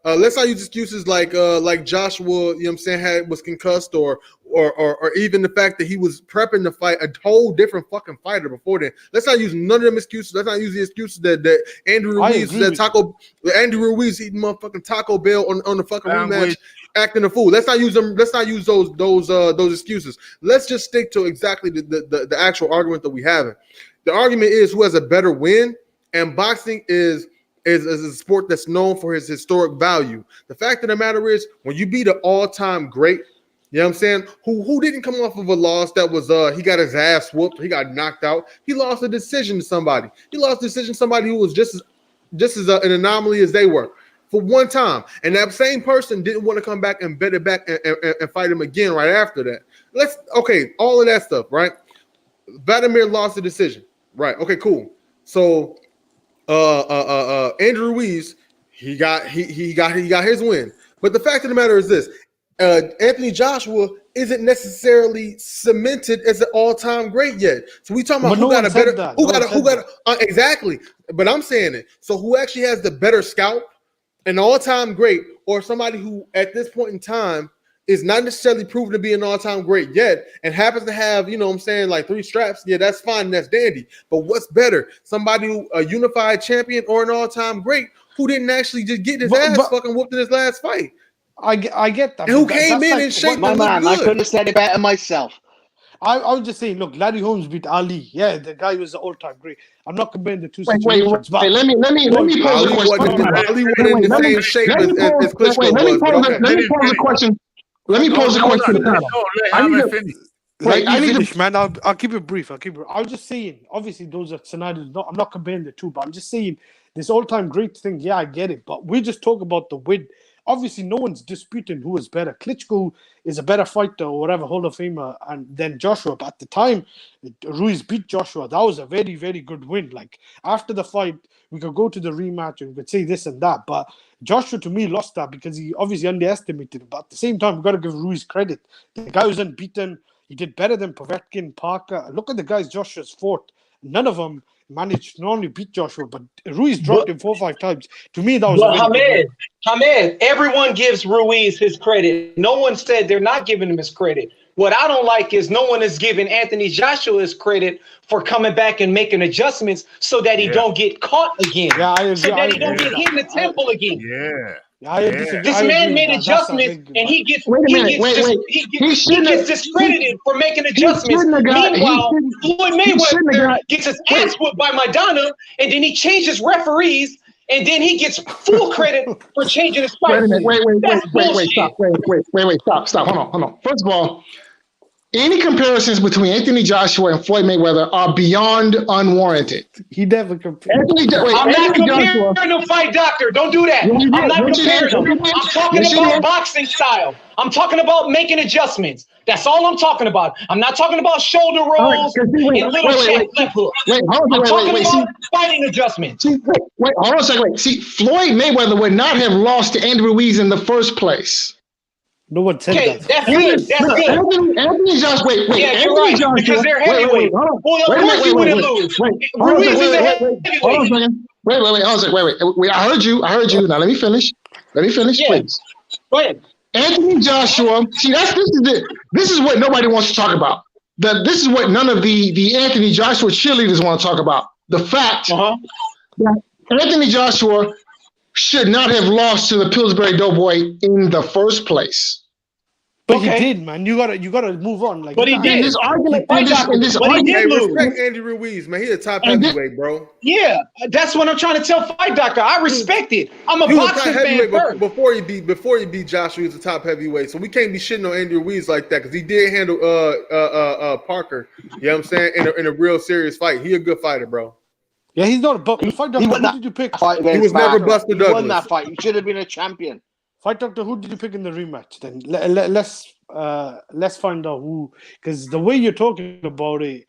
let's not use excuses like Joshua. You know what I'm saying? Was concussed, or even the fact that he was prepping to fight a whole different fucking fighter before then. Let's not use none of them excuses. Let's not use the excuses that Andrew Ruiz Andy Ruiz eating motherfucking Taco Bell on the fucking rematch, acting a fool. Let's not use them. Let's not use those excuses. Let's just stick to exactly the actual argument that we have. The argument is who has a better win, and boxing is a sport that's known for its historic value. The fact of the matter is, when you beat an all-time great, you know what I'm saying, who didn't come off of a loss that was he got his ass whooped, he got knocked out, he lost a decision to somebody. He lost a decision to somebody who was just as an anomaly as they were for one time, and that same person didn't want to come back and bet it back and fight him again right after that. All of that stuff, right? Vladimir lost the decision, right? Okay, cool. So Andrew Ruiz, he got his win. But the fact of the matter is this: Anthony Joshua isn't necessarily cemented as an all-time great yet. So we talking about who got a better, exactly. But I'm saying it. So who actually has the better scalp, an all-time great, or somebody who at this point in time is not necessarily proven to be an all-time great yet and happens to have, you know what I'm saying, like 3 straps? Yeah, that's fine. That's dandy. But what's better? Somebody who a unified champion or an all-time great who didn't actually just get his ass fucking whooped in his last fight? I get that. And who came in and shaped my man, I couldn't have said it better myself. I was just saying, look, Larry Holmes beat Ali. Yeah, the guy was an all-time great. I'm not comparing the two Wait, situations. let me pose a question. Ali wasn't in the same shape as Klitschko was. Let me pose a question. Let me pose a question. I need to finish, man. I'll keep it brief. I was just saying, obviously, those are scenarios. I'm not comparing the two, but I'm just saying this all-time great thing. Yeah, I get it, but we just talk about the win. obviously no one's disputing who is better. Klitschko is a better fighter or whatever, Hall of Famer, and then Joshua. But at the time, Ruiz beat Joshua. That was a very, very good win. Like after the fight, we could go to the rematch and we could say this and that. But Joshua, to me, lost that because he obviously underestimated him. But at the same time, we've got to give Ruiz credit. The guy was unbeaten. He did better than Povetkin, Parker. Look at the guys Joshua's fought. None of them managed to not only beat Joshua, but Ruiz dropped him 4 or 5 times. To me, that was Hamed, everyone gives Ruiz his credit. No one said they're not giving him his credit. What I don't like is no one is giving Anthony Joshua his credit for coming back and making adjustments so that he don't get caught again. Yeah, I agree. So that he don't get hit in the temple again. This I man agree made with that. adjustments and he gets Wait. discredited for making adjustments. Meanwhile, Floyd Mayweather gets his ass whooped by Maidana, and then he changes referees, and then he gets full credit for changing his fight. Wait, stop. Hold on. First of all, any comparisons between Anthony Joshua and Floyd Mayweather are beyond unwarranted. He never compared. I'm not comparing the fight, doctor. Don't do that. I'm not comparing them. I'm talking about boxing style. I'm talking about making adjustments. That's all I'm talking about. I'm not talking about shoulder rolls and little left hook. I'm talking about fighting adjustments. Wait, hold on a second. See, Floyd Mayweather would not have lost to Andy Ruiz in the first place. No one said that. That's good. Anthony Joshua, wait. Yeah, Anthony you're right. Joshua, Because they're heavyweight. Well, of course you wouldn't lose. Ruiz is a heavyweight. Hold on a second. Wait. I heard you. Now let me finish. Please. Go ahead. Anthony Joshua. See, this is what nobody wants to talk about. This is what none of the Anthony Joshua cheerleaders want to talk about. The fact that Anthony Joshua should not have lost to the Pillsbury Doughboy in the first place. But he did, man. You gotta move on. Like, but he did. This argument, he did lose. Respect Andy Ruiz, man. He a top heavyweight, bro. Yeah, that's what I'm trying to tell Fight Doctor. I respect it. I'm a boxing fan first. Before he beat Joshua, he was a top heavyweight. So we can't be shitting on Andy Ruiz like that because he did handle Parker. You know what I'm saying? In a real serious fight. He a good fighter, bro. Yeah, he's not. But Fight Doctor, who did you pick? He was never Buster Douglas. He won that fight. He should have been a champion. Fight Doctor, who did you pick in the rematch? Then let's find out who, because the way you're talking about it,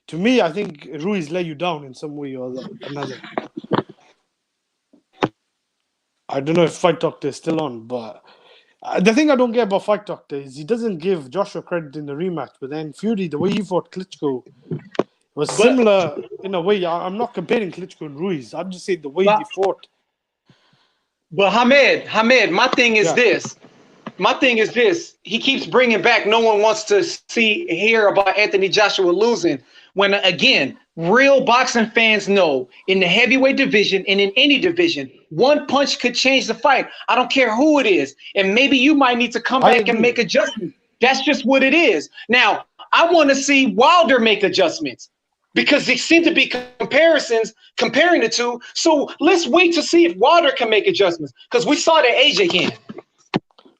to me, I think Ruiz let you down in some way or another. I don't know if Fight Doctor is still on, but the thing I don't get about Fight Doctor is he doesn't give Joshua credit in the rematch, but then Fury, the way he fought Klitschko, was similar in a way. I'm not comparing Klitschko and Ruiz. I'm just saying the way they fought. But Hamed, my thing is this. He keeps bringing back. No one wants to hear about Anthony Joshua losing. When again, real boxing fans know in the heavyweight division and in any division, one punch could change the fight. I don't care who it is, and maybe you might need to come back and make adjustments. That's just what it is. Now, I want to see Wilder make adjustments, because there seem to be comparisons comparing the two. So let's wait to see if Wilder can make adjustments, because we saw that AJ can.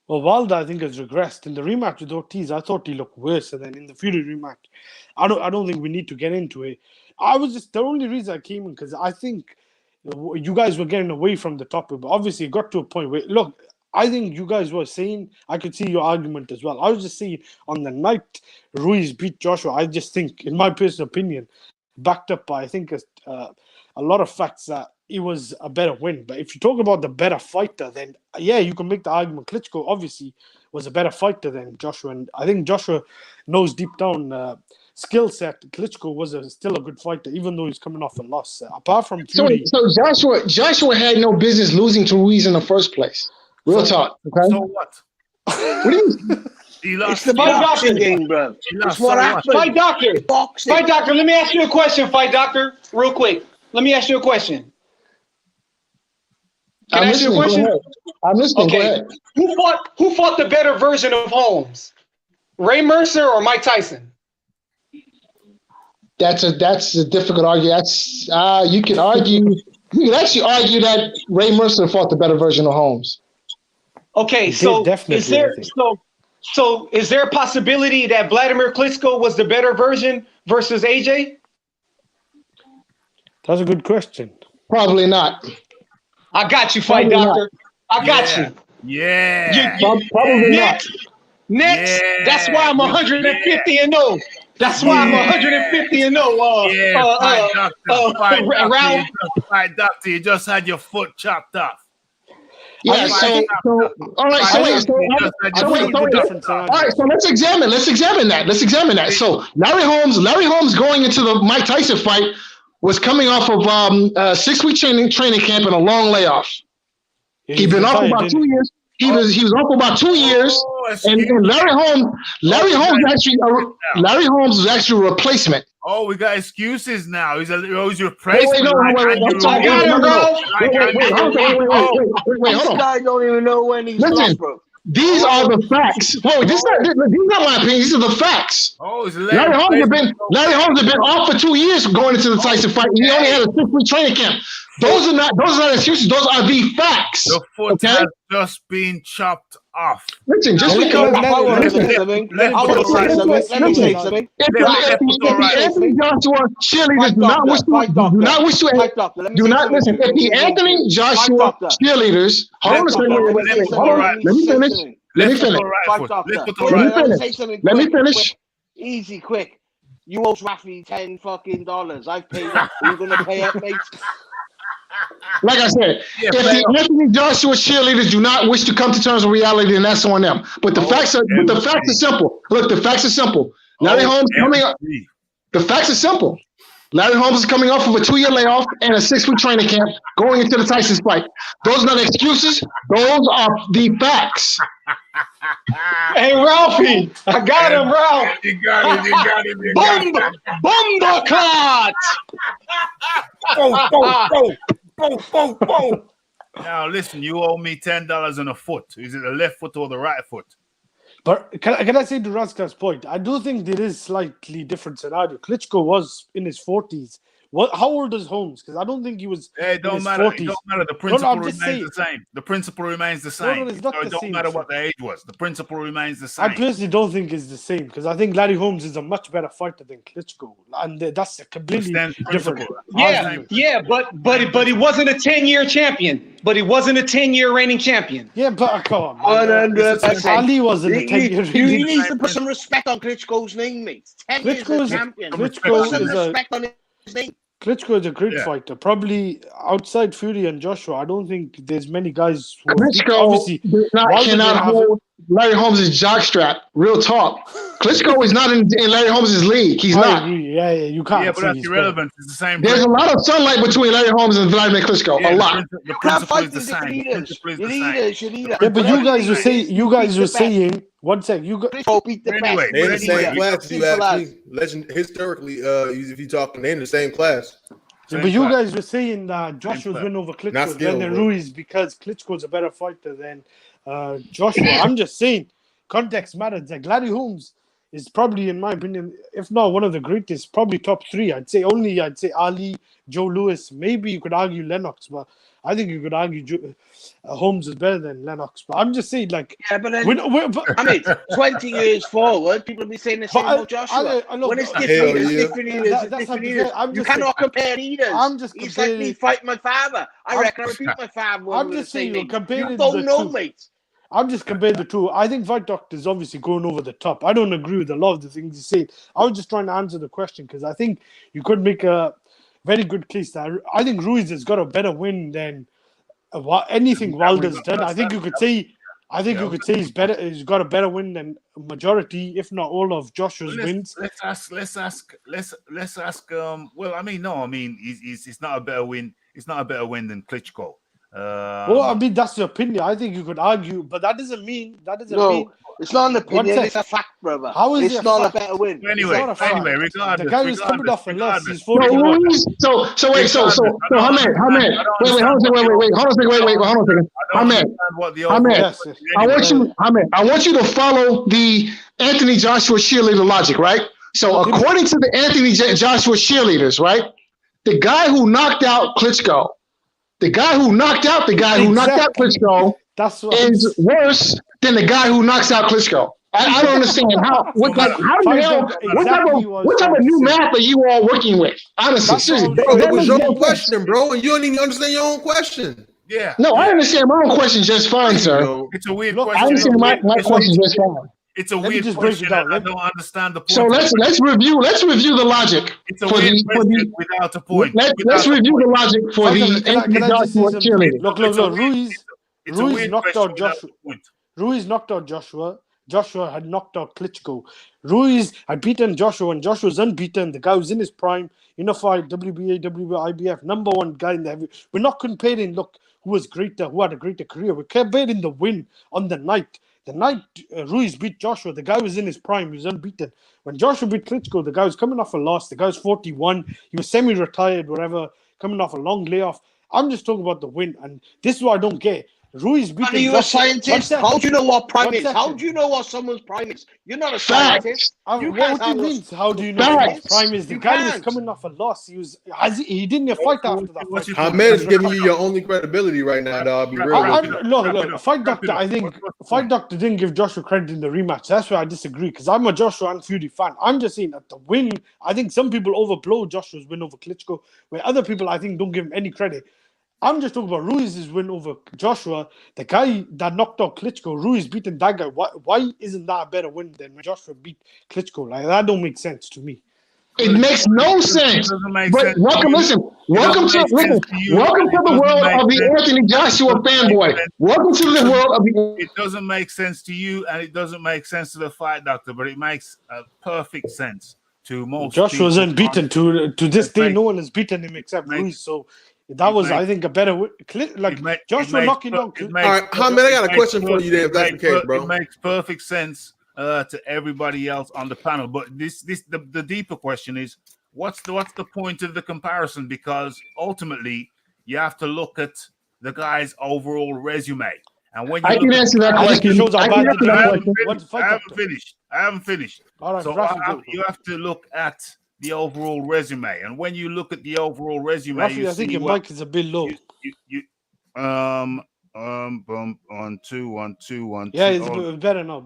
Well, Wilder, I think, has regressed. In the rematch with Ortiz, I thought he looked worse. And then in the Fury rematch, I don't think we need to get into it. The only reason I came in, because I think you guys were getting away from the topic. But obviously, it got to a point where, look, I think you guys were saying, I could see your argument as well. I was just saying, on the night Ruiz beat Joshua, I just think, in my personal opinion, backed up by, I think, a lot of facts that it was a better win. But if you talk about the better fighter, then, yeah, you can make the argument. Klitschko, obviously, was a better fighter than Joshua. And I think Joshua knows deep down skill set. Klitschko was still a good fighter, even though he's coming off a loss. Apart from Fury. So Joshua had no business losing to Ruiz in the first place. Real talk. Okay? So what? What do you mean? He lost. It's the boxing game, bro. It's what happens. Fight Doctor. Boxing. Fight Doctor, let me ask you a question, Fight Doctor, real quick. Let me ask you a question. Can I ask you a question? I'm listening. Okay. Go ahead. Who fought the better version of Holmes? Ray Mercer or Mike Tyson? That's a difficult argument. You can actually argue that Ray Mercer fought the better version of Holmes. Okay, so is there a possibility that Vladimir Klitschko was the better version versus AJ? That's a good question. Probably not. I got you, Fight Doctor. I got you. Yeah. Probably not. Next, Yeah. that's why I'm 150 and 0. That's why I'm 150 and 0. Fight doctor, you just had your foot chopped off. Yeah. So all right. So wait. All right. So let's examine that. So Larry Holmes going into the Mike Tyson fight was coming off of 6-week training camp and a long layoff. He'd been off about 2 years. He was off for about 2 years, and Larry Holmes was actually a replacement. Oh, we got excuses now. He's a replacement. Wait, hold on. This guy don't even know when he's lost, bro. These are the facts. Whoa, these are not my opinion. These are the facts. Oh, Larry Holmes had been off for 2 years going into the Tyson fight. He only had a 6-week training camp. Those are not excuses. Those are the facts. The foot has just been chopped off. Listen, just because let me say something. If Anthony Joshua cheerleaders do not wish to if the Anthony Joshua cheerleaders, hold on, let me finish. Easy, quick. You owe Raphie $10 fucking. I've paid up. Are you gonna pay up, mate? Like I said, if the Anthony Joshua cheerleaders do not wish to come to terms with reality, then that's on them. But the facts are simple. Look, the facts are simple. Larry Holmes coming up. The facts are simple. Larry Holmes is coming off of a 2-year layoff and a 6-week training camp going into the Tyson fight. Those are not excuses. Those are the facts. Hey, Ralphie, I got him, Ralph. You got him. Bomba clot. Boom. Now listen, you owe me $10 on a foot. Is it the left foot or the right foot? But can I say to Raska's point? I do think there is slightly different scenario. Klitschko was in his 40s. How old is Holmes? Because I don't think he was. It don't matter. 40s. It don't matter. The principle remains the same. The principle remains the same. It's not so it don't matter what the age was. The principle remains the same. I personally don't think it's the same because I think Larry Holmes is a much better fighter than Klitschko, and that's a completely different. Yeah, but he wasn't a 10-year champion. But he wasn't a 10-year reigning champion. Yeah, but come on. 100%. Ali wasn't a 10-year reigning. You need to put some respect on Klitschko's name, mate. 10 years as a champion. Klitschko is respect on his name. Klitschko is a great fighter. Probably outside Fury and Joshua, I don't think there's many guys who Klitschko cannot hold Larry Holmes' jockstrap. Real talk. Klitschko is not in Larry Holmes' league. He's not. Yeah, you can't. Yeah, but that's irrelevant. It's the same. There's a lot of sunlight between Larry Holmes and Vladimir Klitschko. Yeah, a lot. The principle is the same. Yeah, but you guys were saying. One sec, you got. Anyway, they're in the same class. You actually, historically, if you talking, they're in the same class. But you guys were saying that Joshua's win over Klitschko than Ruiz because Klitschko's a better fighter than Joshua. I'm just saying, context matters. Like Larry Holmes is probably, in my opinion, if not one of the greatest, probably top 3. I'd say Ali, Joe Louis. Maybe you could argue Lennox, but I think you could argue Holmes is better than Lennox. But I'm just saying, like, yeah, but then, I mean, 20 years forward, people will be saying the same about Joshua. When it's different leaders, you cannot compare leaders. It's like me fighting my father. I reckon I would beat my father. I'm just saying, you don't know, mate. I'm just comparing the two. I think Fight Doctor is obviously going over the top. I don't agree with a lot of the things he's saying. I was just trying to answer the question because I think you could make a very good case that I think Ruiz has got a better win than anything Wilder's done. I think you could say he's better. He's got a better win than majority, if not all, of Joshua's wins. Let's ask. Well, I mean, it's not a better win. It's not a better win than Klitschko. Well, I mean, that's the opinion. I think you could argue, but that doesn't mean. It's not an opinion. It's a fact, brother. How is it's not a better win? Anyway, regardless. The guy who's coming off a loss. He's 41. So Hamed, wait, hold on a second. Hamed, I want you to follow the Anthony Joshua cheerleader logic, right? So according to the Anthony Joshua cheerleaders, right, the guy who knocked out Klitschko. The guy who knocked out Klitschko is worse than the guy who knocks out Klitschko. I don't understand what type of new math are you all working with? Honestly, seriously. Bro, that was your own question, bro, and you don't even understand your own question. Yeah. No, I yeah. understand my own question just fine, sir. Yo, It's a weird Look, question. I understand my It's a- question just fine. It's a Let me weird just break it question. down. I don't understand the point. So of let's it. review the logic It's a for weird the question without a point. let's Without a review point. the logic for the Anthony Can I just say Joshua something? cheerleading. Look, It's a Ruiz. It's a Ruiz weird knocked question out without Joshua. a point. Ruiz knocked out Joshua. Joshua had knocked out Klitschko. Ruiz had beaten Joshua, and Joshua was unbeaten. The guy was in his prime, unified WBA, IBF, number one guy in the heavy. We're not comparing, look, who was greater, who had a greater career. We're comparing the win on the night. The night Ruiz beat Joshua, the guy was in his prime. He was unbeaten. When Joshua beat Klitschko, the guy was coming off a loss. The guy was 41. He was semi-retired, whatever, coming off a long layoff. I'm just talking about the win, and this is what I don't get. Ruiz Are beating you a Joshua. scientist? How do you know what prime One is? How second. do you know what someone's prime is? You're not a Facts. scientist. You What can't do you have no mean? How do you know Facts. what prime is? The You guy was can't. coming off a loss. He didn't fight after that What's fight. your Ahmed is giving you your only credibility right now, dog. I'll be real with you. Look, Fight Doctor. I think Fight Doctor didn't give Joshua credit in the rematch. That's where I disagree because I'm a Joshua and Fury fan. I'm just saying that the win. I think some people overblow Joshua's win over Klitschko, where other people I think don't give him any credit. I'm just talking about Ruiz's win over Joshua. The guy that knocked out Klitschko, Ruiz beating that guy. Why isn't that a better win than when Joshua beat Klitschko? Like that don't make sense to me. It makes no sense. doesn't make But sense to welcome, you. listen. It Welcome doesn't to make sense listen. to you, Welcome and to it the doesn't world make of the sense. Anthony Joshua It doesn't make fanboy. sense. Welcome to the world of the. It doesn't make sense to you, and it doesn't make sense to the Fight Doctor, but it makes perfect sense to most Joshua's people. unbeaten to this It day. makes- No one has beaten him except makes- Ruiz. So that it was, I makes- think, a better win. Joshua knocking down. All right, Ahmed, I got a question for you then, if that's the case, bro. It makes perfect sense to everybody else on the panel, but the deeper question is, what's the point of the comparison? Because ultimately, you have to look at the guy's overall resume. And when you I can answer that I think question. it shows how I bad can the answer that question. I haven't finished. All right, So Raphie, go. you have to look at the overall resume, and when you look at the overall resume, Raphie, you I think see your mic is a bit low. Bump 1 2 1 2 1 2. Yeah, it's better now.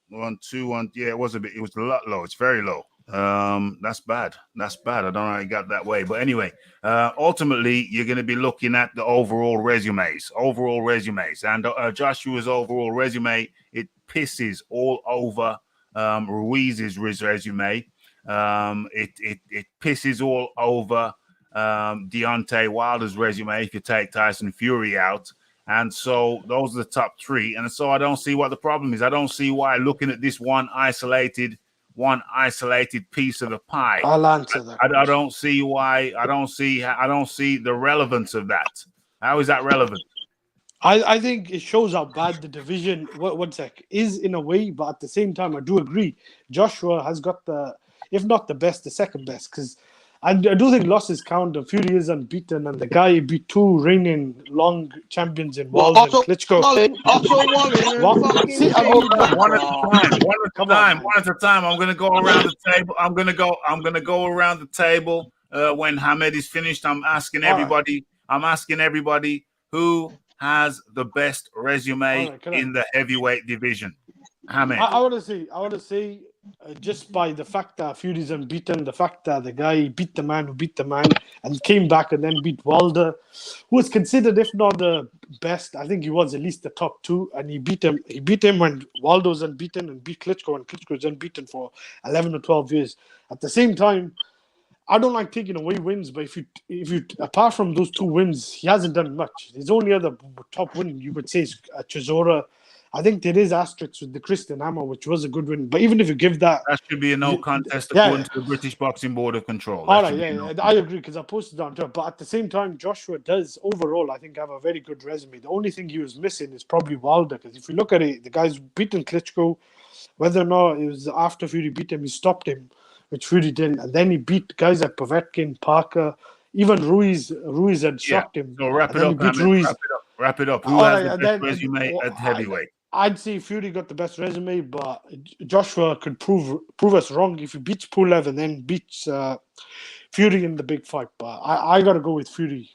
1 2 1. Yeah, it was a lot low. It's very low. That's bad. I don't know how I got that way, but anyway, ultimately you're going to be looking at the overall resumes, and Joshua's overall resume, it pisses all over Ruiz's resume. It pisses all over Deontay Wilder's resume if you take Tyson Fury out. And so those are the top three. And so I don't see what the problem is. I don't see why looking at this one isolated piece of the pie. I'll answer that. I don't see why. I don't see the relevance of that. How is that relevant? I think it shows how bad the division is in a way, but at the same time, I do agree. Joshua has got if not the best, the second best. Because I do think losses count. The Fury is unbeaten, and the guy beat two reigning long champions in Wilder and Klitschko. One at a time. I'm gonna go around the table. I'm gonna go around the table when Hamed is finished. I'm asking everybody who has the best resume in the heavyweight division. Hamed. I want to say just by the fact that Fury's unbeaten, the fact that the guy beat the man who beat the man and came back and then beat Wilder, who was considered, if not the best, I think he was at least the top two, and he beat him. He beat him when Wilder was unbeaten and beat Klitschko, and Klitschko was unbeaten for 11 or 12 years. At the same time, I don't like taking away wins, but if you apart from those two wins, he hasn't done much. His only other top win you would say is Chisora. I think there is asterisks with the Christian Hammer, which was a good win. But even if you give that should be a no contest according to the British Boxing Board of Control. All right, I agree because I posted on Twitter. But at the same time, Joshua does overall, I think, have a very good resume. The only thing he was missing is probably Wilder, because if you look at it, the guy's beaten Klitschko. Whether or not it was after Fury beat him, he stopped him, which Fury didn't, and then he beat guys like Povetkin, Parker, even Ruiz. Ruiz had shocked him. So wrap it up. Who has the best resume at heavyweight? I'd say Fury got the best resume, but Joshua could prove us wrong if he beats Pulev and then beats Fury in the big fight. But I got to go with Fury.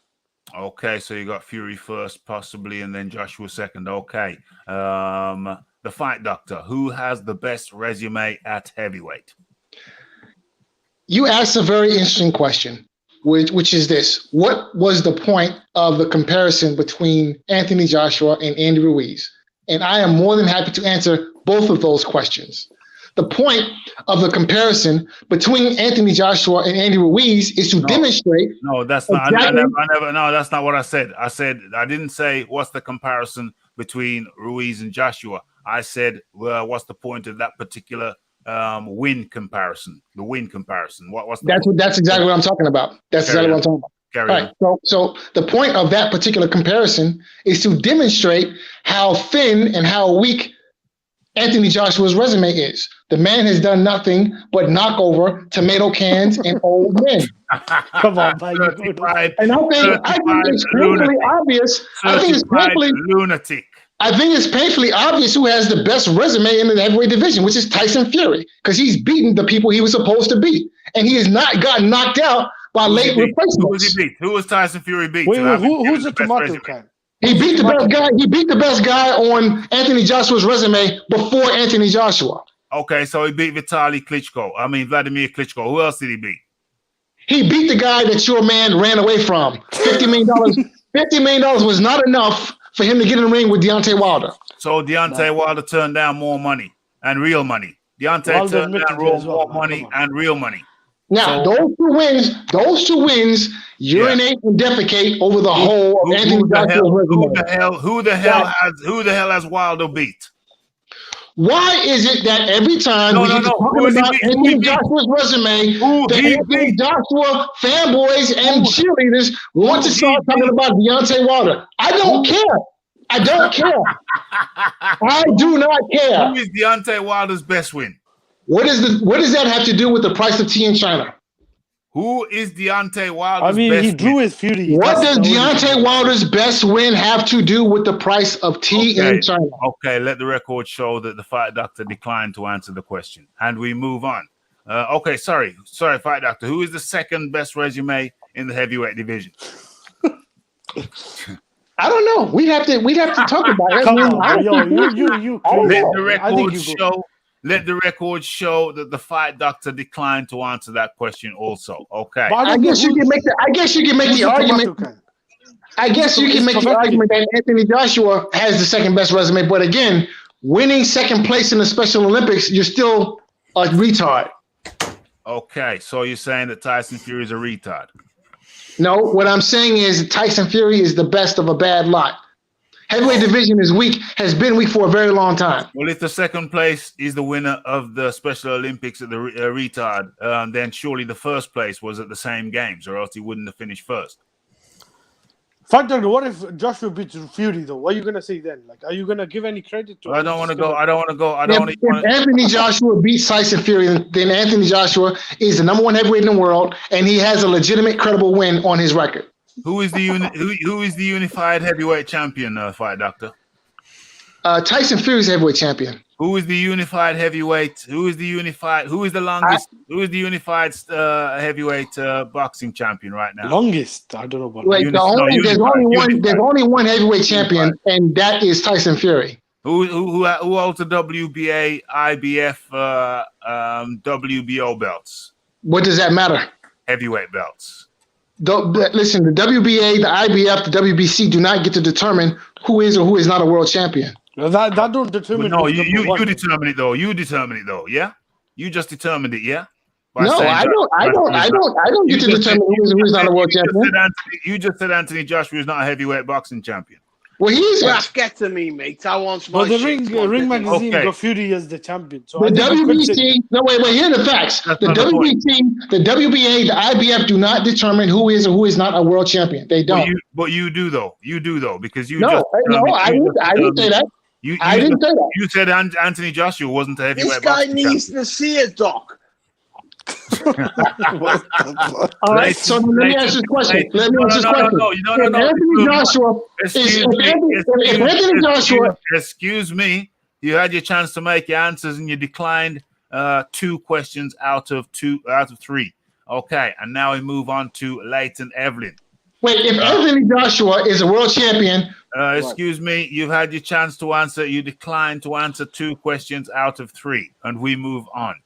Okay, so you got Fury first, possibly, and then Joshua second. Okay. The Fight Doctor, who has the best resume at heavyweight? You asked a very interesting question. which is this: what was the point of the comparison between Anthony Joshua and Andy Ruiz? And I am more than happy to answer both of those questions. The point of the comparison between Anthony Joshua and Andy Ruiz is to demonstrate. No, that's not. Exactly. I never. No, that's not what I said. I didn't say what's the comparison between Ruiz and Joshua. I said, well, what's the point of that particular win comparison? The win comparison. What's the that's exactly what I'm talking about. That's exactly what I'm talking about. All right. So the point of that particular comparison is to demonstrate how thin and how weak Anthony Joshua's resume is. The man has done nothing but knock over tomato cans and old men. Come on, man. And I think it's painfully obvious. I think it's painfully obvious who has the best resume in the heavyweight division, which is Tyson Fury, because he's beaten the people he was supposed to beat, and he has not gotten knocked out by late replacements. Who was he beat? Who was Tyson Fury beat? Wait, who's the tomato can? He beat the best guy. He beat the best guy on Anthony Joshua's resume before Anthony Joshua. Okay, so he beat Vladimir Klitschko. Who else did he beat? He beat the guy that your man ran away from. $50 million. $50 million was not enough for him to get in the ring with Deontay Wilder. So Deontay Wilder turned down more money and real money. Deontay turned down more money and real money. Now, those two wins urinate and defecate over the whole of Anthony Joshua's resume. Who the hell has Wilder beat? Why is it that every time we get to talking about Anthony Joshua's resume, the Anthony Joshua fanboys and cheerleaders want to start talking about Deontay Wilder? I don't care. I don't care. I do not care. Who is Deontay Wilder's best win? What does that have to do with the price of tea in China? Who is Deontay Wilder's best win? He drew his Fury. What does Deontay Wilder's best win have to do with the price of tea in China? Okay, let the record show that the Fight Doctor declined to answer the question. And we move on. Okay, sorry, Fight Doctor. Who is the second best resume in the heavyweight division? I don't know. We'd have to talk about it. Come on, you. Let the record show that the Fight Doctor declined to answer that question also. Okay. I guess you can make the argument. I guess you can make the argument that Anthony Joshua has the second best resume, but again, winning second place in the Special Olympics, you're still a retard. Okay, so you're saying that Tyson Fury is a retard? No, what I'm saying is Tyson Fury is the best of a bad lot. Heavyweight division is weak, has been weak for a very long time. Well, if the second place is the winner of the Special Olympics at the retard, then surely the first place was at the same games, or else he wouldn't have finished first. Fight Doctor, what if Joshua beats Fury, though? What are you going to say then? Like, are you going to give any credit to him? I don't want to go. If Anthony Joshua beats Tyson Fury, then Anthony Joshua is the number one heavyweight in the world, and he has a legitimate, credible win on his record. Who is the unified heavyweight champion, Fight Doctor? Tyson Fury's heavyweight champion. Who is the unified heavyweight? Who is the longest? Who is the unified heavyweight boxing champion right now? Longest? I don't know about. There's only one heavyweight champion, and that is Tyson Fury. Who holds the WBA, IBF, WBO belts? What does that matter? Heavyweight belts. Listen, the WBA, the IBF, the WBC do not get to determine who is or who is not a world champion. That don't determine. No, you determine it though. You determine it though. Yeah, you just determined it. Yeah. No, I don't get to determine who is or who is not a world champion. You just said Anthony Joshua is not a heavyweight boxing champion. Well, he is. Well, get to me, mate. I want my. But the Ring magazine got Fury as the champion. So the WBC. No, wait. Here are the facts. The WBC, the WBA, the IBF do not determine who is or who is not a world champion. They don't. But you do though. You do though because you. I didn't say that. I didn't say that. You said Anthony Joshua wasn't a heavyweight boxing champion. This guy needs to see it, Doc. All right, so let me ask you a question. Anthony Joshua. Excuse me. You had your chance to make your answers and you declined 2 questions out of 3. Okay, and now we move on to Leighton Evelyn. Wait, if Anthony Joshua is a world champion. Excuse me, you've had your chance to answer. You declined to answer 2 questions out of 3, and we move on.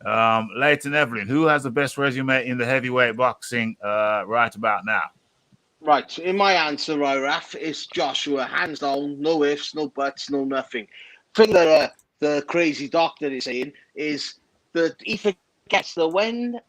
Leighton Evelyn, who has the best resume in the heavyweight boxing right about now? Right, in my answer, right, Raph, it's Joshua, hands down, no ifs, no buts, no nothing. Thing that the crazy doctor is saying is that he forgets that when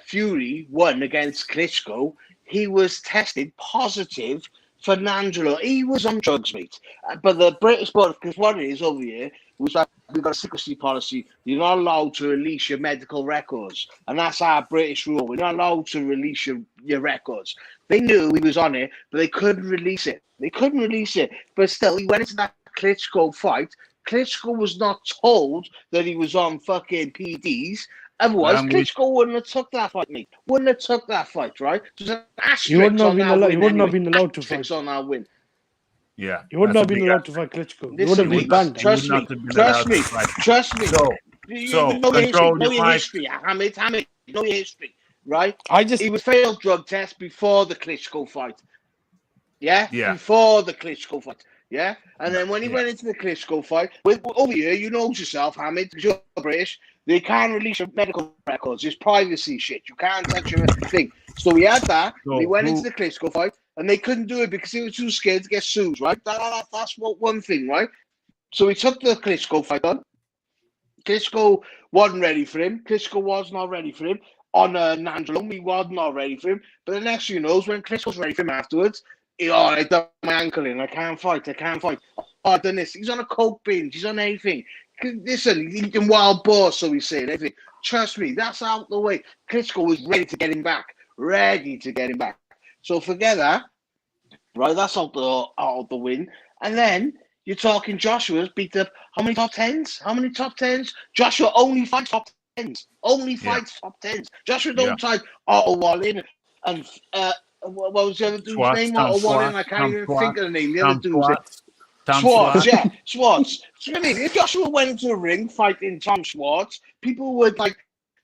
Fury won against Klitschko, he was tested positive for Nandrolone. He was on drugs, mate. But the British board, because what it is over here, was like, we've got a secrecy policy. You're not allowed to release your medical records. And that's our British rule. We're not allowed to release your records. They knew he was on it, but they couldn't release it. But still, he went into that Klitschko fight. Klitschko was not told that he was on fucking PDs. Otherwise, Klitschko wouldn't have took that fight, mate. Wouldn't have took that fight, right? There's an asterisk He wouldn't have been allowed. He wouldn't anyway. have been allowed to fight. On our win. Yeah. He wouldn't have been allowed to fight Klitschko. He would have been banned. Trust me. So you know your history, Hamid. You know your history, right? He was failed drug test before the Klitschko fight. Yeah? Before the Klitschko fight. Yeah? And then when he went into the Klitschko fight, over here, you know yourself, Hamid, because you're British, they can't release your medical records. It's privacy shit. You can't touch your thing. So he had that. So he went into the Klitschko fight, and they couldn't do it because they were too scared to get sued, right? That's one thing, right? So he took the Klitschko fight on. Klitschko wasn't ready for him. Klitschko was not ready for him. On Nandrolone, he was not ready for him. But the next thing you know is when Klitschko's ready for him afterwards, I done my ankle in. I can't fight. Oh, I've done this. He's on a coke binge. He's on anything. Listen, he's eating wild boar, so he's saying everything. Trust me, that's out the way. Klitschko was ready to get him back. So forget that. Right, that's out the win. And then you're talking Joshua's beat up how many top tens? Joshua only fights top tens. Top tens. Joshua don't type Otto Wallin and what was the other dude's name? Otto Wallin. I can't even think of the name. The other dude's Schwartz, Schwartz. So, I mean, if Joshua went into a ring fighting Tom Schwartz, people would like,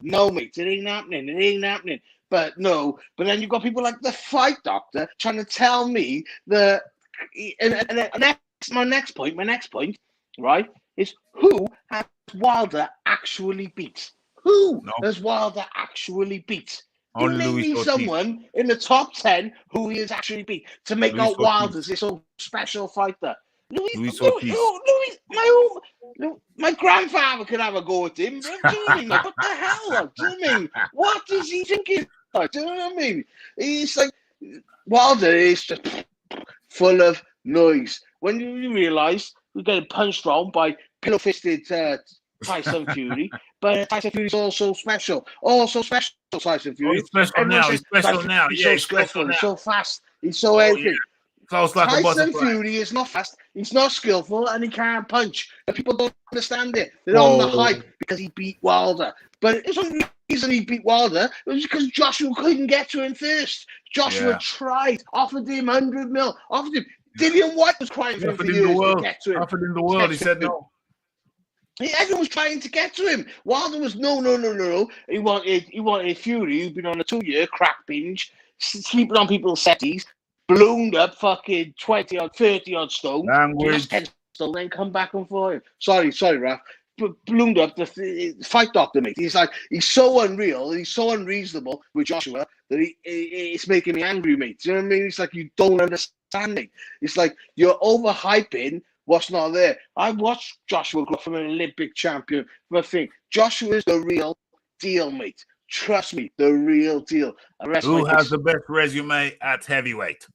no, mate, it ain't happening. But no, but then you've got people like the Fight Doctor trying to tell me that. My next point, right, is who has Wilder actually beat? Has Wilder actually beat? Only Name me someone in the top 10 who he has actually beat to make out Wilder's this old special fighter. Louis, my grandfather could have a go at him. Do you know what I mean? Like, what the hell? Do you know what I mean? What is he thinking? Do you know what I mean? He's like, Wilder is just full of noise. When you realise we're getting punched around by pillow-fisted Tyson Fury, but Tyson Fury's also special. Tyson Fury. He's special now. He's so skillful. He's so fast. He's so everything. Like Tyson Fury is not fast, he's not skillful, and he can't punch. And people don't understand it. They're on the hype because he beat Wilder. But it's not the reason he beat Wilder. It was because Joshua couldn't get to him first. Joshua tried, offered him 100 mil, offered him. Dillian White was crying for him for years to get to him. Offered in the world, he said no. Everyone was trying to get to him. Wilder was no. He wanted Fury, who'd been on a 2-year crack binge, sleeping on people's settees, ballooned up fucking 20 or 30 odd stone. Language. 10 stone, then come back and for him. Sorry, Raph. Ballooned up the Fight Doctor, mate. He's so unreal, he's so unreasonable with Joshua that it's making me angry, mate. Do you know what I mean? It's like you don't understand me. It's like you're overhyping what's not there. I watched Joshua grow from an Olympic champion. But I think Joshua's the real deal, mate. Trust me, the real deal. Who has the best resume at heavyweight?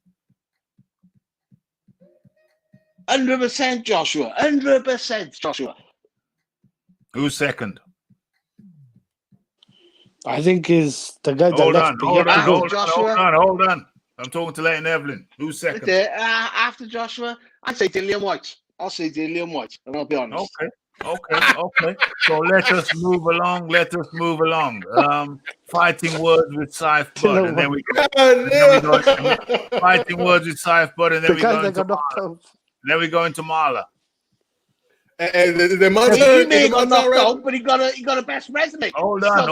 100% Joshua. 100% Joshua. Who's second? I think is the guy that hold left. Hold on. I'm talking to Leighton Evelyn. Who's second? After Joshua, I'd say Dillian White. I'll say Dillian White, and I'll be honest. Okay. So let us move along. Fighting words with Saif Bud, and then we go. Fighting words with Saif Bud, and then we go into Marla. And then my turn. He got knocked out, but he got a best resume. Hold on.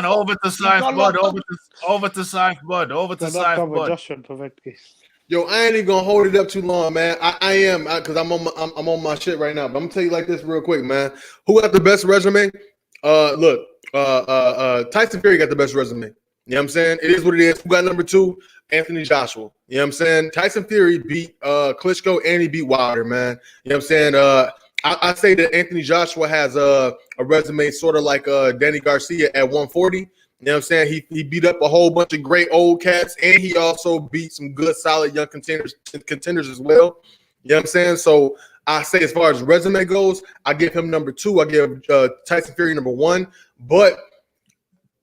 Over to Saif Bud. Over to Saif Bud. Joshua Povetkin. Yo, I ain't even gonna hold it up too long, man. I am because I'm on my shit right now. But I'm gonna tell you like this real quick, man. Who got the best resume? Look, Tyson Fury got the best resume. You know what I'm saying? It is what it is. Who got number 2? Anthony Joshua. You know what I'm saying? Tyson Fury beat Klitschko and he beat Wilder, man. You know what I'm saying? I say that Anthony Joshua has a resume sort of like Danny Garcia at 140. You know what I'm saying? He beat up a whole bunch of great old cats, and he also beat some good, solid young contenders as well. You know what I'm saying? So I say as far as resume goes, I give him number 2. I give Tyson Fury number 1. But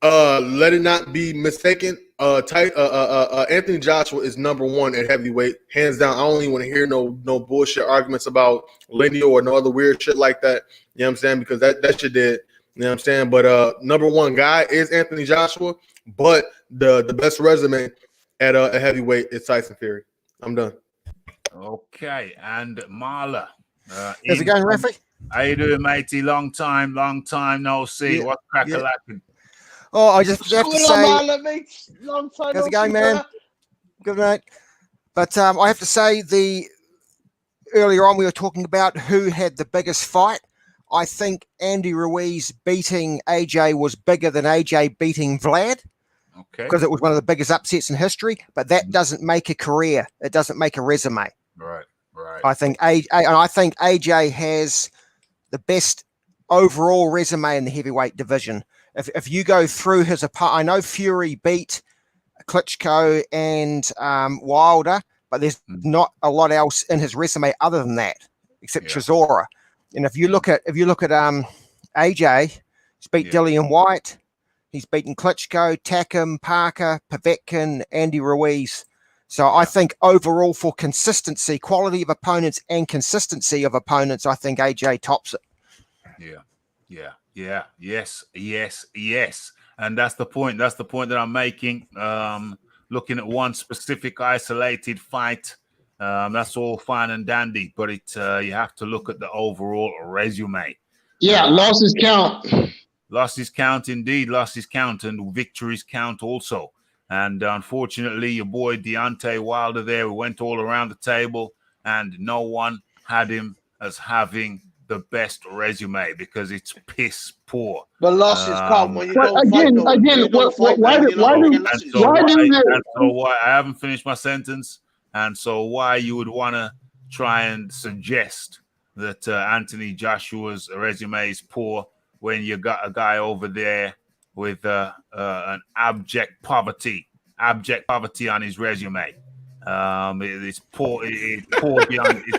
let it not be mistaken. Anthony Joshua is number 1 at heavyweight, hands down. I don't even want to hear no bullshit arguments about lineal or no other weird shit like that. You know what I'm saying? Because that shit did. You know what I'm saying? But number 1 guy is Anthony Joshua, but the best resume at heavyweight is Tyson Fury. I'm done. Okay, and Marla. How's it going, Raphie? How you doing, matey? Long time no see. Yeah, What's crack-a-lacking? Oh, I just have to say, Long time how's no it going, see, man? fella. Good night. But I have to say, earlier on we were talking about who had the biggest fight. I think Andy Ruiz beating AJ was bigger than AJ beating Vlad. Okay. Because it was one of the biggest upsets in history, but that doesn't make a career. It doesn't make a resume. Right. I think AJ has the best overall resume in the heavyweight division. If you go through his I know Fury beat Klitschko and Wilder, but there's not a lot else in his resume other than that, except Chisora. And if you look at AJ, he's beat Dillian White. He's beaten Klitschko, Takam, Parker, Povetkin, Andy Ruiz. So I think overall for consistency, quality of opponents and consistency of opponents, I think AJ tops it. Yes. And that's the point. That's the point that I'm making. Looking at one specific isolated fight, that's all fine and dandy, but you have to look at the overall resume. Yeah, losses count. Losses count indeed. Losses count, and victories count also. And unfortunately, your boy Deontay Wilder there, we went all around the table, and no one had him as having the best resume because it's piss poor. But losses count when you But don't fight. Why I haven't finished my sentence, and so why you would want to try and suggest that Anthony Joshua's resume is poor when you got a guy over there with an abject poverty on his resume. It's poor. It's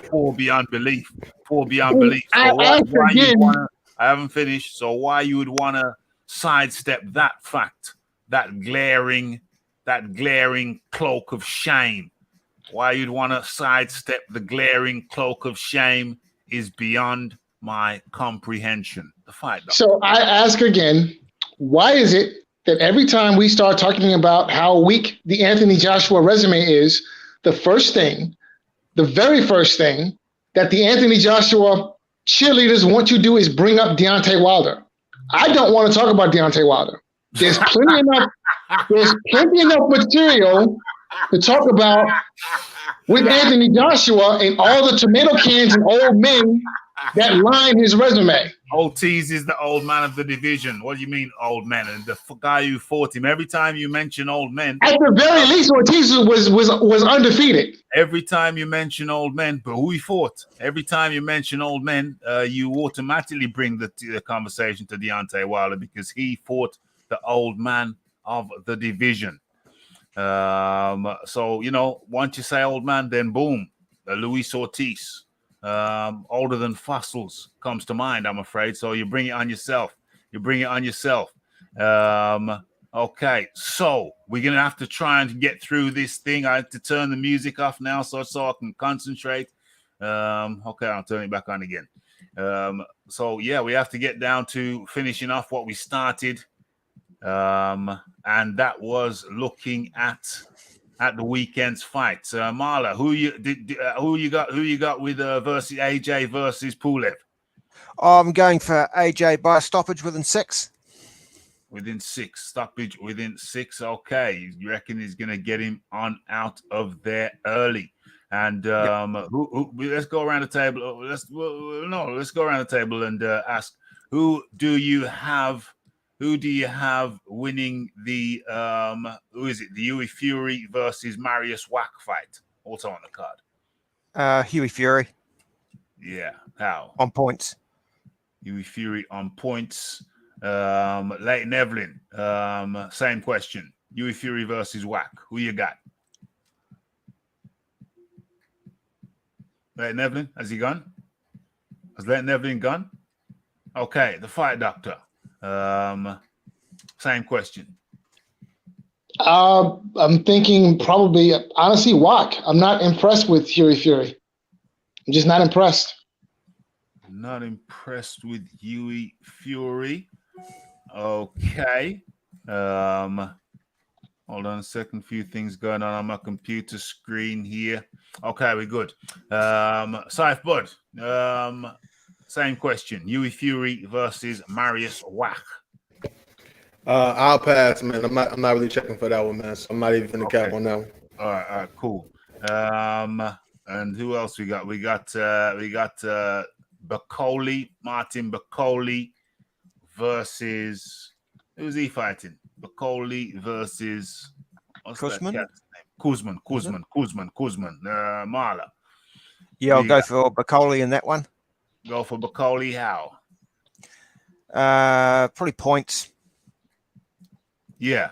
poor beyond belief. Poor beyond belief. So why I haven't finished. So why you would want to sidestep that fact, that glaring cloak of shame? Why you'd want to sidestep the glaring cloak of shame is beyond my comprehension. The fight. So I ask again, why is it that every time we start talking about how weak the Anthony Joshua resume is, the very first thing that the Anthony Joshua cheerleaders want you to do is bring up Deontay Wilder? I don't want to talk about Deontay Wilder. There's plenty enough material to talk about with Anthony Joshua and all the tomato cans and old men that line his resume. Ortiz is the old man of the division. What do you mean, old man? And the guy who fought him. Every time you mention old men, at the very least, Ortiz was undefeated. Every time you mention old men, but who he fought. Every time you mention old men, you automatically bring the conversation to Deontay Wilder because he fought the old man of the division. So once you say old man, then boom, Luis Ortiz. Older than fossils comes to mind, I'm afraid. So you bring it on yourself. Okay, so we're gonna have to try and get through this thing. I have to turn the music off now so I can concentrate. Okay, I'll turn it back on again. So yeah, we have to get down to finishing off what we started, and that was looking at the weekend's fights. Marla, who you got with versus AJ versus Pulev? I'm going for AJ by a stoppage within 6. Stoppage within 6. Okay, you reckon he's gonna get him on out of there early? And let's go around the table. Let's go around the table and ask Who do you have winning the who is it? The Huey Fury versus Marius Wack fight, also on the card. Huey Fury Yeah, how? on points. Huey Fury on points. Leighton Evelyn, same question. Huey Fury versus Wack. Who you got? Leighton Evelyn, has he gone? Has Leighton Evelyn gone? Okay, the fight doctor. Same question. I'm thinking probably, honestly, Wack. I'm not impressed with Huey Fury. I'm just not impressed. Not impressed with Huey Fury. Okay. Hold on a second. Few things going on my computer screen here. Okay, we're good. Saif Bud. Same question. Huey Fury versus Marius Wack. I'll pass, man. I'm not really checking for that one, man. So I'm not even in the cap on that one. All right, cool. And who else we got? We got Bacoli, Martin Bacoli versus, who's he fighting? Bacoli versus Kuzman. Kuzman. Marla. Yeah, I'll go for Bacoli in that one. Go for Bacoli. How? Probably points. Yeah.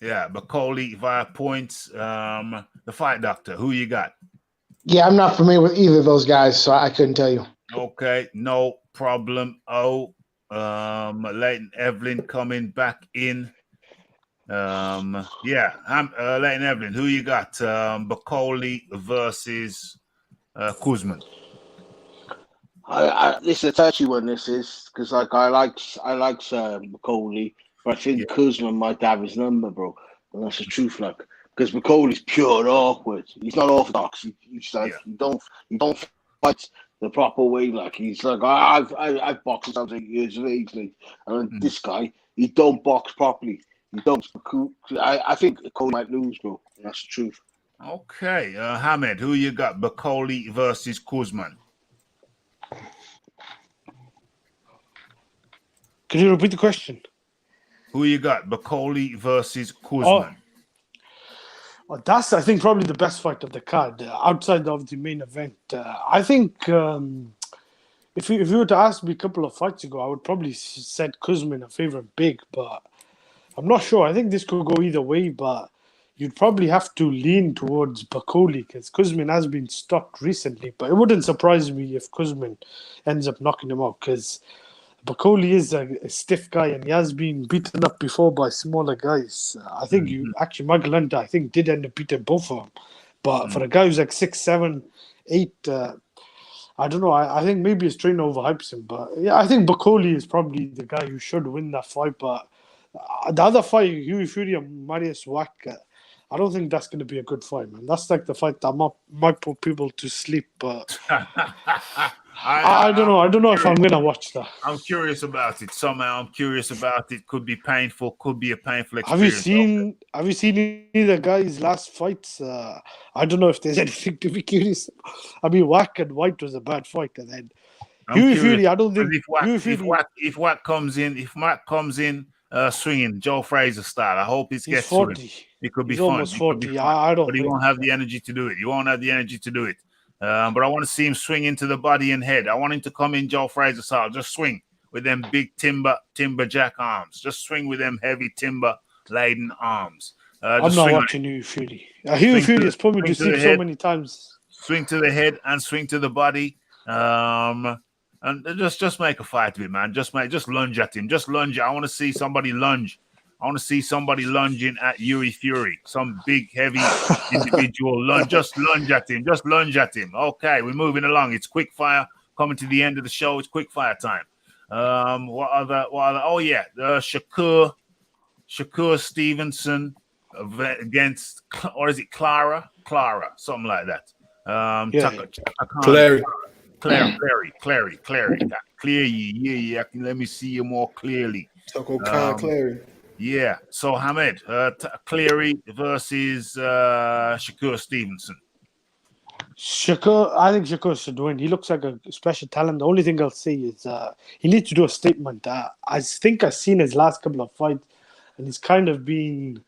Bacoli via points. The fight doctor. Who you got? Yeah, I'm not familiar with either of those guys, so I couldn't tell you. Okay, no problem. Leighton Evelyn coming back in. Leighton Evelyn, who you got? Bacoli versus Kuzman. This is a touchy one. This is because I like Bacoli, but I think Kuzman might have his number, bro. And that's the truth, like, because Bacoli's pure awkward. He's not orthodox. He's like you don't fight the proper way. Like, he's like, I've boxed since I was 8 years of age, like, and this guy, he don't box properly. He don't. I think Bacoli might lose, bro. And that's the truth. Okay, Hamed, who you got? Bacoli versus Kuzman. Can you repeat the question? Who you got? Bacoli versus Kuzman. Well, that's, I think, probably the best fight of the card outside of the main event. I think if you were to ask me a couple of fights ago, I would probably said Kuzman a favorite big, but I'm not sure. I think this could go either way, but you'd probably have to lean towards Bacoli because Kuzman has been stopped recently. But it wouldn't surprise me if Kuzman ends up knocking him out because Bacoli is a stiff guy and he has been beaten up before by smaller guys. I think Michael Hunter, I think, did end up beating both of them. But for a guy who's like 6', 7, 8, I don't know. I think maybe his trainer overhypes him. But yeah, I think Bacoli is probably the guy who should win that fight. But the other fight, Huey Fury and Marius Wack, I don't think that's going to be a good fight, man. That's like the fight that might put people to sleep. But I don't know. I don't know if I'm going to watch that. I'm curious about it. Somehow I'm curious about it. Could be painful. Could be a painful experience. Have you seen either guy's last fights? I don't know if there's anything to be curious. I mean, Wack and White was a bad fight, and then Huey Fury. I don't think if Wack comes in swinging Joe Frazier style. I hope it gets 40. to him. It could be He's fun. almost 40. I don't. But he won't have the energy to do it. But I want to see him swing into the body and head. I want him to come in Joe Frazier style. Just swing with them big timber jack arms. Just swing with them heavy timber laden arms. I'm not watching Huey Fury. Huey Fury has put me to sleep so many times. Swing to the head and swing to the body. And just make a fight of it, man. Just lunge at him. Just lunge. I want to see somebody lunge. I want to see somebody lunging at Huey Fury. Some big, heavy individual lunge. Just lunge at him. Just lunge at him. Okay, we're moving along. It's quick fire. Coming to the end of the show. It's quick fire time. What other? Oh yeah, Shakur Stevenson against, or is it Clara, something like that. Clary. Clear you. Yeah. Let me see you more clearly. Tucker Khan Clary. Yeah. So Hamed, Cleary versus Shakur Stevenson. Shakur, I think Shakur should win. He looks like a special talent. The only thing I'll say is he needs to do a statement. I think I've seen his last couple of fights, and he's kind of been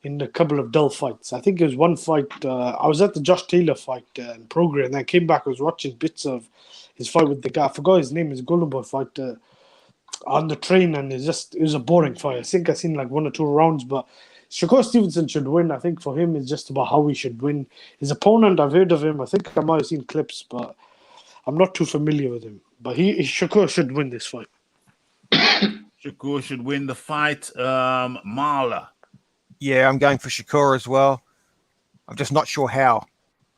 in a couple of dull fights. I think it was one fight. I was at the Josh Taylor fight in Progress, and I came back. I was watching bits of his fight with the guy. I forgot his name. His Golden Boy fight on the train, and it was a boring fight. I think I've seen like 1 or 2 rounds, but Shakur Stevenson should win. I think for him, it's just about how he should win. His opponent, I've heard of him. I think I might have seen clips, but I'm not too familiar with him. But Shakur should win this fight. Shakur should win the fight. Marla. Yeah, I'm going for Shakur as well. I'm just not sure how.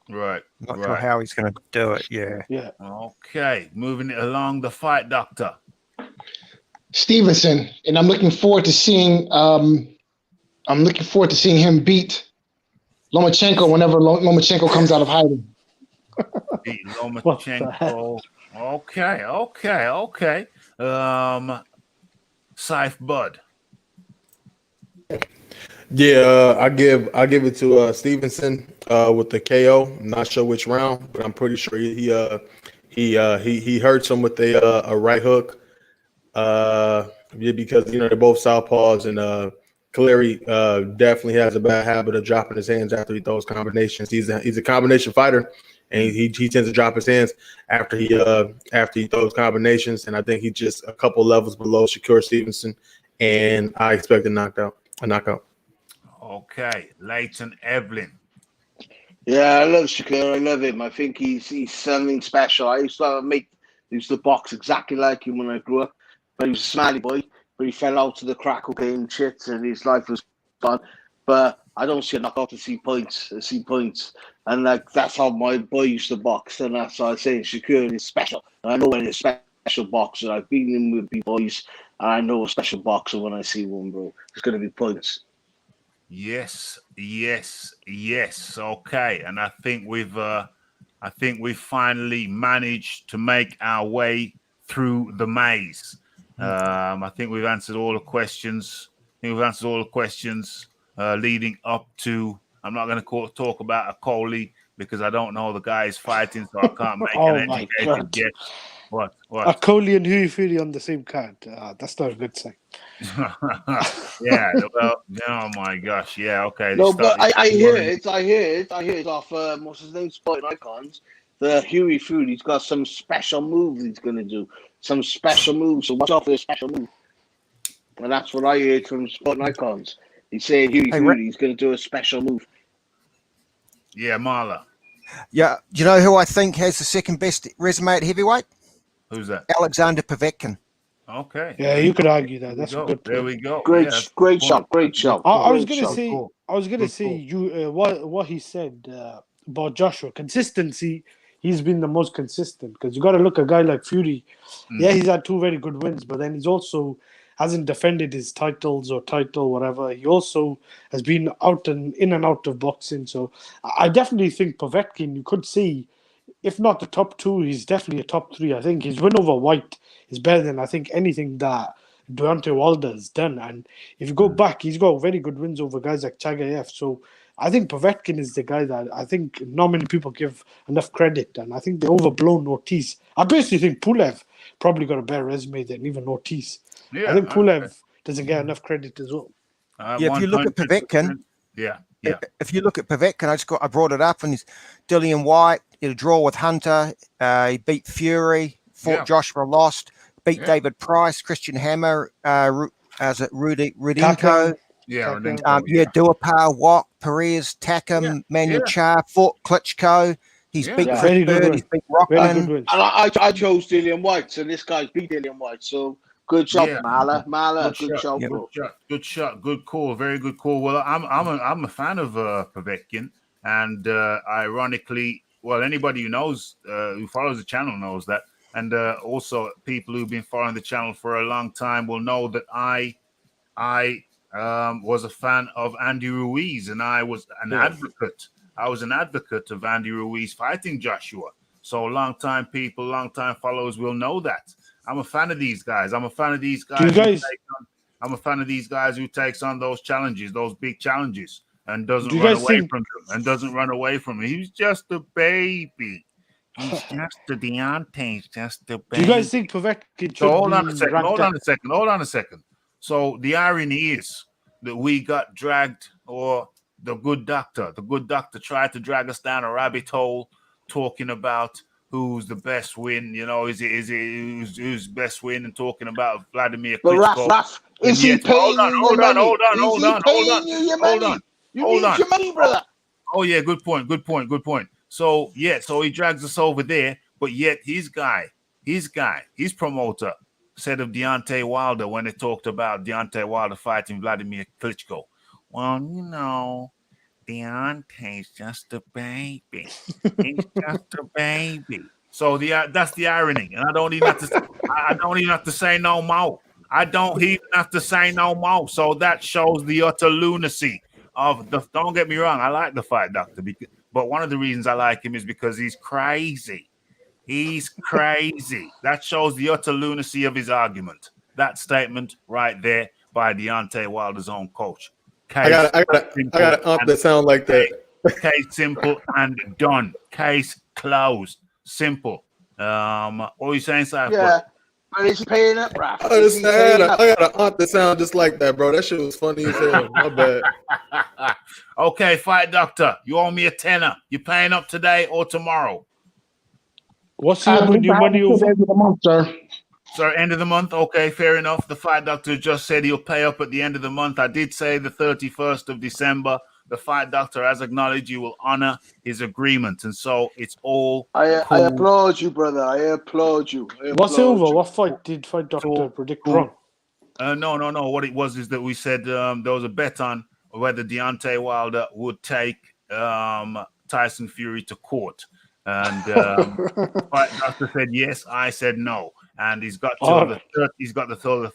Right. Not sure how he's going to do it. Yeah. Yeah. Okay. Moving it along, the fight doctor. Stevenson, and I'm looking forward to seeing him beat Lomachenko whenever Lomachenko comes out of hiding. Beat Lomachenko. Okay. Saif Bud. Yeah, I give it to Stevenson with the KO. I'm not sure which round, but I'm pretty sure he hurts him with a right hook. Because they're both southpaws, and Cleary definitely has a bad habit of dropping his hands after he throws combinations. He's a combination fighter, and he tends to drop his hands after he throws combinations. And I think he's just a couple levels below Shakur Stevenson, and I expect a knockout. Okay, Leighton Evelyn. Yeah, I love Shakur. I love him. I think he's something special. I used to box exactly like him when I grew up. But he was a smiley boy. But he fell out to the crack cocaine shit, and his life was gone. But I don't see a knockout to see points. And that's how my boy used to box. And that's why I say Shakur is special. And I know when he's a special boxer. I've been in with big boys, and I know a special boxer when I see one, bro. It's going to be points. Yes. Okay, and I think we've finally managed to make our way through the maze. I think we've answered all the questions. Leading up to. I'm not going to talk about a Coley because I don't know the guy is fighting, so I can't make an educated guess. What? A Coley and Huey Fury on the same card. That's not a good thing. Yeah. Well, oh my gosh. Yeah. Okay. No, but I hear it off what's his name, Sporting Icons. The Huey Fury's got some special moves he's going to do. Some special moves. So watch out for a special move. And that's what I heard from Sporting Icons. He's saying Huey Fury's going to do a special move. Yeah, Marla. Yeah. Do you know who I think has the second best resume at heavyweight? Who's that? Alexander Povetkin. Okay. Yeah, you could argue that. That's a good point. There we go. Great shot. I was gonna say you what he said about Joshua. Consistency. He's been the most consistent because you got to look at a guy like Fury. Yeah, he's had 2 very good wins, but then he's also hasn't defended his titles or title, whatever. He also has been in and out of boxing. So I definitely think Povetkin, you could see, if not the top 2, he's definitely a top 3. I think his win over White is better than I think anything that Deontay Wilder has done. And if you go back, he's got very good wins over guys like Chagayev. So I think Povetkin is the guy that I think not many people give enough credit. And I think they overblown Ortiz. I basically think Pulev probably got a better resume than even Ortiz. Yeah, I think Pulev doesn't get enough credit as well. If you look at Povetkin, if you look at Povetkin, I brought it up, and he's Dillian White, he had a draw with Hunter, he beat Fury, fought Joshua, lost, beat David Price, Christian Hammer, Rudenko, Duapar, Watt, Perez, Takam, Manuel Char, fought Klitschko. He's beat Chris Bird, he's beat Rockman. And I chose Dillian White, so this guy's beat Dillian White, so good shot, Marla. Good shot, bro. Good shot. Good call. Very good call. Well, I'm a fan of Povetkin, and ironically, well, anybody who knows who follows the channel knows that, and also people who've been following the channel for a long time will know that I was a fan of Andy Ruiz, and I was an advocate. I was an advocate of Andy Ruiz fighting Joshua. So long time followers will know that. I'm a fan of these guys. I'm a fan of these guys who takes on those challenges, those big challenges. and doesn't Do you run guys away think- from him. And doesn't run away from him. He's just a baby. He's just a Deontay's just a baby. Do you guys think Povetkin should So hold on be a second. ranked Hold up? on a second. So the irony is that we got dragged, or the good doctor tried to drag us down a rabbit hole, talking about who's the best win. You know, is it who's best win, and talking about Vladimir But Klitschko. Raph, is he paying you your money? Is he paying you your money? You need your money, brother. Oh yeah, good point. So yeah, so he drags us over there, but yet his promoter said of Deontay Wilder when they talked about Deontay Wilder fighting Vladimir Klitschko. Well, you know, Deontay's just a baby. He's just a baby. So that's the irony, and I don't even have to say no more. I don't even have to say no more. So that shows the utter lunacy of the. Don't get me wrong, I like the fight doctor, but one of the reasons I like him is because he's crazy. He's crazy. That shows the utter lunacy of his argument. That statement right there by Deontay Wilder's own coach. I got that sound like that. Case simple and done. Case closed. Simple. What were you saying, Saf? Yeah. But is he paying up, Raph? I got an aunt that sound just like that, bro. That shit was funny as hell. My bad. Okay, fight doctor. You owe me a tenner. You paying up today or tomorrow? What's the money over? End of the month, sir. So end of the month. Okay, fair enough. The fight doctor just said he'll pay up at the end of the month. I did say the 31st of December. The fight doctor has acknowledged you will honor his agreement, and so it's all. I applaud you, brother. I applaud you. What's over? What fight did fight doctor predict wrong? No. What it was is that we said there was a bet on whether Deontay Wilder would take Tyson Fury to court, and fight doctor said yes. I said no. And he's got till the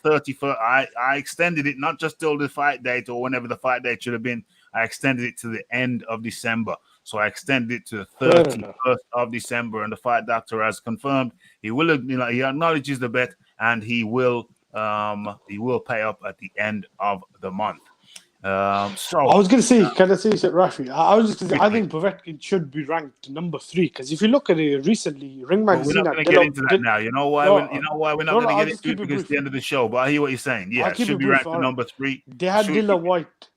31st. I extended it not just till the fight date or whenever the fight date should have been. I extended it to the end of December. So I extended it to the 31st of December, and the fight doctor has confirmed he will. He acknowledges the bet, and he will pay up at the end of the month. So I was going to say, can I say, Raphie? I was just going to say, I think Povetkin should be ranked number 3 because if you look at it recently, Ring Magazine. We're not going to get into that now. You know why? We're not going to get into it because it's the end of the show. But I hear what you're saying. Yeah, it should be ranked number 3. They had Dillian White.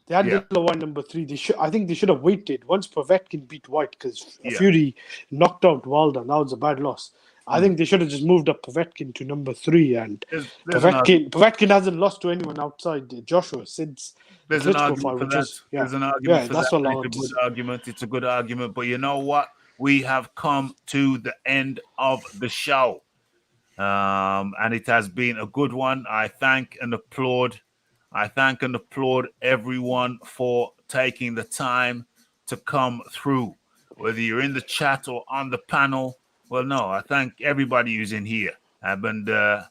Dillian White number 3. I think they should have waited once Povetkin beat White because Fury knocked out Wilder. Now it's a bad loss. I think they should have just moved up Povetkin to number 3. And Povetkin hasn't lost to anyone outside Joshua since. There's an argument for that. There's an argument for that. It's a good argument. But you know what? We have come to the end of the show. And it has been a good one. I thank and applaud everyone for taking the time to come through. Whether you're in the chat or on the panel. Well, no, I thank everybody who's in here. And the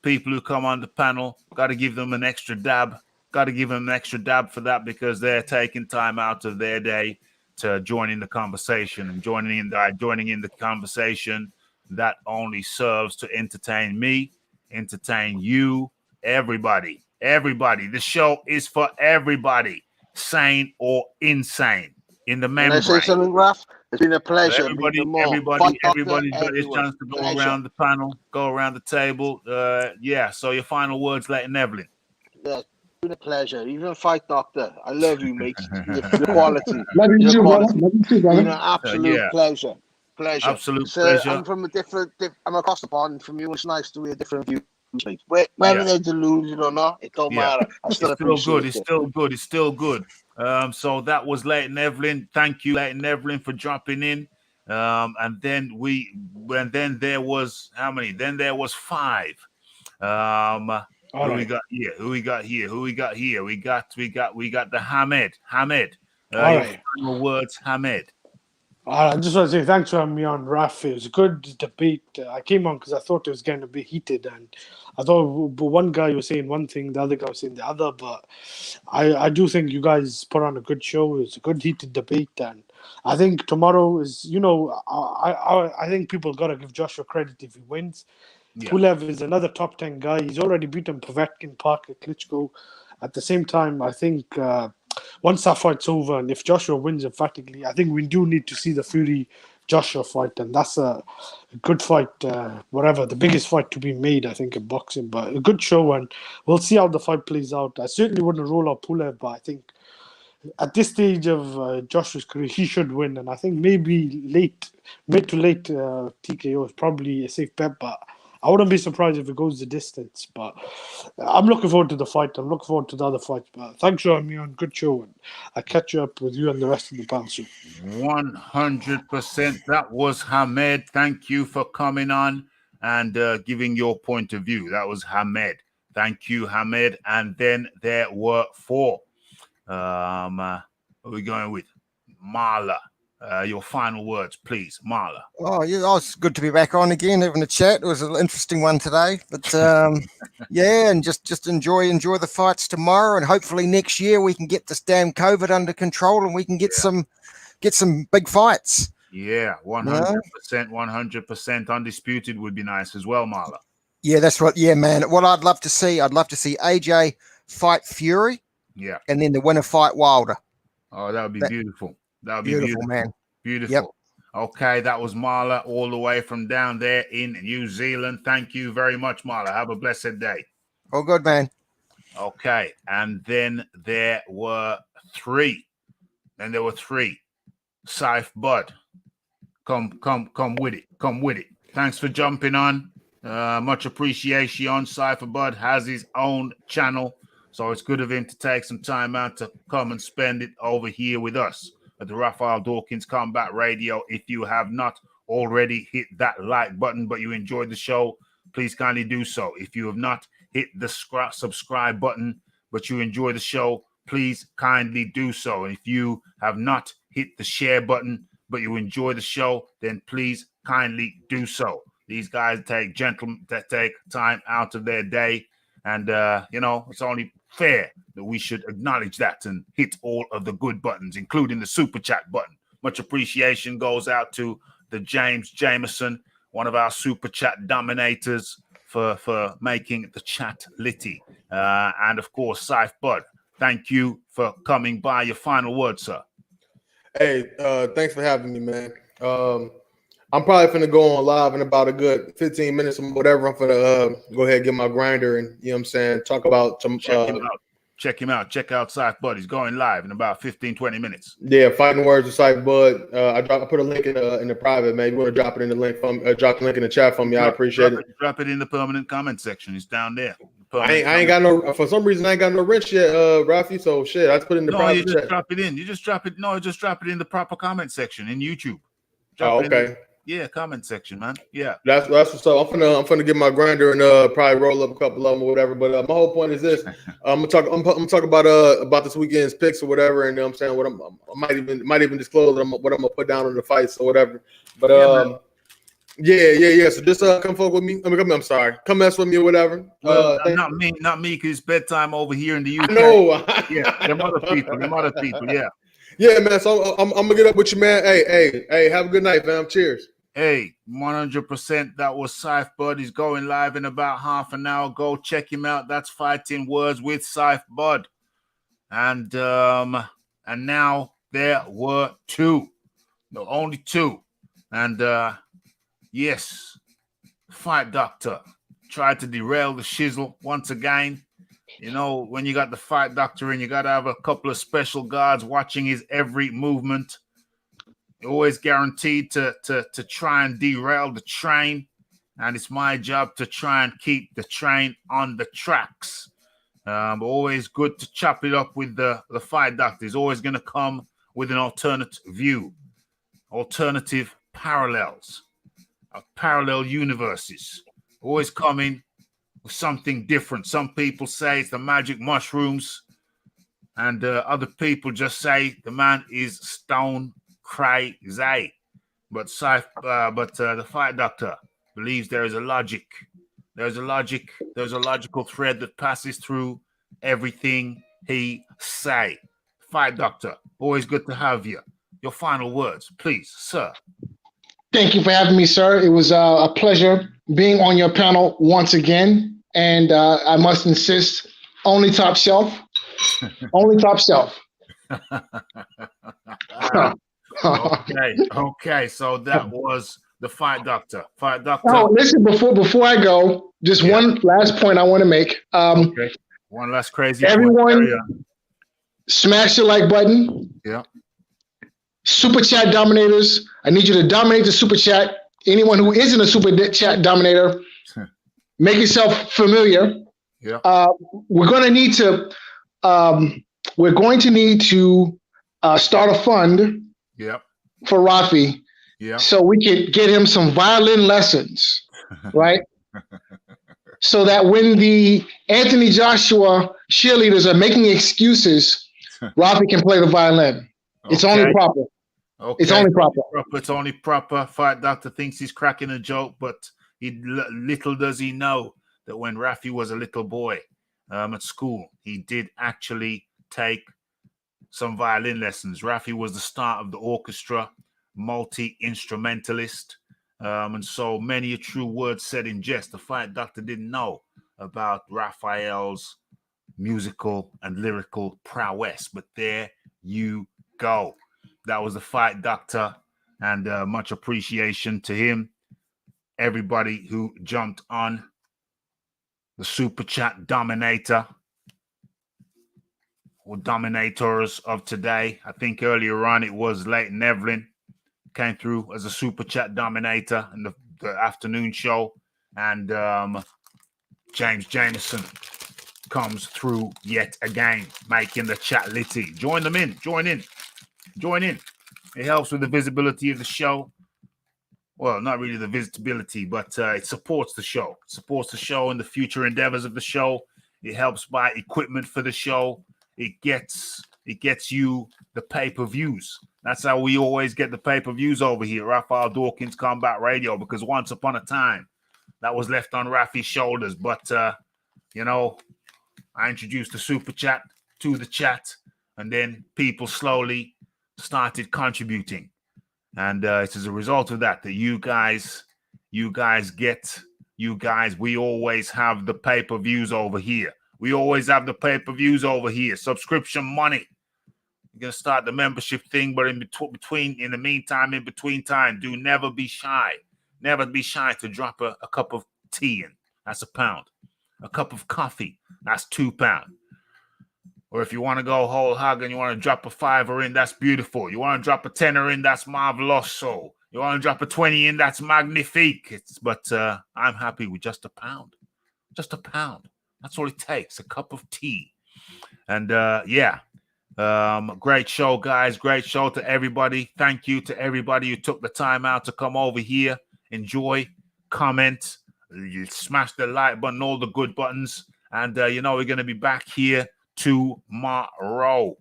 people who come on the panel, got to give them an extra dab. Got to give them an extra dab for that because they're taking time out of their day to join in the conversation and joining in the conversation that only serves to entertain me, entertain you, everybody. The show is for everybody, sane or insane. In the membrane. Can I say something, Raph? It's been a pleasure. Everybody's got his chance to go around the panel, go around the table. So your final words, Leighton Evelyn. Yeah, it's been a pleasure. Even fight doctor. I love you, mate. Your quality. Love you too, brother. It's been an absolute pleasure. Absolute pleasure. I'm from I'm across the pond from you. It's nice to hear different views. Whether they're delusional or not, it don't matter. It's still good. So that was Leighton Evelyn. Thank you, Leighton Evelyn, for jumping in. And then there was how many? Then there was 5. Who we got here? We got the Hamed. Final words, Hamed. I just want to say thanks for having me on, Raphie. It was a good debate. I came on because I thought it was going to be heated, and I thought one guy was saying one thing, the other guy was saying the other. But I do think you guys put on a good show. It was a good heated debate, and I think tomorrow is, I think people got to give Joshua credit if he wins. Yeah. Pulev is another top 10 guy. He's already beaten Povetkin, Parker, Klitschko. At the same time, I think once that fight's over, and if Joshua wins emphatically, I think we do need to see the Fury Joshua fight, and that's a good fight, whatever, the biggest fight to be made, I think, in boxing, but a good show, and we'll see how the fight plays out. I certainly wouldn't rule out Pulev, but I think at this stage of Joshua's career, he should win, and I think maybe mid to late TKO is probably a safe bet, but I wouldn't be surprised if it goes the distance. But I'm looking forward to the fight. I'm looking forward to the other fights. But thanks for having me on. Good show. And I'll catch you up with you and the rest of the panel soon. 100%. That was Hamed. Thank you for coming on and giving your point of view. That was Hamed. Thank you, Hamed. And then there were 4. What are we going with? Marla. Your final words, please, Marla. Oh, yeah, it's good to be back on again, having a chat. It was an interesting one today, but yeah, and just enjoy the fights tomorrow, and hopefully next year we can get this damn COVID under control and we can get some big fights. Yeah, 100%, 100% undisputed would be nice as well, Marla. Yeah, that's right. Yeah, man. What I'd love to see AJ fight Fury. Yeah, and then the winner fight Wilder. Oh, that would be beautiful. That would be beautiful, man. Beautiful. Yep. Okay, that was Marla all the way from down there in New Zealand. Thank you very much, Marla. Have a blessed day. Oh, good, man. Okay, and then there were 3. Saif Bud, come with it. Come with it. Thanks for jumping on. Much appreciation. Saif Bud has his own channel, so it's good of him to take some time out to come and spend it over here with us at the Raphael Dawkins Combat Radio. If you have not already hit that like button, but you enjoyed the show, please kindly do so. If you have not hit the subscribe button, but you enjoy the show, please kindly do so. If you have not hit the share button, but you enjoy the show, then please kindly do so. These guys take time out of their day, and it's only fair that we should acknowledge that and hit all of the good buttons, including the super chat button. Much appreciation goes out to the James Jameson, one of our super chat dominators, for making the chat litty. And of course, Saif Bud, thank you for coming by. Your final word, sir. Hey, thanks for having me, man. I'm probably finna go on live in about a good 15 minutes or whatever. I'm finna go ahead and get my grinder and, you know what I'm saying, talk about some. Check him out. Check out Saif Bud. He's going live in about 15, 20 minutes. Yeah, Fighting Words with Saif Bud. I put a link in the private, man. You want to drop it in the link drop the link in the chat for me. I appreciate it. Drop it in the permanent comment section. It's down there. I ain't got no, for some reason I ain't got no wrench yet, Raphie. So shit, I just put it in the private chat. Drop it in. You just drop it. No, just drop it in the proper comment section in YouTube. Okay. Yeah, comment section, man. Yeah, that's what's up. I'm finna get my grinder and probably roll up a couple of them or whatever. But my whole point is this: I'm gonna talk about this weekend's picks or whatever, and you know what I'm saying I might even disclose what I'm gonna put down on the fights or whatever. But yeah. So just come fuck with me. I'm sorry, come mess with me or whatever. Not me, because it's bedtime over here in the UK. I know. Yeah, them other people. Yeah. Yeah, man. So I'm gonna get up with you, man. Hey. Have a good night, fam. Cheers. Hey, 100%. That was Saif Bud. He's going live in about half an hour. Go check him out. That's Fighting Words with Saif Bud. And now there were 2. No, only 2. And yes, Fight Doctor tried to derail the shizzle once again. You know, when you got the Fight Doctor and you got to have a couple of special guards watching his every movement. You're always guaranteed to try and derail the train. And it's my job to try and keep the train on the tracks. But always good to chop it up with the Fight Doctor. He's always going to come with an alternate view. Alternative parallels. Parallel universes. Always coming with something different. Some people say it's the magic mushrooms, and other people just say the man is stone crazy. But the Fight Doctor believes there is a logic. There's a logical thread that passes through everything he say. Fight Doctor, always good to have you. Your final words, please, sir. Thank you for having me, sir. It was a pleasure being on your panel once again. And I must insist, only top shelf. Only top shelf. Okay. So that was the Fight Doctor. Fight Doctor. Oh, listen, before I go, just one last point I want to make. Okay. One last crazy everyone, point. smash the like button. Yeah. Super chat dominators, I need you to dominate the super chat. Anyone who isn't a super chat dominator, make yourself familiar. Yeah. We're going to need to start a fund. Yep. For Raphie. Yeah. So we can get him some violin lessons, right? So that when the Anthony Joshua cheerleaders are making excuses, Raphie can play the violin. It's only proper. Okay. It's only proper. It's only proper. Fight Doctor thinks he's cracking a joke, but little does he know that when Raphie was a little boy at school, he did actually take some violin lessons. Raphie was the start of the orchestra, multi-instrumentalist, and so many a true word said in jest. The Fight Doctor didn't know about Raphael's musical and lyrical prowess, but there you go. That was the Fight Doctor, and much appreciation to him. Everybody who jumped on the Super Chat Dominator or Dominators of today. I think earlier on it was Leighton Evelyn came through as a Super Chat Dominator in the afternoon show, and James Jameson comes through yet again, making the chat litty. Join them in. Join in. It helps with the visibility of the show. Well, not really the visibility, but it supports the show. It supports the show and the future endeavors of the show. It helps buy equipment for the show. It gets you the pay-per-views. That's how we always get the pay-per-views over here, Raphael Dawkins Combat Radio, because once upon a time, that was left on Raphie's shoulders. But, I introduced the Super Chat to the chat, and then people slowly started contributing. And it's as a result of that we always have the pay-per-views over here. Subscription money. You're going to start the membership thing, but in the meantime, do never be shy. Never be shy to drop a cup of tea in. That's £1. A cup of coffee. That's £2. Or if you want to go whole hog and you want to drop a $5 in, that's beautiful. You want to drop a $10 in, that's marveloso. You want to drop a 20 in, that's magnifique. But I'm happy with just £1. Just £1. That's all it takes. A cup of tea. And great show, guys. Great show to everybody. Thank you to everybody who took the time out to come over here. Enjoy, comment, you smash the like button, all the good buttons. And, we're going to be back here tomorrow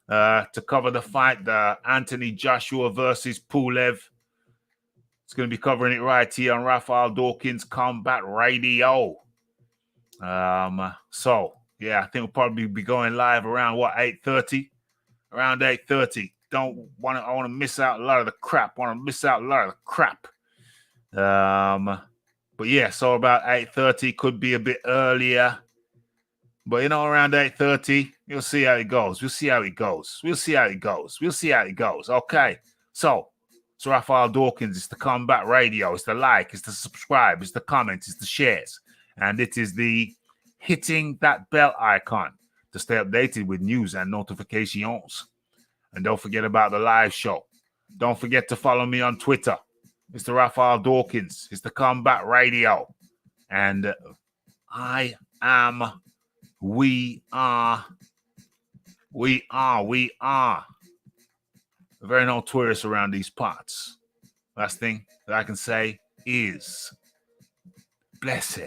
to cover the fight, the Anthony Joshua versus Pulev. It's going to be covering it right here on Raphael Dawkins Combat Radio. I think we'll probably be going live around 8:30? Around 8:30. I want to miss out a lot of the crap. So about 8:30, could be a bit earlier. But, around 8:30, you'll see how it goes. We'll see how it goes. Okay. So, it's Raphael Dawkins. It's the Combat Radio. It's the like. It's the subscribe. It's the comments. It's the shares. And it is the hitting that bell icon to stay updated with news and notifications. And don't forget about the live show. Don't forget to follow me on Twitter. It's the Raphael Dawkins. It's the Combat Radio. And we are very notorious around these parts. Last thing that I can say is blessed.